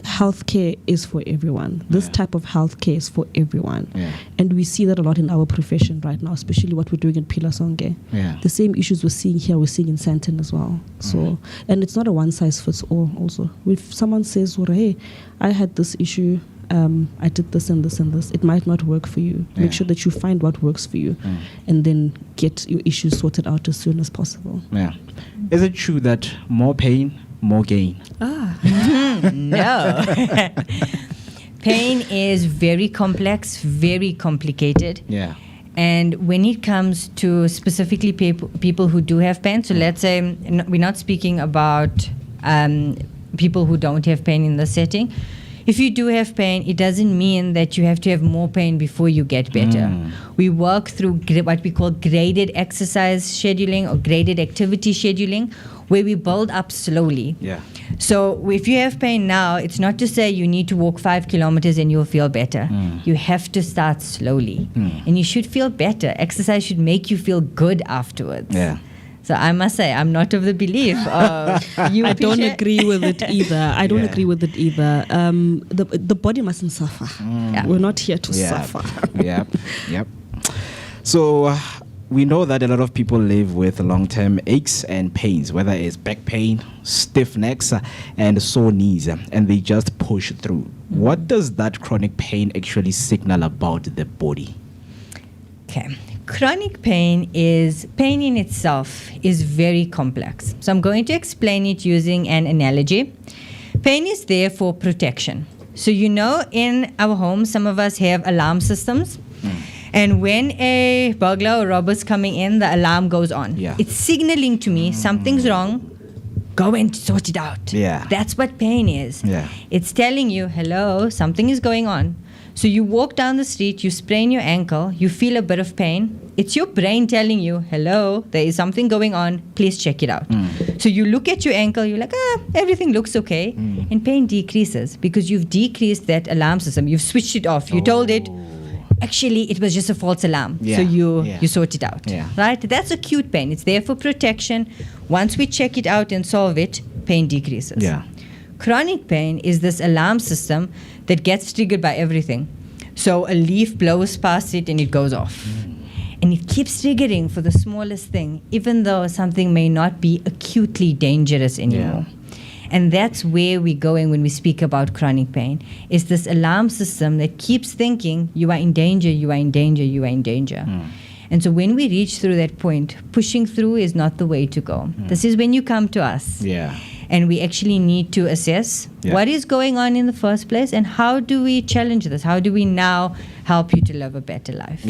Healthcare is for everyone. This type of healthcare is for everyone. And we see that a lot in our profession right now, especially what we're doing in Philasonke. The same issues we're seeing here, we're seeing in Sandton as well. So, and it's not a one size fits all also. If someone says, well, hey, I had this issue, I did this and this and this, it might not work for you. Make sure that you find what works for you and then get your issues sorted out as soon as possible. Is it true that more pain, more gain? No. Pain is very complex, very complicated. And when it comes to specifically people who do have pain, so let's say we're not speaking about people who don't have pain in the setting. If you do have pain, it doesn't mean that you have to have more pain before you get better. We work through what we call graded exercise scheduling or graded activity scheduling, where we build up slowly. So if you have pain now, it's not to say you need to walk 5 kilometers and you'll feel better. You have to start slowly. And you should feel better. Exercise should make you feel good afterwards. So I must say, I'm not of the belief of you. I don't agree with it either. I don't agree with it either. The body mustn't suffer. We're not here to suffer. So we know that a lot of people live with long-term aches and pains, whether it's back pain, stiff necks, and sore knees, and they just push through. What does that chronic pain actually signal about the body? Okay. Chronic pain in itself is very complex. So I'm going to explain it using an analogy. Pain is there for protection. So in our home, some of us have alarm systems. And when a burglar or robber's coming in, the alarm goes on. It's signaling to me something's wrong. Go and sort it out. That's what pain is. It's telling you, hello, something is going on. So you walk down the street, you sprain your ankle, you feel a bit of pain. It's your brain telling you, hello, there is something going on, please check it out. So you look at your ankle, you're like, everything looks okay. And pain decreases because you've decreased that alarm system. You've switched it off. You told it, actually, it was just a false alarm. So you sort it out. Right? That's acute pain. It's there for protection. Once we check it out and solve it, pain decreases. Chronic pain is this alarm system that gets triggered by everything. So a leaf blows past it and it goes off. And it keeps triggering for the smallest thing, even though something may not be acutely dangerous anymore. And that's where we're going when we speak about chronic pain. It's this alarm system that keeps thinking, you are in danger, you are in danger, you are in danger. And so when we reach through that point, pushing through is not the way to go. This is when you come to us. And we actually need to assess what is going on in the first place and how do we challenge this? How do we now help you to live a better life?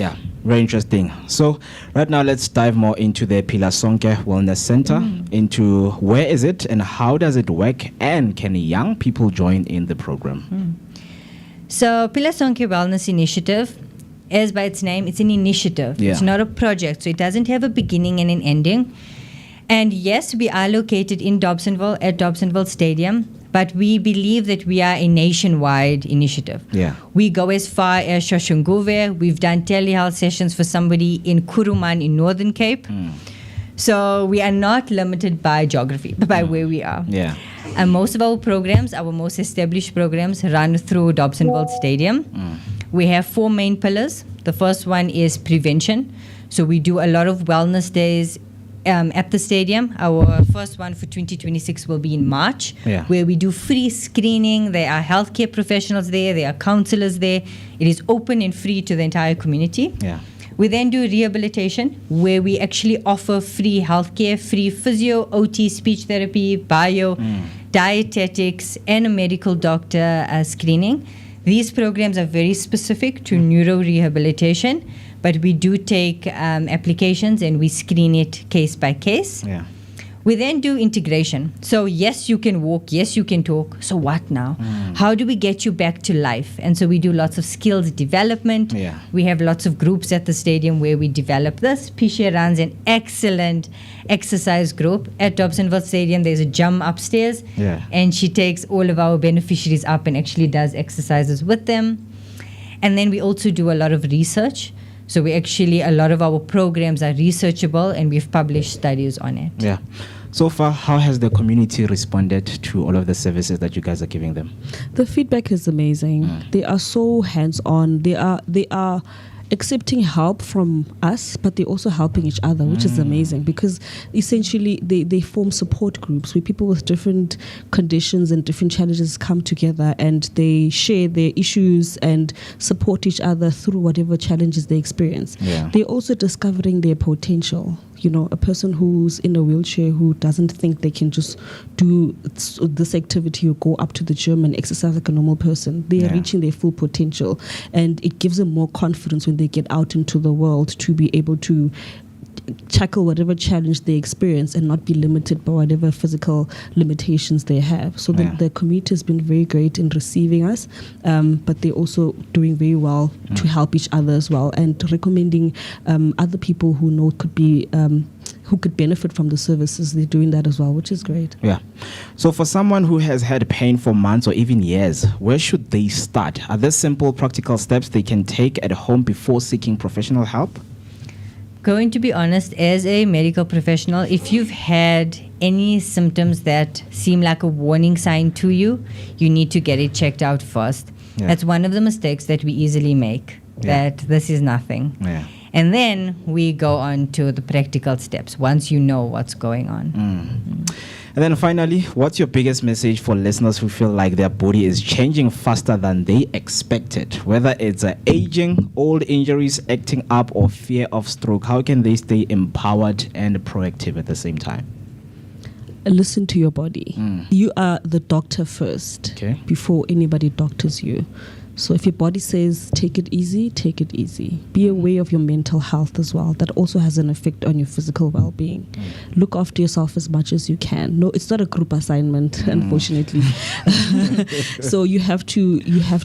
Very interesting. So right now, let's dive more into the Philasonke Wellness Center, into where is it and how does it work, and can young people join in the program? So Philasonke Wellness Initiative, as by its name, it's an initiative. It's not a project, so it doesn't have a beginning and an ending. And yes, we are located in Dobsonville at Dobsonville Stadium, but we believe that we are a nationwide initiative. We go as far as Shoshunguve. We've done telehealth sessions for somebody in Kuruman in Northern Cape. So we are not limited by geography, by where we are. Yeah. And most of our programs, our most established programs, run through Dobsonville Stadium. We have 4 main pillars. The first one is prevention. So we do a lot of wellness days at the stadium. Our first one for 2026 will be in March, where we do free screening. There are healthcare professionals there. There are counselors there. It is open and free to the entire community. Yeah. We then do rehabilitation, where we actually offer free healthcare, free physio, OT, speech therapy, bio, dietetics, and a medical doctor screening. These programs are very specific to neuro rehabilitation, but we do take applications and we screen it case by case. Yeah. We then do integration. So yes, you can walk, yes, you can talk. So what now? How do we get you back to life? And so we do lots of skills development. Yeah. We have lots of groups at the stadium where we develop this. Phiishe runs an excellent exercise group at Dobsonville Stadium. There's a gym upstairs. Yeah. And she takes all of our beneficiaries up and actually does exercises with them. And then we also do a lot of research. So we actually, a lot of our programs are researchable and we've published studies on it. Yeah. So far, how has the community responded to all of the services that you guys are giving them? The feedback is amazing. They are so hands-on. They are accepting help from us, but they're also helping each other, which is amazing, because essentially they form support groups where people with different conditions and different challenges come together and they share their issues and support each other through whatever challenges they experience. Yeah. They're also discovering their potential. You know, a person who's in a wheelchair who doesn't think they can just do this activity or go up to the gym and exercise like a normal person, they are reaching their full potential, and it gives them more confidence when they get out into the world to be able to tackle whatever challenge they experience and not be limited by whatever physical limitations they have. So the community has been very great in receiving us, but they're also doing very well to help each other as well, and recommending other people who know could be who could benefit from the services. They're doing that as well, which is great. Yeah. So for someone who has had pain for months or even years, where should they start? Are there simple practical steps they can take at home before seeking professional help? Going to be honest, as a medical professional, if you've had any symptoms that seem like a warning sign to you, you need to get it checked out first. Yeah. That's one of the mistakes that we easily make, that this is nothing. Yeah. And then we go on to the practical steps once you know what's going on. And then finally, what's your biggest message for listeners who feel like their body is changing faster than they expected? Whether it's aging, old injuries acting up, or fear of stroke, how can they stay empowered and proactive at the same time? Listen to your body. You are the doctor first before anybody doctors you. So if your body says take it easy, take it easy. Be aware of your mental health as well. That also has an effect on your physical well-being. Look after yourself as much as you can. No, it's not a group assignment, unfortunately. So you have to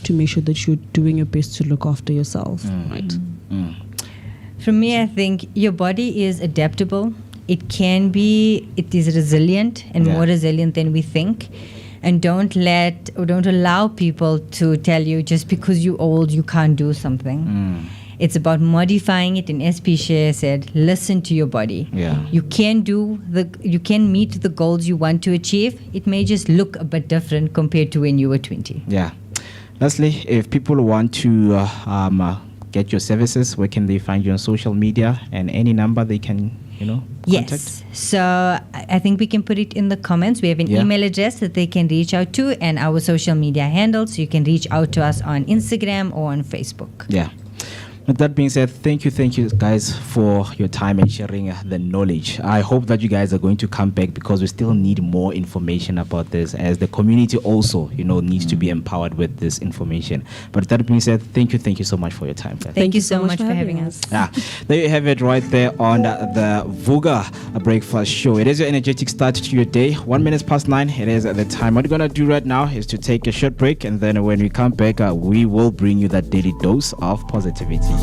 make sure that you're doing your best to look after yourself. Right. For me, I think your body is adaptable. It is resilient and more resilient than we think. And don't allow people to tell you just because you're old you can't do something. It's about modifying it, and as Phiishe said, listen to your body. You can meet the goals you want to achieve. It may just look a bit different compared to when you were 20. Yeah. Lastly, if people want to get your services, where can they find you on social media, and any number they can contact? Yes. So I think we can put it in the comments. We have an email address that they can reach out to, and our social media handles. So you can reach out to us on Instagram or on Facebook. Yeah. With that being said, thank you guys for your time and sharing the knowledge. I hope that you guys are going to come back, because we still need more information about this, as the community also, needs to be empowered with this information. But with that being said, thank you so much for your time, guys. Thank you so much for having us. There you have it right there on the Vooka Breakfast Show. It is your energetic start to your day. 1 minute past 9, it is at the time. What we're going to do right now is to take a short break, and then when we come back, we will bring you that daily dose of positivity.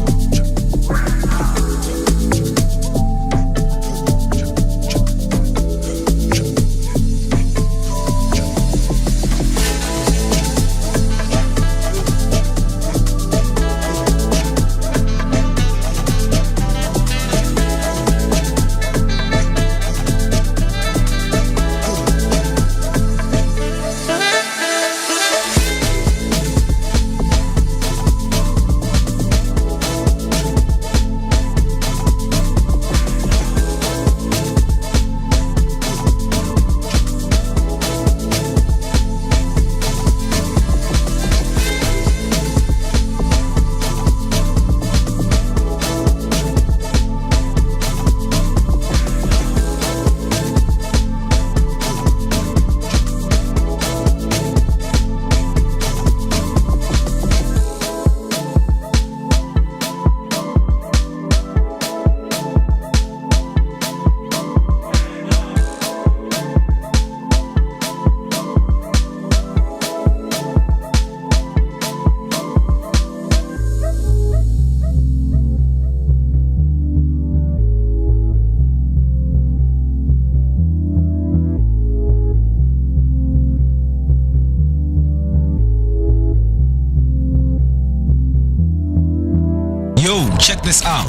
Check this out.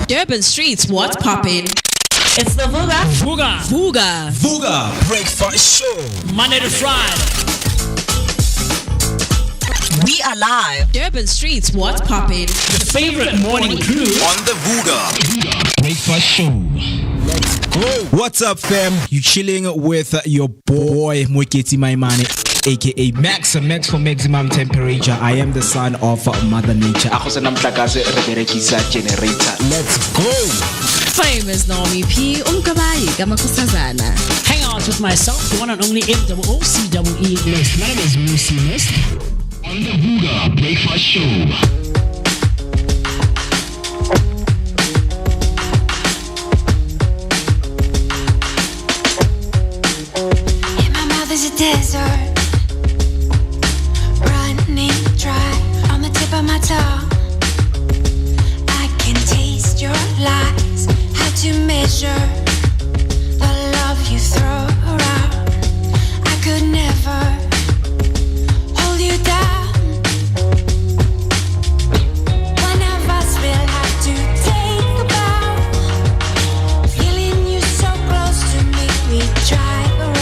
Durban streets, what's poppin'? It's the Vooka Breakfast Show. Monday to Friday. We are live. Durban streets, what's poppin'? Your favorite morning crew On the Vooka Breakfast Show. Let's go. What's up, fam? You chilling with your boy Moeketsi Maimane, aka Max for maximum temperature. I am the son of Mother Nature. Let's go. Famous Naomi P. Umkabayi Gamakosazana. Hang out with myself, the one and only MOOCEE. Yes, my name is Moeketsi on the Vooka Breakfast Show. There's a desert running dry on the tip of my tongue. I can taste your lies. How to measure the love you throw around. I could never hold you down. One of us will have to take a bow. Feeling you so close to make me drive around.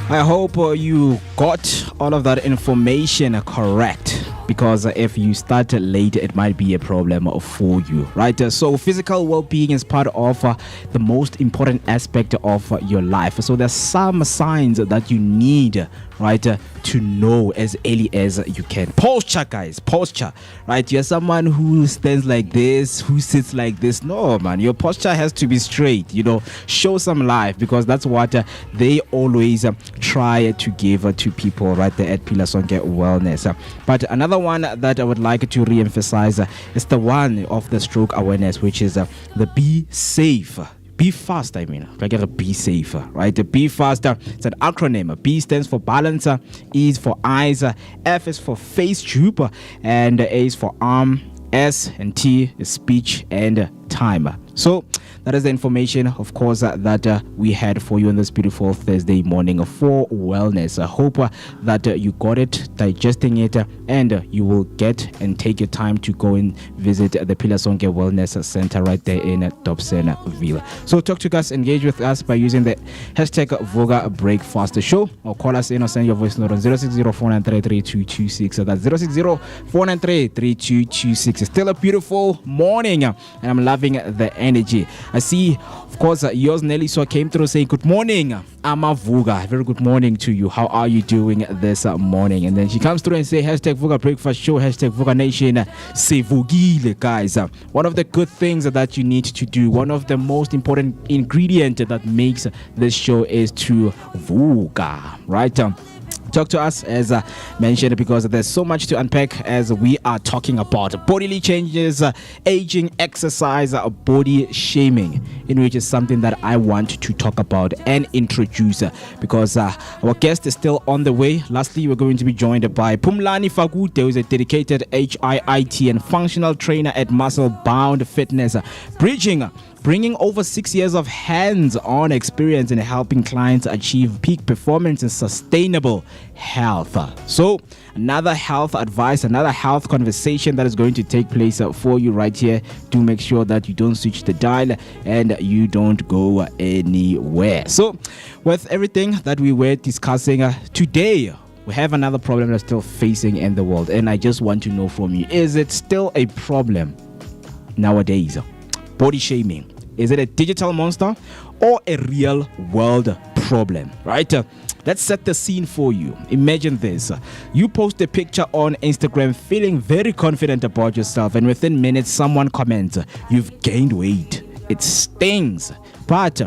I hope you got all of that information correct, because if you start late, it might be a problem for you, right? So physical well-being is part of the most important aspect of your life. So there's some signs that you need, right, to know as early as you can. Posture, guys, posture, right? You're someone who stands like this, who sits like this. No, man, your posture has to be straight. Show some life, because that's what they always try to give to people right there at Phiishe Wellness. But another one that I would like to re-emphasize is the one of the stroke awareness, which is the be safe. Be fast, I gotta be safe, right? Be faster. It's an acronym. B stands for balance, E is for eyes, F is for face tube, and A is for arm, S and T is speech and time. So that is the information, of course, that we had for you on this beautiful Thursday morning for wellness. I hope that you got it, digesting it, and you will get and take your time to go and visit the Phiishe Wellness Center right there in Dobsonville. So talk to us, engage with us by using the hashtag Vooka Breakfast Show, or call us in or send your voice note on 060-493-3226. That's 060-493-3226. Still a beautiful morning, and I'm loving the energy. I see, of course, yours Nelly so came through saying, good morning, I'm a Vooka. Very good morning to you. How are you doing this morning? And then she comes through and say, hashtag Vooka Breakfast Show, hashtag Vooka Nation. Say Vugile, guys. One of the good things that you need to do, one of the most important ingredient that makes this show is to Vooka, right? Talk to us as mentioned, because there's so much to unpack as we are talking about bodily changes, aging, exercise, body shaming, in which is something that I want to talk about and introduce, because our guest is still on the way. Lastly, we're going to be joined by Phumlani Fakude, who is a dedicated HIIT and functional trainer at Muscle Bound Fitness, bringing over 6 years of hands-on experience in helping clients achieve peak performance and sustainable health. So another health advice, another health conversation that is going to take place for you right here. Do make sure that you don't switch the dial and you don't go anywhere. So with everything that we were discussing today, we have another problem that's still facing in the world, and I just want to know from you, is it still a problem nowadays? Body shaming. Is it a digital monster or a real world problem, right? Let's set the scene for you. Imagine this. You post a picture on Instagram feeling very confident about yourself, and within minutes someone comments, you've gained weight. It stings. But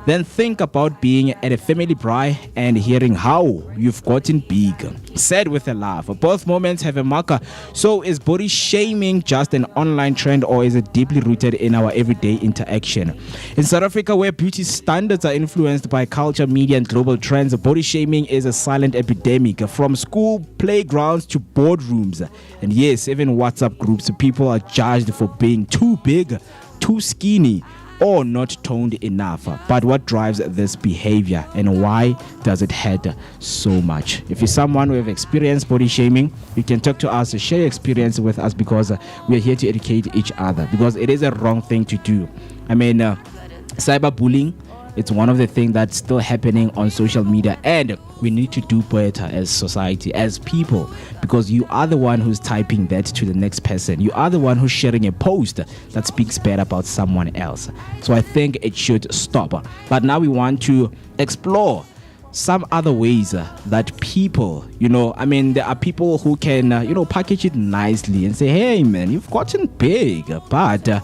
then think about being at a family braai and hearing how you've gotten big. Said with a laugh. Both moments have a marker. So is body shaming just an online trend, or is it deeply rooted in our everyday interaction? In South Africa, where beauty standards are influenced by culture, media, and global trends, body shaming is a silent epidemic. From school playgrounds to boardrooms, and yes, even WhatsApp groups, people are judged for being too big, too skinny, or not toned enough. But what drives this behavior, and why does it hurt so much? If you're someone who have experienced body shaming, you can talk to us, share your experience with us, because we are here to educate each other, because it is a wrong thing to do. I mean, cyberbullying, it's one of the things that's still happening on social media, and we need to do better as society, as people, because you are the one who's typing that to the next person. You are the one who's sharing a post that speaks bad about someone else. So I think it should stop. But now we want to explore some other ways that people, there are people who can, package it nicely and say, hey man, you've gotten big, but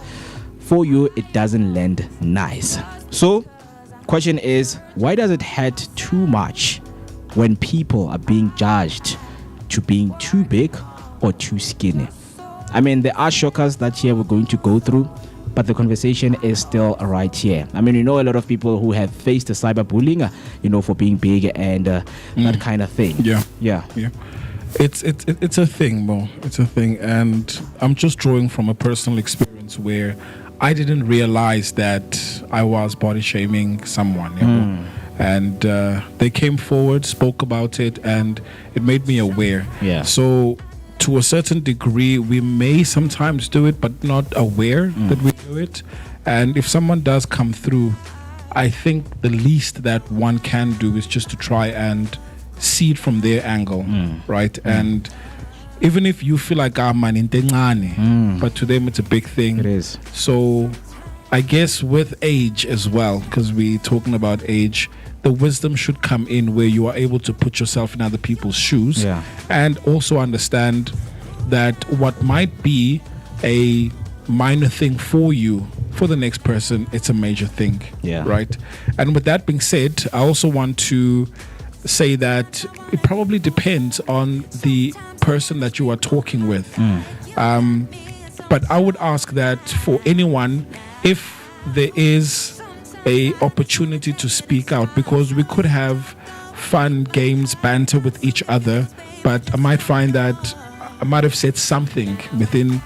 for you, it doesn't land nice. So question is, why does it hurt too much when people are being judged to being too big or too skinny? I mean, there are shockers that here we're going to go through, but the conversation is still right here. I mean, a lot of people who have faced the cyberbullying, for being big and that kind of thing. Yeah. It's a thing, Mo. It's a thing, and I'm just drawing from a personal experience where I didn't realize that I was body shaming someone, and they came forward, spoke about it, and it made me aware. Yeah. So to a certain degree, we may sometimes do it, but not aware that we do it. And if someone does come through, I think the least that one can do is just to try and see it from their angle, right? And even if you feel like man in but to them it's a big thing. It is. So I guess with age as well, because we're talking about age, the wisdom should come in where you are able to put yourself in other people's shoes, and also understand that what might be a minor thing for you, for the next person, it's a major thing, right? And with that being said, I also want to say that it probably depends on the person that you are talking with. But I would ask that for anyone, if there is a opportunity to speak out, because we could have fun games, banter with each other, but I might find that I might have said something within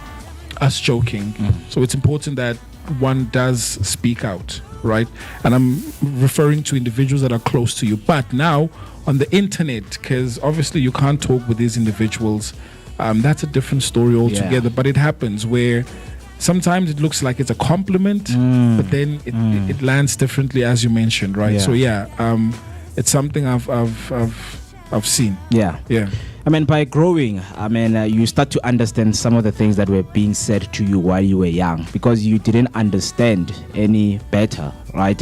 us joking. So it's important that one does speak out, right? And I'm referring to individuals that are close to you. But now on the internet, because obviously you can't talk with these individuals, that's a different story altogether. But it happens where sometimes it looks like it's a compliment, but then it lands differently, as you mentioned, right? So it's something I've I've seen. Yeah. Yeah. I mean, by growing, I mean, you start to understand some of the things that were being said to you while you were young because you didn't understand any better, right?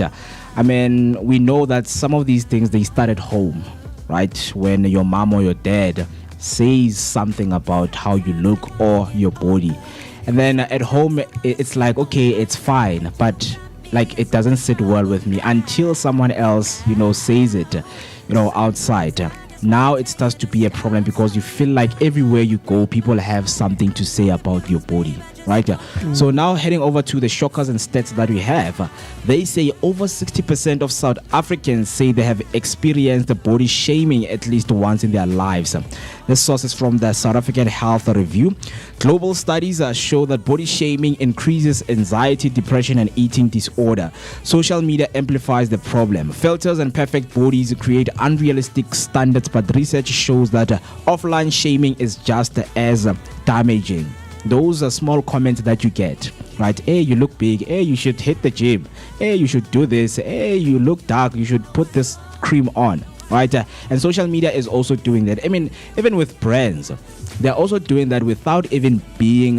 I mean, we know that some of these things, they start at home, right? When your mom or your dad says something about how you look or your body. And then at home, it's like, okay, it's fine, but like it doesn't sit well with me until someone else, says it, outside. Now it starts to be a problem because you feel like everywhere you go, people have something to say about your body, right? So now heading over to the shockers and stats that we have, they say over 60% of South Africans say they have experienced body shaming at least once in their lives. This source is from the South African Health Review. Global studies show that body shaming increases anxiety, depression, and eating disorder. Social media amplifies the problem. Filters and perfect bodies create unrealistic standards, but research shows that offline shaming is just as damaging. Those are small comments that you get, right? Hey, you look big. Hey, you should hit the gym. Hey, you should do this. Hey, you look dark. You should put this cream on, right? And social media is also doing that. I mean, even with brands, they're also doing that without even being,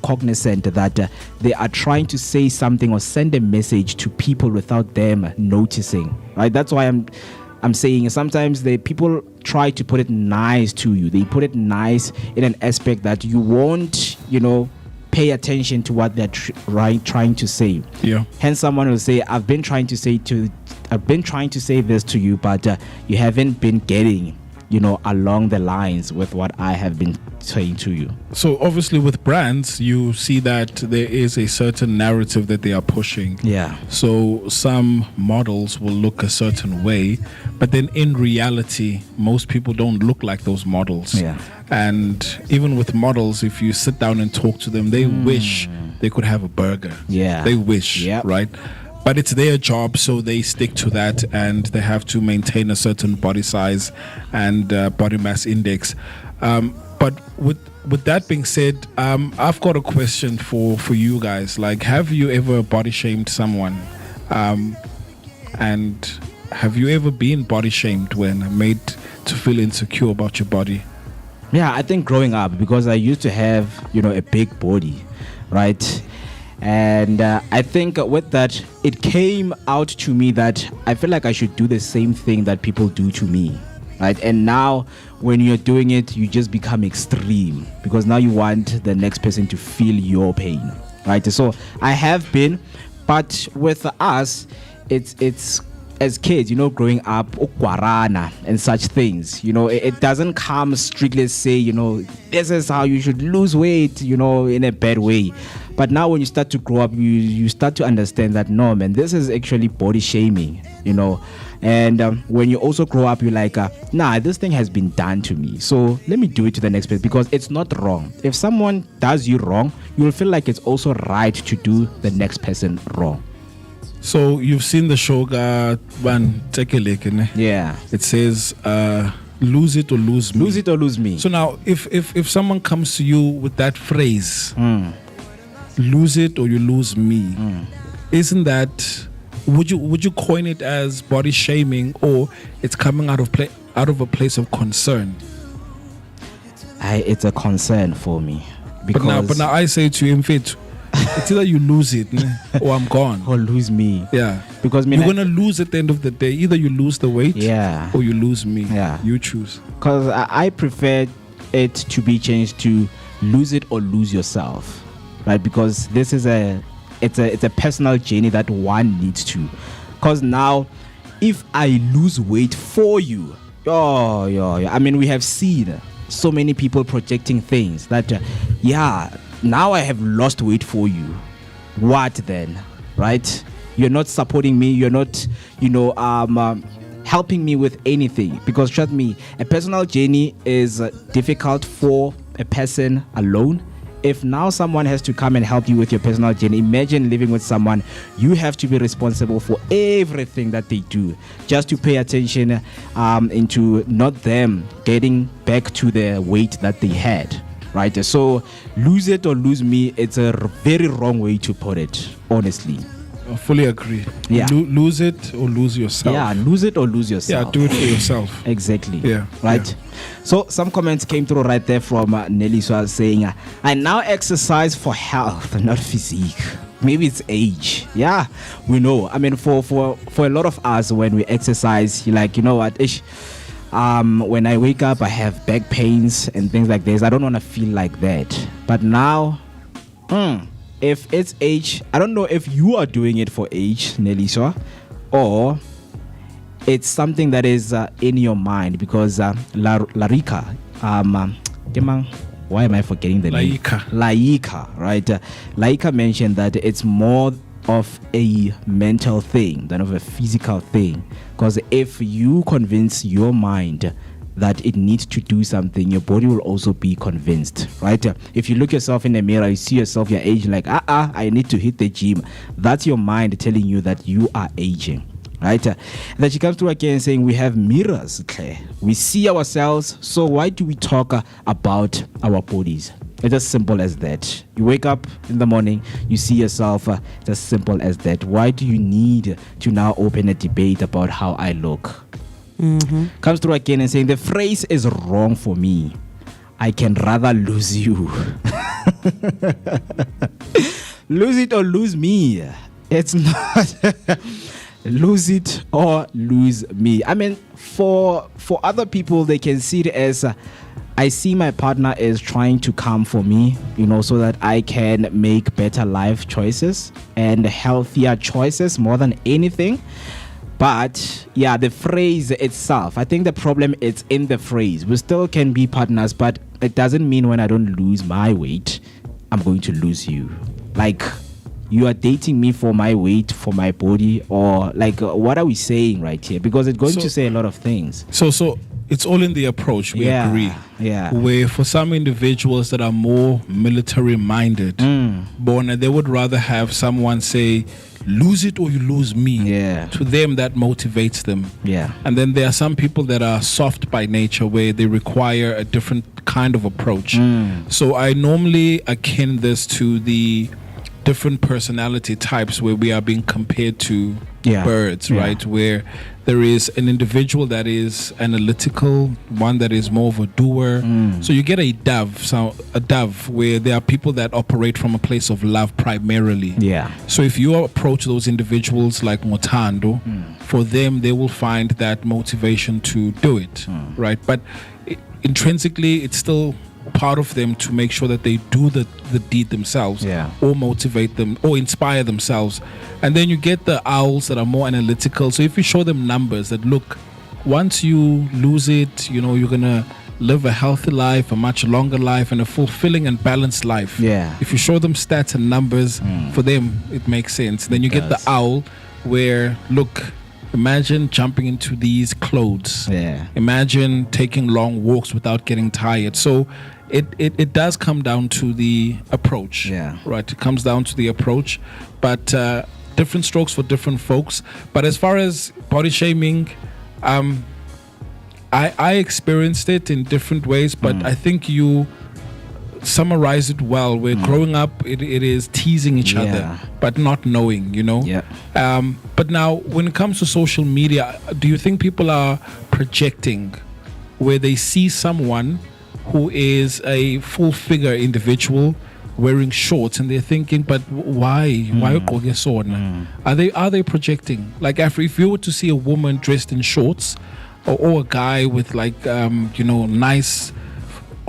cognizant that they are trying to say something or send a message to people without them noticing, right? That's why I'm saying sometimes the people try to put it nice to you. They put it nice in an aspect that you won't, pay attention to what they're trying to say. Yeah. Hence, someone will say, I've been trying to say this to you, but you haven't been getting, along the lines with what I have been saying to you. So obviously with brands, you see that there is a certain narrative that they are pushing. Yeah. So some models will look a certain way, but then in reality, most people don't look like those models. Yeah. And even with models, if you sit down and talk to them, they wish they could have a burger. Yeah. They wish, Yep. right? But it's their job, so they stick to that, and they have to maintain a certain body size and body mass index. But with that being said, I've got a question for you guys. Like, have you ever body shamed someone? And have you ever been body shamed when made to feel insecure about your body? Yeah, I think growing up, because I used to have, a big body, right? And I think with that, it came out to me that I feel like I should do the same thing that people do to me, right? And now when you're doing it, you just become extreme because now you want the next person to feel your pain, right? So I have been, but with us, it's as kids, growing up, guarana and such things, it doesn't come strictly say, this is how you should lose weight, in a bad way. But now when you start to grow up, you start to understand that, no, man, this is actually body shaming, And when you also grow up, you're like, nah, this thing has been done to me. So let me do it to the next person because it's not wrong. If someone does you wrong, you'll feel like it's also right to do the next person wrong. So you've seen the show, yeah. It says, lose it or lose me. Lose it or lose me. So now, if someone comes to you with that phrase, lose it or you lose me, isn't that, would you coin it as body shaming, or it's coming out of a place of concern? It's a concern for me. Because but now I say to you, in fact, it's either you lose it or I'm gone. Or lose me. Yeah. Because you're going to lose at the end of the day. Either you lose the weight, or you lose me. Yeah. You choose. Because I prefer it to be changed to lose it or lose yourself. Right? Because this is it's a personal journey that one needs to. Because now, if I lose weight for you, I mean, we have seen so many people projecting things that, now I have lost weight for you. What then? Right? You're not supporting me. You're not, helping me with anything. Because trust me, a personal journey is difficult for a person alone. If now someone has to come and help you with your personal journey, imagine living with someone, you have to be responsible for everything that they do, just to pay attention into not them getting back to the weight that they had, right? So lose it or lose me, it's a very wrong way to put it, honestly. I fully agree. Yeah. Lose it or lose yourself. Yeah, lose it or lose yourself. Yeah, do it for yourself. Exactly. Yeah. Right. Yeah. So some comments came through right there from Nelly Swaz saying, I now exercise for health, not physique. Maybe it's age. Yeah, we know. I mean, for a lot of us, when we exercise, you're like, you know what, when I wake up, I have back pains and things like this. I don't want to feel like that. But now, if it's age, I don't know if you are doing it for age, Nelisha, or it's something that is in your mind, because Laeeqa, why am I forgetting the name? Laeeqa, right? Laeeqa mentioned that it's more of a mental thing than of a physical thing, because if you convince your mind that it needs to do something, your body will also be convinced, right? If you look yourself in the mirror, you see yourself your age, like I need to hit the gym. That's your mind telling you that you are aging, right? Then she comes through again saying, we have mirrors, Claire. We see ourselves, so why do we talk about our bodies? It's as simple as that. You wake up in the morning, you see yourself, it's as simple as that. Why do you need to now open a debate about how I look? Comes through again and saying, the phrase is wrong for me. I can rather lose you. Lose it or lose me. It's not lose it or lose me. I mean, for other people, they can see it as I see my partner is trying to come for me, you know, so that I can make better life choices and healthier choices more than anything. But yeah, the phrase itself, I think the problem is in the phrase. We still can be partners, but it doesn't mean when I don't lose my weight, I'm going to lose you. Like, you are dating me for my weight, for my body, or like, what are we saying right here? Because it's going to say a lot of things. So it's all in the approach. We agree. Yeah. Where for some individuals that are more military minded, they would rather have someone say, lose it or you lose me. Yeah. To them, that motivates them. Yeah. And then there are some people that are soft by nature, where they require a different kind of approach. So I normally akin this to the different personality types, where we are being compared to birds, right? Where there is an individual that is analytical, one that is more of a doer. So you get a dove where there are people that operate from a place of love primarily. Yeah. So if you approach those individuals like Motando, for them, they will find that motivation to do it, right? But intrinsically, it's still part of them to make sure that they do the deed themselves, or motivate them or inspire themselves. And then you get the owls that are more analytical. So if you show them numbers that, look, once you lose it, you know, you're gonna live a healthy life, a much longer life, and a fulfilling and balanced life. If you show them stats and numbers, for them it makes sense. Then you get the owl where, look, imagine jumping into these clothes. Imagine taking long walks without getting tired. So it does come down to the approach. Right. It comes down to the approach. But different strokes for different folks. But as far as body shaming, I experienced it in different ways, but I think you summarize it well, where growing up it is teasing each other but not knowing, you know. But now when it comes to social media, do you think people are projecting, where they see someone who is a full figure individual wearing shorts and they're thinking, but why are they projecting? Like, if you were to see a woman dressed in shorts, or a guy with like nice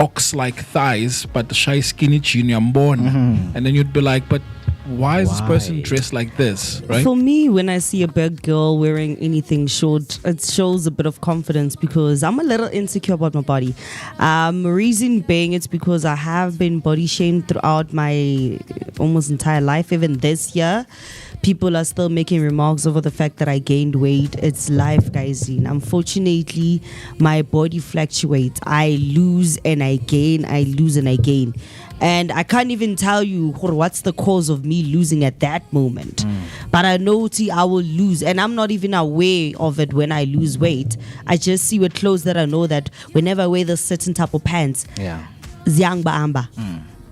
ox-like thighs, but shy skinny junior born, and then you'd be like, but why is this person dressed like this, right? For me, when I see a big girl wearing anything short, it shows a bit of confidence, because I'm a little insecure about my body. Reason being, it's because I have been body shamed throughout my almost entire life. Even this year, people are still making remarks over the fact that I gained weight. It's life, guys. Unfortunately, my body fluctuates. I lose and I gain, I lose and I gain. And I can't even tell you what's the cause of me losing at that moment. But I know I will lose, and I'm not even aware of it when I lose weight. I just see with clothes that I know that whenever I wear this certain type of pants,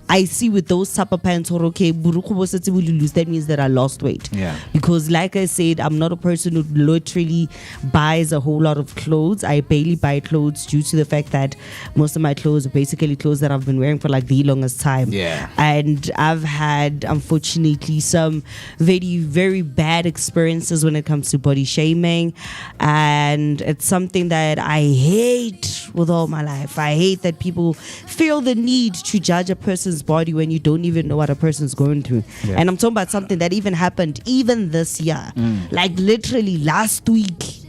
I see with those type of pants, or okay, buruku bosetse will lose. That means that I lost weight. Yeah. Because like I said, I'm not a person who literally buys a whole lot of clothes. I barely buy clothes due to the fact that most of my clothes are basically clothes that I've been wearing for like the longest time. Yeah. And I've had, unfortunately, some very, very bad experiences when it comes to body shaming. And it's something that I hate with all my life. I hate that people feel the need to judge a person's body when you don't even know what a person's going through. Yeah. And I'm talking about something that even happened even this year. Like literally last week.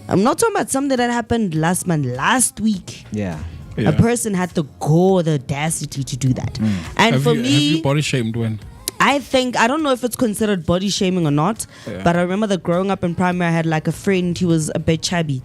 I'm not talking about something that happened last month. Last week. Yeah. A person had the audacity to do that. And Have for you me, body shamed when? I don't know if it's considered body shaming or not, but I remember that growing up in primary, I had like a friend who was a bit chubby.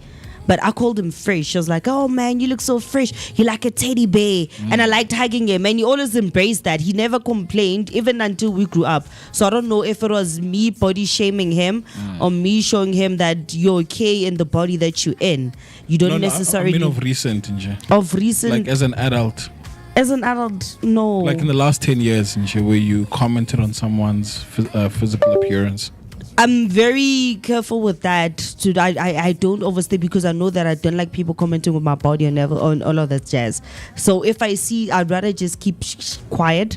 But I called him fresh. She was like, oh man, you look so fresh. You're like a teddy bear. And I liked hugging him. And he always embraced that. He never complained, even until we grew up. So I don't know if it was me body shaming him or me showing him that you're okay in the body that you're in. You don't necessarily... I mean of recent, Nje. Of recent... Like as an adult. As an adult, no. Like in the last 10 years, Nje, where you commented on someone's physical appearance. I'm very careful with that. I don't overstay because I know that I don't like people commenting on my body and on all of that jazz. So if I see, I'd rather just keep quiet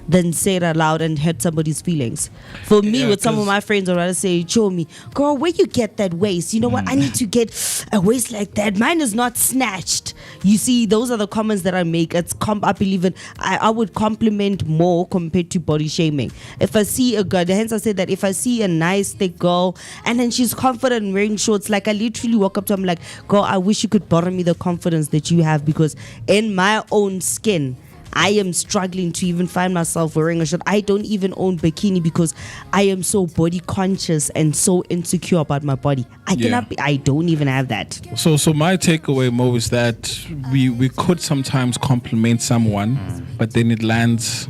than say it out loud and hurt somebody's feelings. For me, with some of my friends, I'd rather say, show me, girl, where you get that waist? You know what? I need to get a waist like that. Mine is not snatched. You see, those are the comments that I make. I believe in, I would compliment more compared to body shaming. If I see a girl, hence I said that if I see a nice thick girl and then she's confident in wearing shorts, like I literally walk up to her, I'm like, girl, I wish you could borrow me the confidence that you have, because in my own skin, I am struggling to even find myself wearing a shirt. I don't even own bikini because I am so body conscious and so insecure about my body. I don't even have that. So my takeaway, Mo, is that we could sometimes compliment someone, but then it lands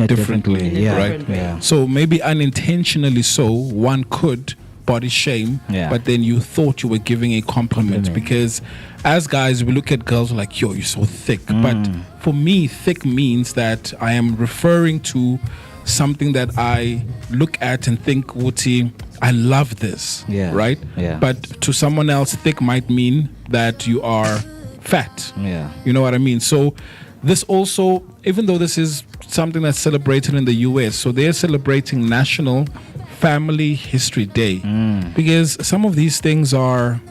differently, right? Yeah. So maybe unintentionally so, one could body shame, but then you thought you were giving a compliment, because as guys, we look at girls like, yo, you're so thick. But for me, thick means that I am referring to something that I look at and think, Wuti, I love this, right? Yeah. But to someone else, thick might mean that you are fat. Yeah. You know what I mean? So this also, even though this is something that's celebrated in the US, so they're celebrating National Family History Day, because some of these things are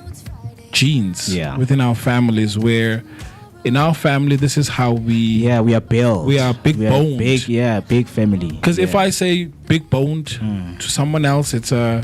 genes within our families, where in our family this is how we are built. We are big boned. Big family. Because if I say big boned to someone else, it's a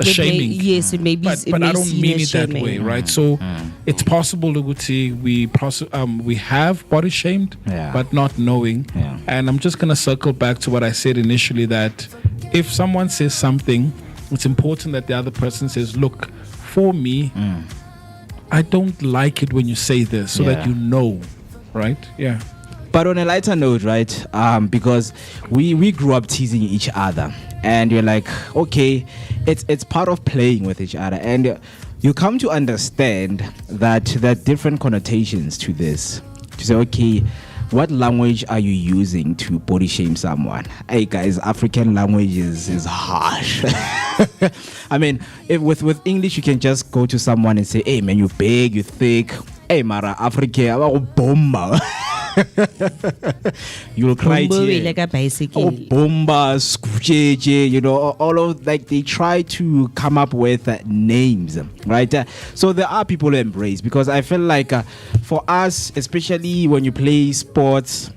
shaming. Yes, it may be. But I don't mean it that way, right? So it's possible to we have body shamed, but not knowing. And I'm just gonna circle back to what I said initially, that if someone says something, it's important that the other person says, look, for me, I don't like it when you say this, so that you know, right? Yeah. But on a lighter note, right? Because we grew up teasing each other, and you're like, okay, it's part of playing with each other, and you come to understand that there are different connotations to this. To say, okay, what language are you using to body shame someone? Hey guys, African language is harsh. I mean, with English you can just go to someone and say, hey man, you big, you thick. Hey mara, Africa, bomba. You'll cry like a bicycle. Bomba, skujeje, you know, all of, like, they try to come up with names, right? So there are people who embrace, because I feel like for us, especially when you play sports,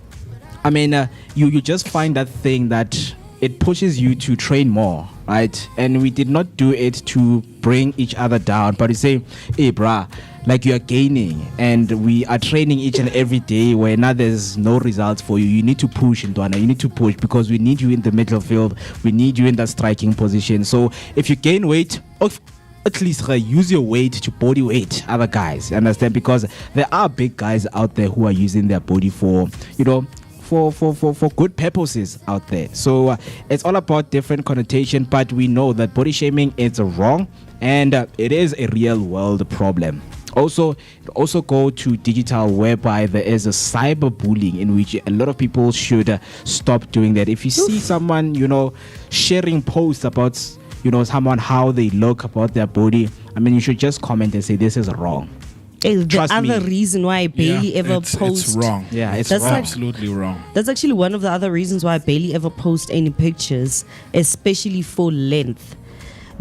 I mean, you just find that thing that it pushes you to train more, right? And we did not do it to bring each other down, but you say, hey brah, like, you are gaining and we are training each and every day, where now there's no results for you. You need to push, Ntwana. You need to push, because we need you in the middle field. We need you in that striking position. So if you gain weight, at least use your weight to body weight other guys. Understand? Because there are big guys out there who are using their body for, you know, for good purposes out there. So it's all about different connotation, but we know that body shaming is wrong, and it is a real world problem. Also go to digital, whereby there is a cyberbullying, in which a lot of people should stop doing that. If you see someone, sharing posts about, someone, how they look, about their body, I mean, you should just comment and say this is wrong. The other reason why I barely ever post. It's wrong. Yeah, it's wrong. wrong. Absolutely wrong. That's actually one of the other reasons why I barely ever post any pictures, especially full length.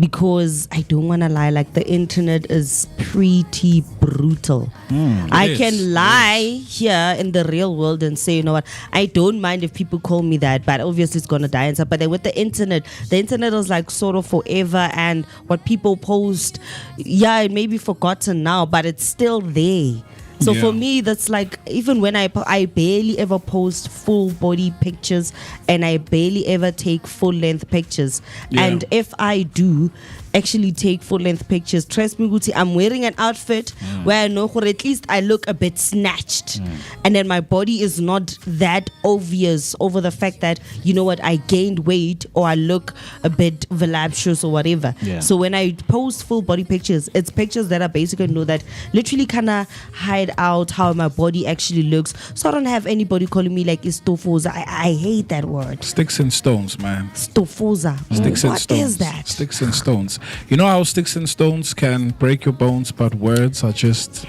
Because I don't want to lie, like the internet is pretty brutal. I can lie here in the real world and say, you know what, I don't mind if people call me that, but obviously it's going to die and stuff. But then with the internet is like sort of forever, and what people post, it may be forgotten now, but it's still there. So for me, that's like, even when I barely ever post full body pictures, and I barely ever take full length pictures. And if I do actually take full length pictures, trust me, Guti, I'm wearing an outfit where I know at least I look a bit snatched, and then my body is not that obvious over the fact that, you know what, I gained weight or I look a bit voluptuous or whatever. So when I post full body pictures, it's pictures that I basically know that literally kind of hide out how my body actually looks, so I don't have anybody calling me like istofoza. I hate that word. Sticks and stones, man. Stofoza. Sticks and What stones. is that? Sticks and stones. You know how sticks and stones can break your bones, but words are just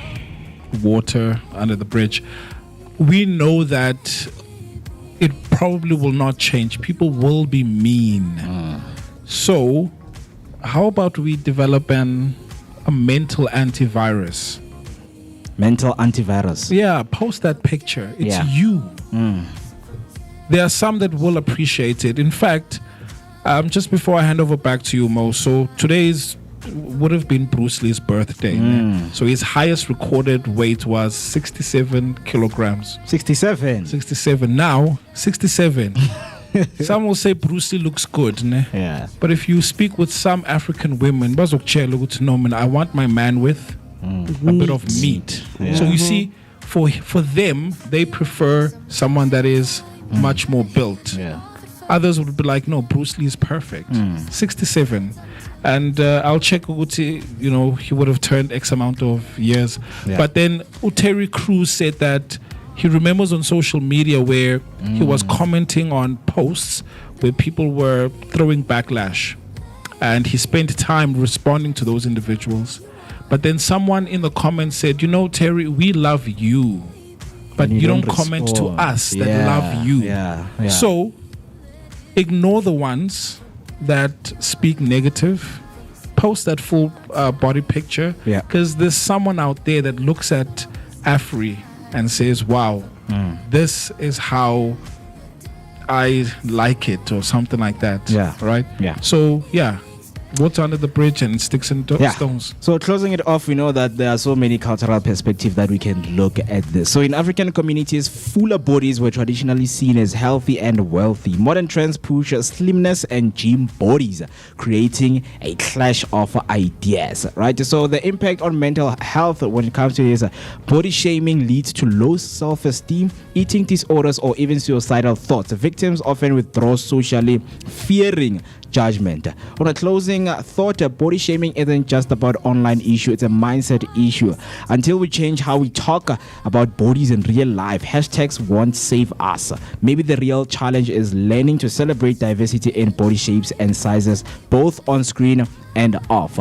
water under the bridge. We know that it probably will not change. People will be mean. So how about we develop a mental antivirus? Mental antivirus. Yeah, post that picture. It's you. There are some that will appreciate it. In fact, just before I hand over back to you, Mo, so today's would have been Bruce Lee's birthday. So his highest recorded weight was 67 kilograms. 67. Now, 67. Some will say Bruce Lee looks good, ne? Yeah. But if you speak with some African women, I want my man with a bit of meat. So you see, for them, they prefer someone that is much more built. Others would be like, no, Bruce Lee is perfect. 67. And I'll check Uguti, he would have turned X amount of years. But then Terry Crews said that he remembers on social media where he was commenting on posts where people were throwing backlash. And he spent time responding to those individuals. But then someone in the comments said, Terry, we love you, but you don't comment to us that love you. So ignore the ones that speak negative. Post that full body picture, because there's someone out there that looks at Afri and says, wow, this is how I like it, or something like that. Right? So water under the bridge and sticks and stones. So closing it off, we know that there are so many cultural perspectives that we can look at this. So in African communities, fuller bodies were traditionally seen as healthy and wealthy. Modern trends push slimness and gym bodies, creating a clash of ideas, right? So the impact on mental health when it comes to this, body shaming leads to low self-esteem, eating disorders, or even suicidal thoughts. Victims often withdraw socially, fearing judgment. On a closing thought, body shaming isn't just about online issue, it's a mindset issue. Until we change how we talk about bodies in real life, hashtags won't save us. Maybe the real challenge is learning to celebrate diversity in body shapes and sizes, both on screen and off.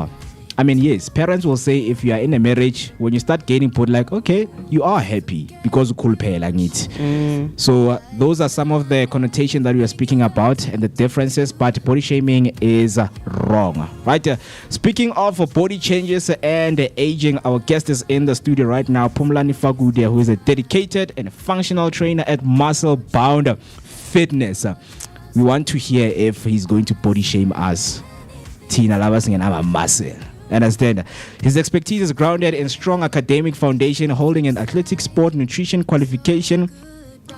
I mean, yes, parents will say if you are in a marriage, when you start gaining body, like, okay, you are happy because you could pay like it. So those are some of the connotations that we are speaking about and the differences, but body shaming is wrong, right? Speaking of body changes and aging, our guest is in the studio right now, Phumlani Fakude, who is a dedicated and functional trainer at Muscle Bound Fitness. We want to hear if he's going to body shame us. Tina Lavas and I'm muscle. Understand? His expertise is grounded in strong academic foundation, holding an athletic sport nutrition qualification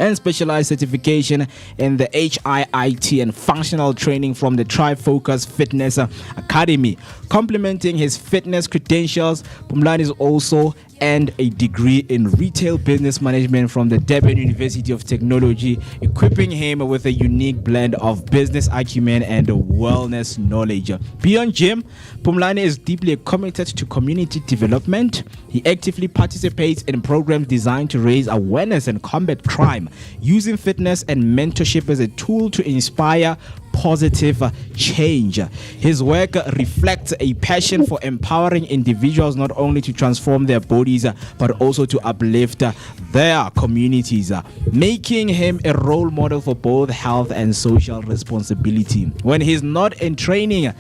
and specialized certification in the HIIT and functional training from the Tri-Focus Fitness Academy. Complementing his fitness credentials, Phumlani is also and a degree in retail business management from the Durban University of Technology, equipping him with a unique blend of business acumen and wellness knowledge. Beyond gym, Phumlani is deeply committed to community development. He actively participates in programs designed to raise awareness and combat crime, using fitness and mentorship as a tool to inspire positive change. His work reflects a passion for empowering individuals not only to transform their bodies but also to uplift their communities, making him a role model for both health and social responsibility. When he's not training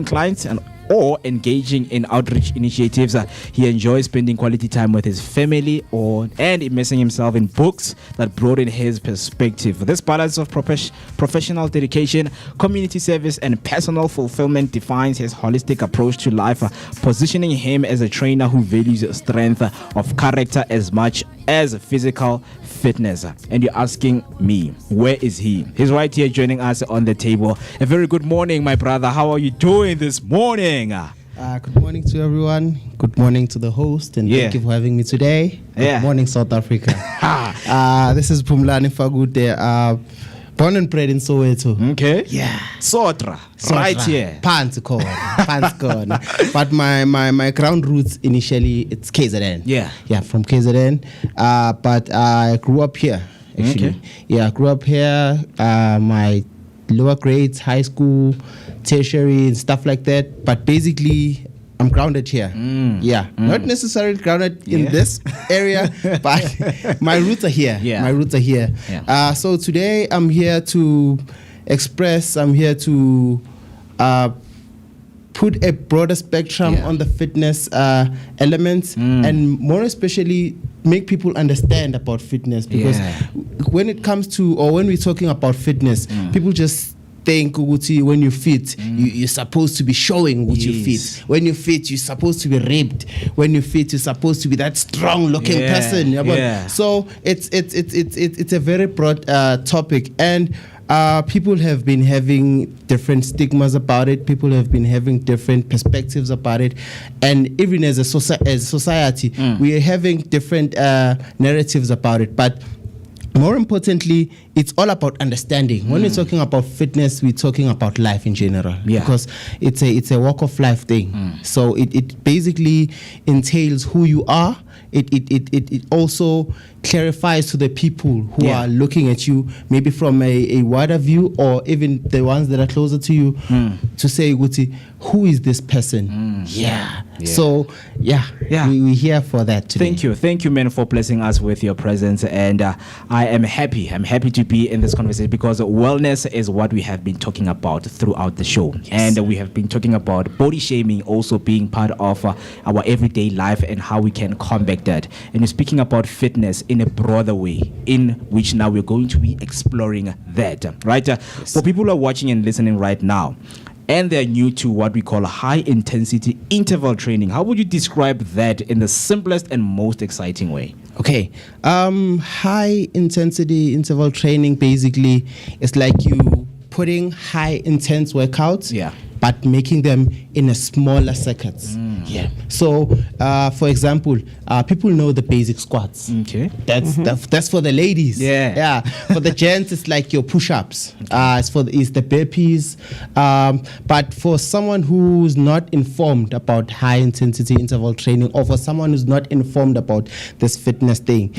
clients and or engaging in outreach initiatives, he enjoys spending quality time with his family and immersing himself in books that broaden his perspective. This balance of professional dedication, community service, and personal fulfillment defines his holistic approach to life, positioning him as a trainer who values strength of character as much as physical fitness. And you're asking me, where is he? He's right here joining us on the table. A very good morning, my brother. How are you doing this morning? Good morning to everyone. Good morning to the host, and thank you for having me today. Good morning, South Africa. This is Phumlani Fakude, born and bred in Soweto. Okay. Yeah. Sotra. Right here. Pants corner. But my ground roots initially, it's KZN. Yeah, from KZN. But I grew up here, actually. Okay. Yeah, I grew up here. My lower grades, high school, tertiary, and stuff like that. But basically, I'm grounded here. Not necessarily grounded in this area, but my roots are here. My roots are here. So today I'm here to express, I'm here to put a broader spectrum on the fitness elements, and more especially make people understand about fitness, because when it comes to, or when we're talking about fitness, people just think when you fit, you're supposed to be showing what you fit. When you fit, you're supposed to be ripped. When you fit, you're supposed to be that strong looking person. So it's a very broad topic, and people have been having different stigmas about it. People have been having different perspectives about it, and even as a society, we are having different narratives about it. But more importantly, it's all about understanding. When we're talking about fitness, we're talking about life in general, because it's a walk of life thing. So it basically entails who you are. It also clarifies to the people who are looking at you, maybe from a wider view, or even the ones that are closer to you, to say, who is this person? So we're here for that today. Thank you, man, for blessing us with your presence. And I am happy to be in this conversation, because wellness is what we have been talking about throughout the show. And we have been talking about body shaming also being part of our everyday life, and how we can combat that. And you're speaking about fitness in a broader way, in which now we're going to be exploring that, right? For people who are watching and listening right now, and they're new to what we call high intensity interval training, how would you describe that in the simplest and most exciting way? Okay, high intensity interval training basically is like you putting high intense workouts, but making them in a smaller circuits. So, for example, people know the basic squats. Okay. That's for the ladies. For the gents, it's like your push-ups. It's the burpees. But for someone who's not informed about high intensity interval training, or for someone who's not informed about this fitness thing,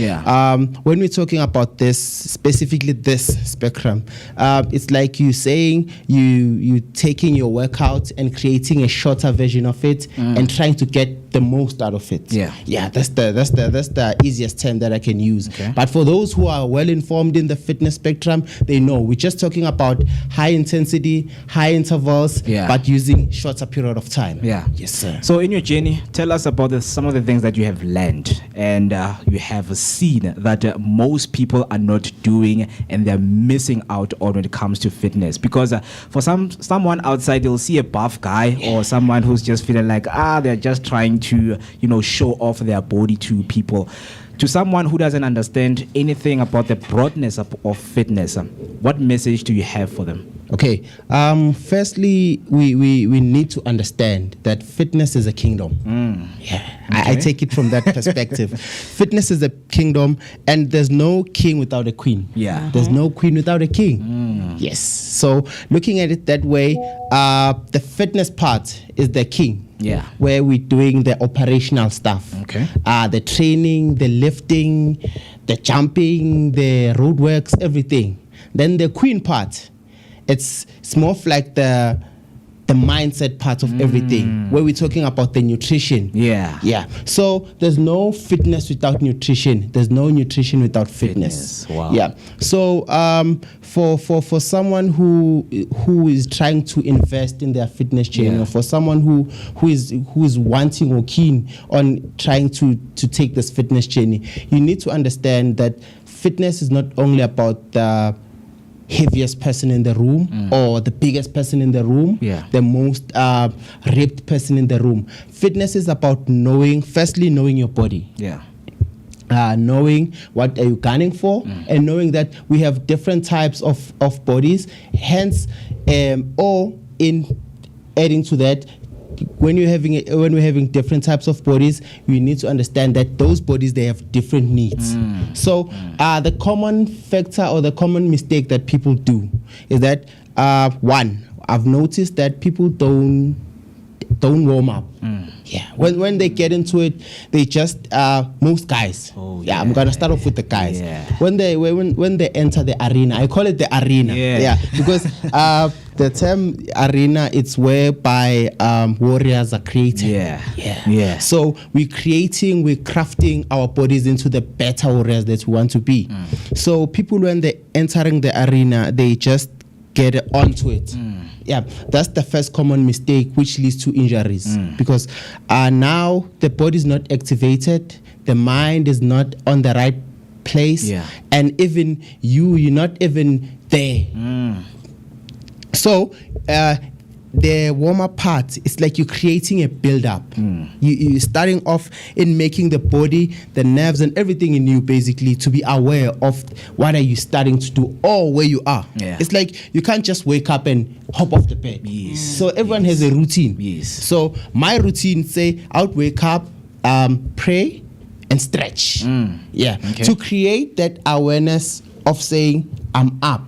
when we're talking about this, specifically this spectrum, it's like you saying you taking your workout and creating a shorter version of it, and trying to get the most out of it. That's the easiest term that I can use. But for those who are well informed in the fitness spectrum, they know we're just talking about high intensity, high intervals, but using shorter period of time. Yes, sir. So in your journey, tell us about some of the things that you have learned and you have seen that most people are not doing, and they're missing out on when it comes to fitness. Because for someone outside, they'll see a buff guy or someone who's just feeling like they're just trying to show off their body to people. To someone who doesn't understand anything about the broadness of fitness, what message do you have for them? Okay. Firstly, we need to understand that fitness is a kingdom. Yeah, I take it from that perspective. Fitness is a kingdom, and there's no king without a queen. Yeah. There's no queen without a king. Yes. So looking at it that way, the fitness part is the king. Yeah. Where we're doing the operational stuff. Okay. The training, the lifting, the jumping, the roadworks, everything. Then the queen part, it's more of like the mindset part of everything, where we're talking about the nutrition. Yeah. So there's no fitness without nutrition. There's no nutrition without fitness. Wow. Yeah. So for someone who is trying to invest in their fitness journey, or for someone who is wanting or keen on trying to take this fitness journey, you need to understand that fitness is not only about the heaviest person in the room or the biggest person in the room, the most ripped person in the room. Fitness is about firstly knowing your body. Yeah. Knowing what are you gunning for, and knowing that we have different types of bodies. Hence, or in adding to that, when we're having different types of bodies, we need to understand that those bodies, they have different needs. So the common factor or the common mistake that people do is that one, I've noticed that people don't warm up. Yeah, when they get into it, they just most guys. I'm gonna start off with the guys. When they enter the arena, I call it the arena. Because the term arena, it's whereby warriors are created. So we're crafting our bodies into the better warriors that we want to be. So people, when they're entering the arena, they just get onto it. Yeah, that's the first common mistake, which leads to injuries, because now the body is not activated, the mind is not on the right place, and even you're not even there. So the warm-up part, it's like you're creating a build-up. You're starting off in making the body, the nerves, and everything in you basically to be aware of what are you starting to do or where you are. It's like you can't just wake up and hop off the bed. So everyone has a routine. So my routine, say, I would wake up, pray, and stretch. To create that awareness of saying, I'm up.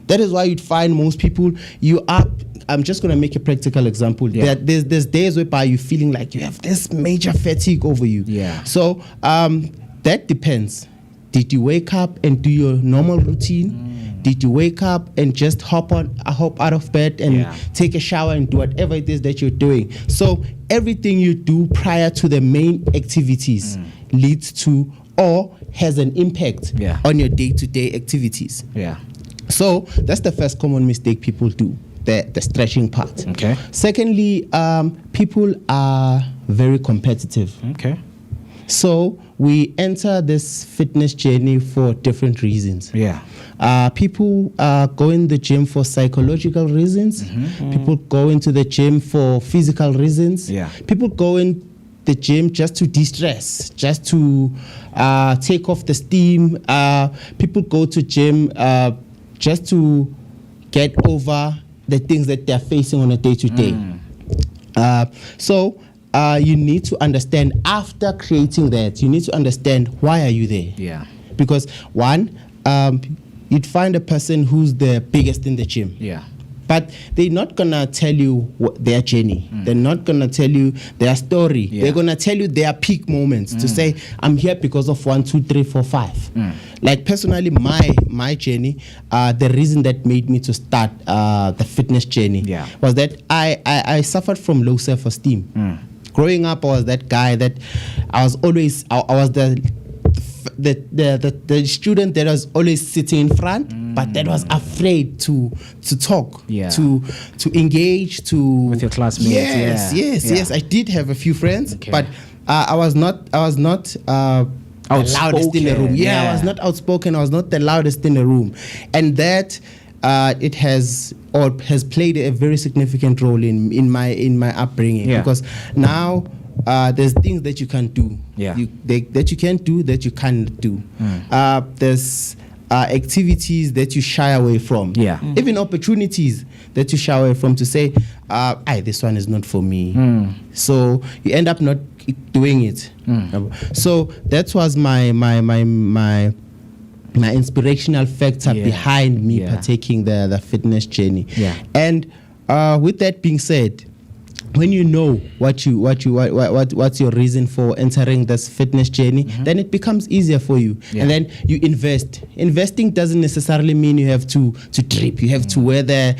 That is why you'd find most people, you up. I'm just going to make a practical example. There's days whereby you're feeling like you have this major fatigue over you. So that depends. Did you wake up and do your normal routine? Did you wake up and just hop out of bed and take a shower and do whatever it is that you're doing? So everything you do prior to the main activities leads to or has an impact on your day-to-day activities. So that's the first common mistake people do, the stretching part. Secondly, people are very competitive. So we enter this fitness journey for different reasons. People go in the gym for psychological reasons. People go into the gym for physical reasons. People go in the gym just to de-stress, just to take off the steam. People go to gym just to get over the things that they're facing on a day-to-day. So you need to understand, after creating that, you need to understand why are you there. Because one, you'd find a person who's the biggest in the gym. But they're not going to tell you their journey. They're not going to tell you their story. They're going to tell you their peak moments to say, I'm here because of 1, 2, 3, 4, 5. Like personally, my journey, the reason that made me to start the fitness journey was that I suffered from low self-esteem. Growing up, I was that guy that I was the student that was always sitting in front, but that was afraid to talk, to engage, with your classmates. Yes. I did have a few friends, but I was not the loudest in the room. I was not outspoken. I was not the loudest in the room, and that it has played a very significant role in my upbringing, because now there's things that you can do, that you can do that you can't do. There's activities that you shy away from. Yeah. Even opportunities that you shy away from to say, this one is not for me. So you end up not doing it. So that was my inspirational factor behind me partaking the fitness journey. And with that being said, when you know what's your reason for entering this fitness journey, then it becomes easier for you. And then you invest. Investing doesn't necessarily mean you have to trip. You have to wear the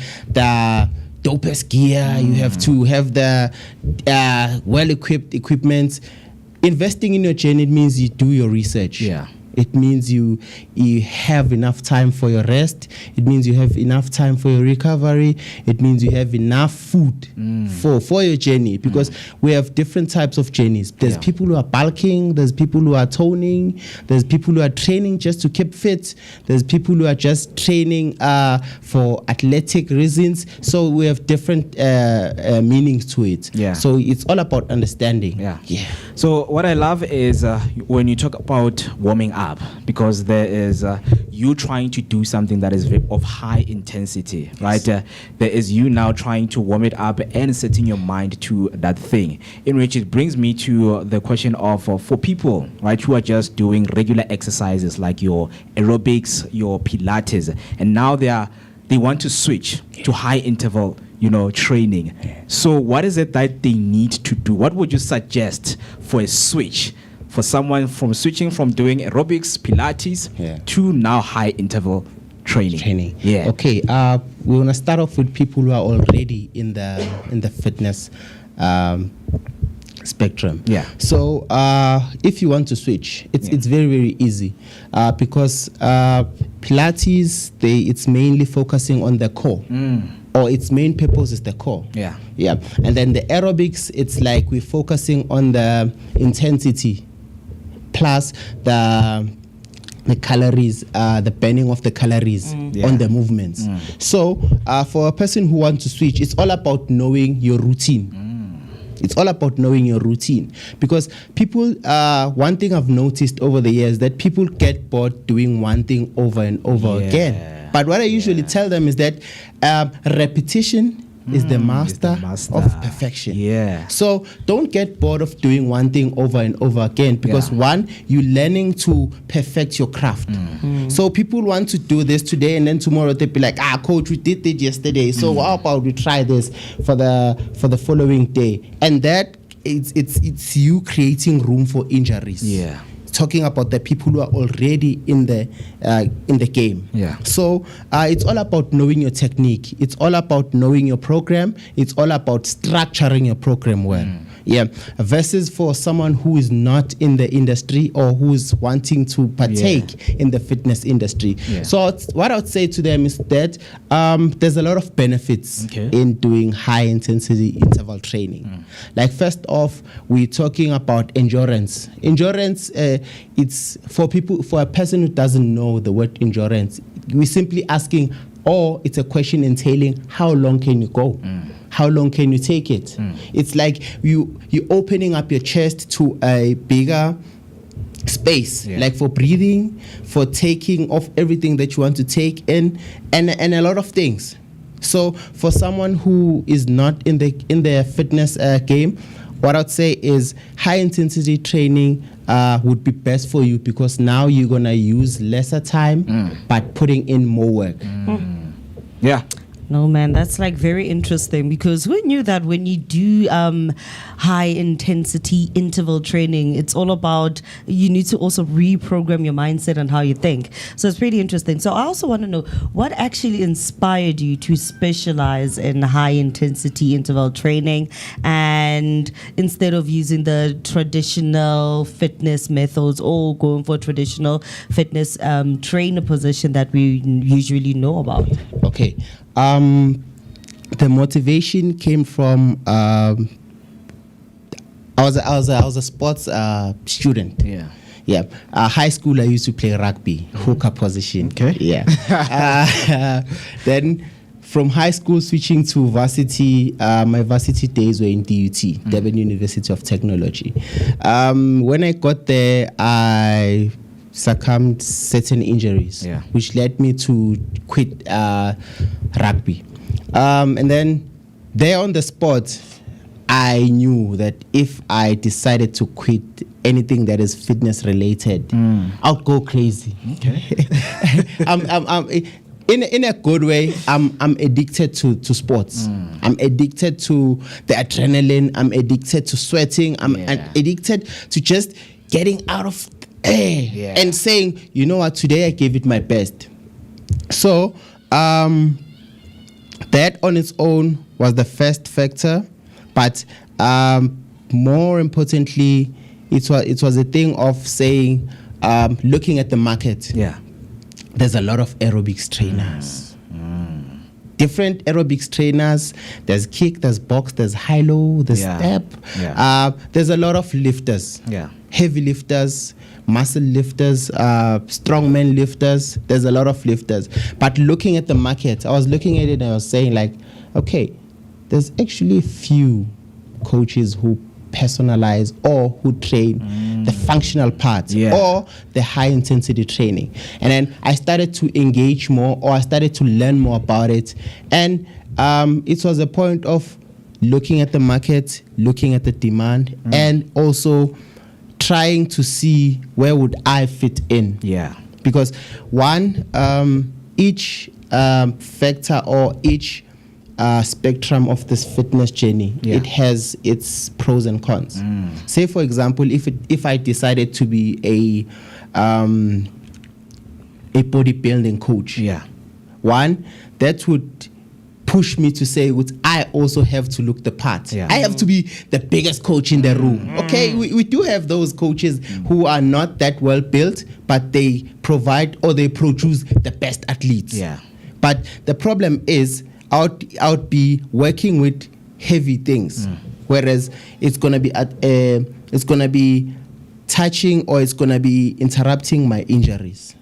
dopest gear. You have to have the well-equipped equipment. Investing in your journey, it means you do your research. It means you have enough time for your rest. It means you have enough time for your recovery. It means you have enough food for your journey, because we have different types of journeys. There's people who are bulking. There's people who are toning. There's people who are training just to keep fit. There's people who are just training for athletic reasons. So we have different meanings to it. So it's all about understanding. So what I love is when you talk about warming up, because there is you trying to do something that is of high intensity, right? There is you now trying to warm it up and setting your mind to that thing, in which it brings me to the question of for people, right, who are just doing regular exercises like your aerobics, your Pilates, and now they want to switch to high interval training. So what is it that they need to do? What would you suggest for a switch? For someone from switching from doing aerobics, Pilates to now high interval training. Okay. We want to start off with people who are already in the fitness spectrum. So if you want to switch, it's very, very easy because Pilates it's mainly focusing on the core. Or its main purpose is the core. And then the aerobics, it's like we're focusing on the intensity plus the calories, the burning of the calories on the movements. So for a person who wants to switch, it's all about knowing your routine. It's all about knowing your routine, because people, one thing I've noticed over the years, that people get bored doing one thing over and over again. But what I usually tell them is that repetition is the master of perfection. So don't get bored of doing one thing over and over again, because one, you're learning to perfect your craft. So people want to do this today, and then tomorrow they'll be like, coach, we did it yesterday, so how about we try this for the following day? And that it's you creating room for injuries. Talking about the people who are already in the game. So it's all about knowing your technique. It's all about knowing your program. It's all about structuring your program well. Versus for someone who is not in the industry or who's wanting to partake in the fitness industry. So what I would say to them is that there's a lot of benefits in doing high intensity interval training. Like first off, we're talking about endurance. Endurance, it's for a person who doesn't know the word endurance, we're simply asking, or it's a question entailing how long can you go? How long can you take it? It's like you're opening up your chest to a bigger space, like for breathing, for taking off everything that you want to take in, and a lot of things. So for someone who is not in the fitness game, what I'd say is high intensity training would be best for you, because now you're gonna use lesser time but putting in more work. No, man, that's like very interesting, because who knew that when you do high intensity interval training, it's all about, you need to also reprogram your mindset and how you think. So it's pretty interesting. So I also want to know, what actually inspired you to specialize in high intensity interval training, and instead of using the traditional fitness methods or going for traditional fitness trainer position that we usually know about? Okay. The motivation came from I was a sports student. High school I used to play rugby, hooker position. Then from high school switching to varsity, my varsity days were in DUT, Durban University of Technology. When I got there, I succumbed certain injuries, which led me to quit rugby. And then there on the spot, I knew that if I decided to quit anything that is fitness related, I'll go crazy. Okay. I'm in a good way. I'm addicted to sports. I'm addicted to the adrenaline. I'm addicted to sweating. I'm addicted to just getting out of air and saying, you know what, today I gave it my best. So that on its own was the first factor, but more importantly, it was a thing of saying, looking at the market. There's a lot of aerobics trainers. Different aerobics trainers. There's kick, there's box, there's high-low, there's step. There's a lot of lifters. Heavy lifters, muscle lifters, strongman lifters. There's a lot of lifters. But looking at the market, I was looking at it and I was saying like, okay, there's actually few coaches who personalize or who train the functional parts or the high intensity training. And then I started to engage more, or I started to learn more about it. And it was a point of looking at the market, looking at the demand, and also trying to see where would I fit in. Because one, each factor or each spectrum of this fitness journey, it has its pros and cons. Say for example, if I decided to be a bodybuilding coach, one, that would push me to say, I also have to look the part. I have to be the biggest coach in the room. Okay, we do have those coaches who are not that well built, but they provide or they produce the best athletes. But the problem is, I would be working with heavy things, whereas it's gonna be touching, or it's gonna be interrupting my injuries.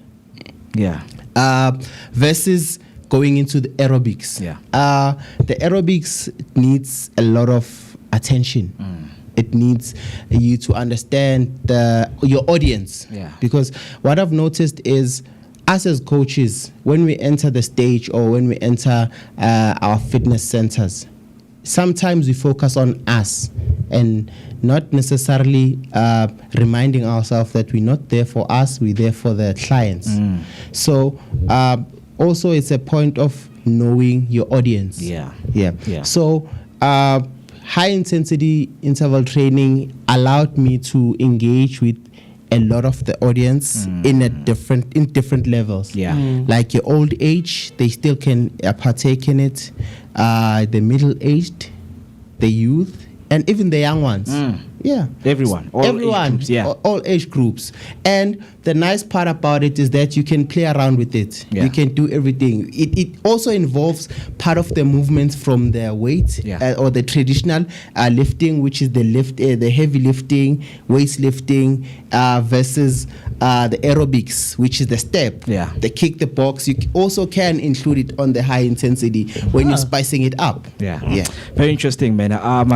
Versus going into the aerobics. The aerobics needs a lot of attention. It needs you to understand your audience. Because what I've noticed is, us as coaches, when we enter the stage or when we enter our fitness centers, sometimes we focus on us and not necessarily reminding ourselves that we're not there for us, we're there for the clients. So also it's a point of knowing your audience. So high intensity interval training allowed me to engage with a lot of the audience in different levels. Like your old age, they still can partake in it. The middle aged, the youth, and even the young ones. Everyone. Age groups, all age groups. And the nice part about it is that you can play around with it. You can do everything. It also involves part of the movements from the weight or the traditional lifting, which is the heavy lifting, weights lifting, versus the aerobics, which is the step, the kick, the box. You also can include it on the high intensity when you're spicing it up. Very interesting, man.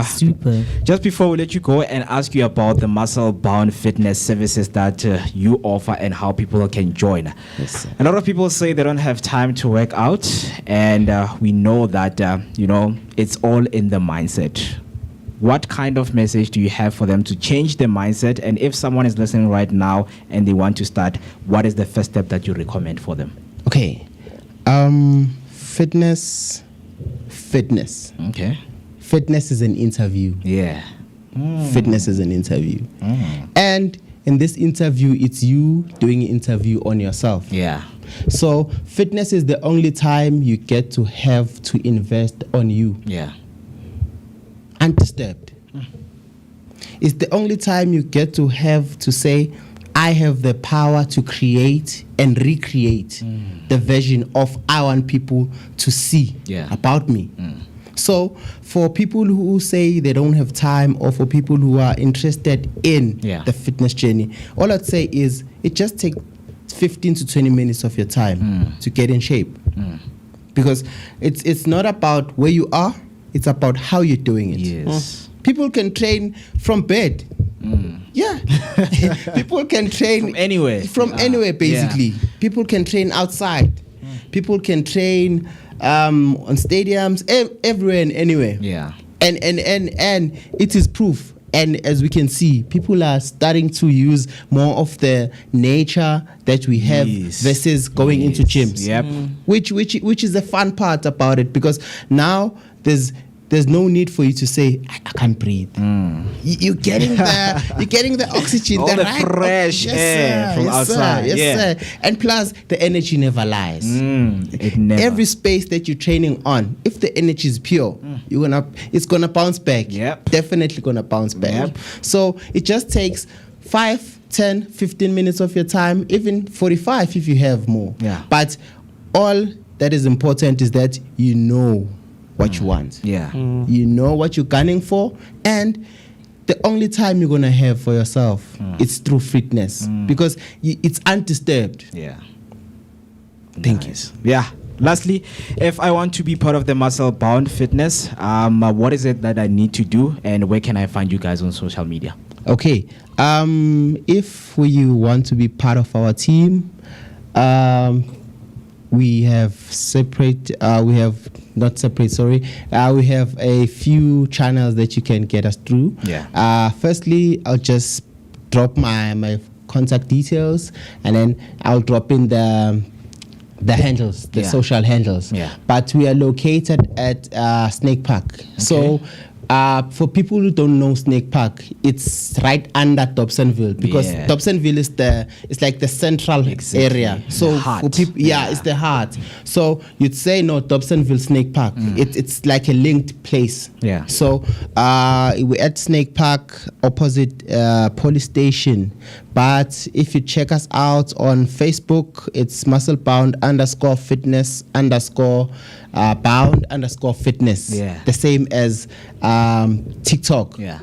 Super. Just before we let you go and ask you about the muscle-bound fitness services that you offer and how people can join. A lot of people say they don't have time to work out, and we know that it's all in the mindset. What kind of message do you have for them to change their mindset? And if someone is listening right now and they want to start, what is the first step that you recommend for them? Okay. Fitness. Okay. Fitness is an interview. Fitness is an interview. And in this interview, it's you doing an interview on yourself. So fitness is the only time you get to have to invest on you. Undisturbed. It's the only time you get to have to say, I have the power to create and recreate the version of I want people to see about me. So for people who say they don't have time, or for people who are interested in the fitness journey, all I'd say is it just takes 15 to 20 minutes of your time to get in shape. Because it's not about where you are, it's about how you're doing it. People can train from bed. Yeah. People can train from anywhere. Anywhere, basically. People can train outside. People can train on stadiums, everywhere and anywhere. Yeah. And it is proof. And as we can see, people are starting to use more of the nature that we have versus going into gyms. Yep. Which is the fun part about it, because now there's no need for you to say I can't breathe. You're getting the oxygen, all the right fresh air from outside. Sir. And plus the energy never lies. It never. Every space that you're training on, if the energy is pure, it's gonna bounce back. Yep. Definitely gonna bounce back. Yep. So it just takes 5, 10, 15 minutes of your time, even 45 if you have more. Yeah. But all that is important is that you know what you want. Yeah. You know what you're gunning for, and the only time you're gonna have for yourself is through fitness, because it's undisturbed. Yeah. Thank you. Yeah. Lastly, if I want to be part of the Muscle Bound Fitness, what is it that I need to do, and where can I find you guys on social media? Okay. If you want to be part of our team, we have we have a few channels that you can get us through. Yeah. Firstly, I'll just drop my contact details, and then I'll drop in the handles, the social handles. Yeah. But we are located at Snake Park. Okay. So for people who don't know Snake Park, it's right under Dobsonville, because Dobsonville is like the central area. So for people, it's the heart. So you'd say no, Dobsonville, Snake Park. It's like a linked place. Yeah. So we're at Snake Park, opposite police station. But if you check us out on Facebook, it's musclebound_bound_fitness. Yeah. The same as TikTok. Yeah.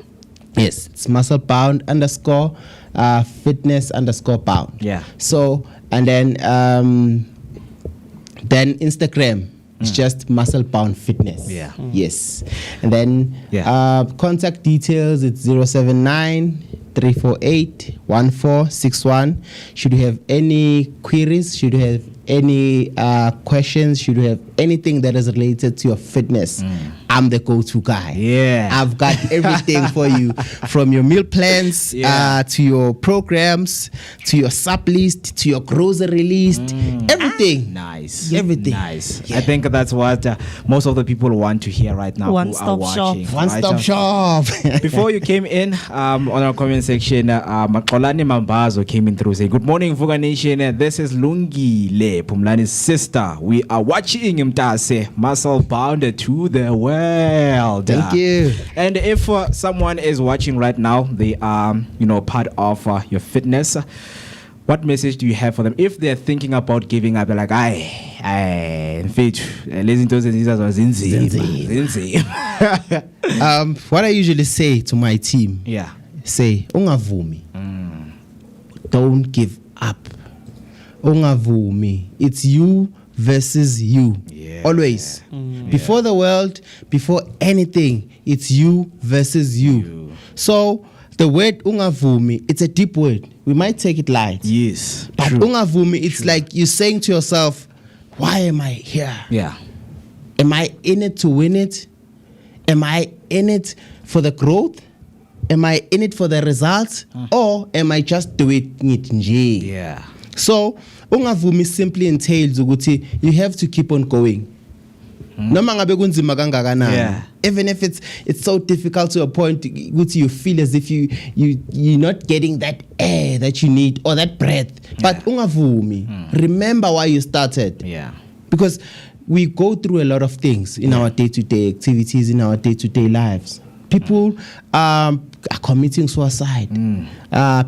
Yes, it's musclebound_fitness_bound. Yeah. So, and then Instagram. It's just musclebound fitness. Yeah. Yes. And then contact details, it's 079-348-1461. Should you have any queries, should you have any questions, should you have anything that is related to your fitness, I'm the go-to guy. Yeah. I've got everything for you, from your meal plans to your programs, to your sub list, to your grocery list, everything. Nice. Everything. Nice. Yeah. I think that's what most of the people want to hear right now. One-stop shop. One-stop shop. Before you came in on our comment section, Matlala Mambazo came in through saying, "Good morning, Vooka Nation. This is Lungile, Phumlani's sister. We are watching Mtase, muscle bound to the world." Thank you. And if someone is watching right now, they are, part of your fitness. What message do you have for them if they're thinking about giving up? They're like, what I usually say to my team, say, ungavumi. Don't give up. Ungavumi. It's you versus you. Always. Before the world, before anything, it's you versus you. So the word ungavumi, it's a deep word. We might take it light. Yes. But ungavumi, it's like you're saying to yourself, why am I here? Yeah. Am I in it to win it? Am I in it for the growth? Am I in it for the results? Or am I just doing it nje? Yeah. So ungavumi simply entails ukuthi you have to keep on going. Noma ngabe kunzima kangakanani. Even if it's so difficult to a point ukuthi you feel as if you're not getting that air that you need or that breath. But ungavumi. Remember why you started. Yeah. Because we go through a lot of things in our day-to-day activities, in our day-to-day lives. People are committing suicide.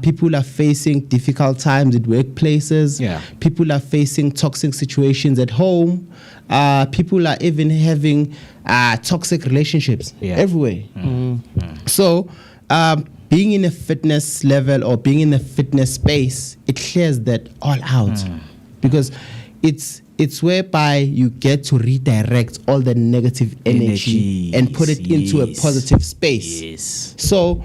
People are facing difficult times at workplaces. People are facing toxic situations at home. People are even having toxic relationships everywhere. So being in a fitness level or being in a fitness space, it clears that all out. Because it's whereby you get to redirect all the negative energy and put it into a positive space. Yes. So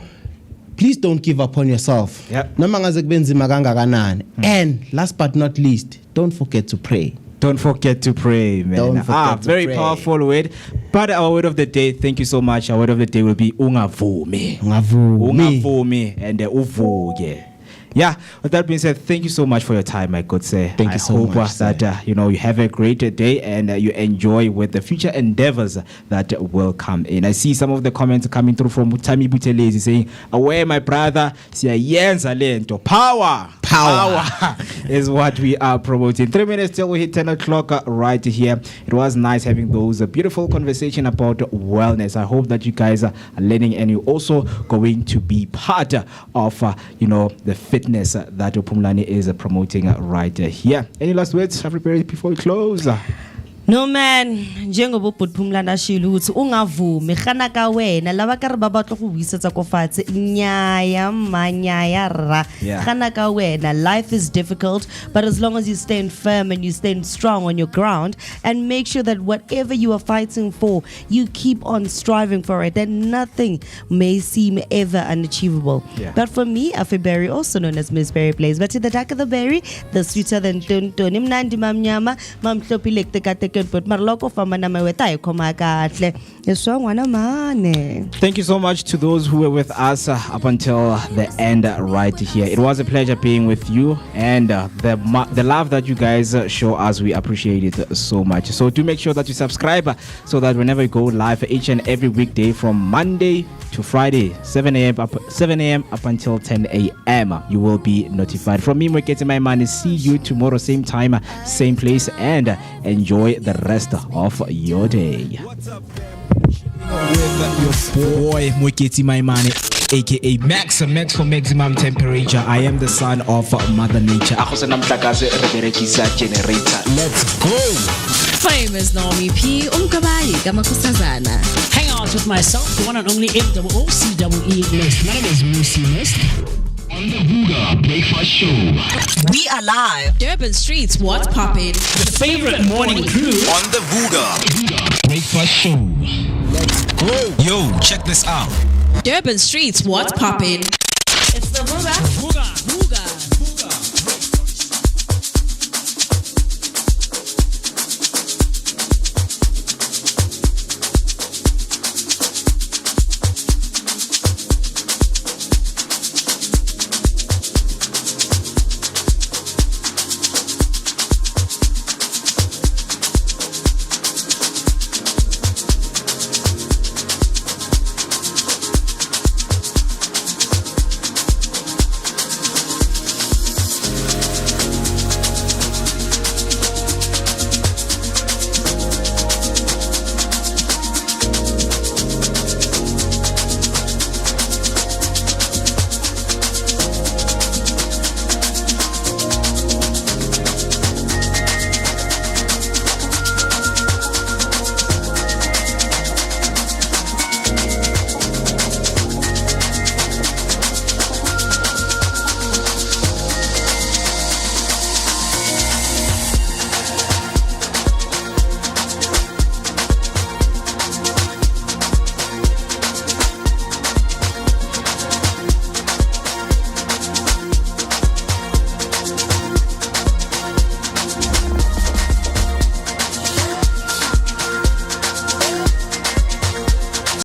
please don't give up on yourself. Noma ngaze kube nzima kangakanani. And last but not least, don't forget to pray. Don't forget to pray, man. Very powerful word. But our word of the day, thank you so much. Our word of the day will be ungavume. Ungavume and uvuke. Yeah, with that being said, thank you so much for your time, my good sir. Thank you so much. I hope that you have a great day and you enjoy with the future endeavors that will come in. I see some of the comments coming through from Tami Butelezi saying, away my brother, siyayenza lento. Power is what we are promoting. 3 minutes till we hit 10 o'clock right here. It was nice having those beautiful conversation about wellness. I hope that you guys are learning and you're also going to be part of the fitness that Phumlani is promoting right here. Any last words, Afriberry, before we close? No man, njengoba Phumlani ashilo ukuthi ungavumi khana ka wena laba ka re ba batla go buisetsa ko fatshe nyaya manyaya ra khana ka wena. Life is difficult, but as long as you stand firm and you stand strong on your ground and make sure that whatever you are fighting for, you keep on striving for it, then nothing may seem ever unachievable. But for me, Afriberry, also known as Miss Berry Plays, but to the darker the berry, the sweeter than Tony Mnandi Mamnyama, Mam Tlopilek the but Marloko Famana Maweta Komakatle. Thank you so much to those who were with us up until the end right here. It was a pleasure being with you, and the love that you guys show us, we appreciate it so much. So do make sure that you subscribe so that whenever you go live each and every weekday from Monday to Friday, 7 a.m. up until 10 a.m. you will be notified. From me, Moeketsi Maimane, see you tomorrow, same time, same place, and enjoy the rest of your day. With your boy Moeketsi Maimane, aka Max for maximum temperature. I am the son of Mother Nature. Let's go. Famous Naomi P. Hang out with myself, the one and only MOOCWE. My name is Moeketsi on the Vooka Breakfast Show. We are live. Durban Streets, what's poppin'? The favorite morning crew on the Vooka Breakfast Show. Let's go. Yo, check this out. Durban Streets, what's poppin'? It's the Vooka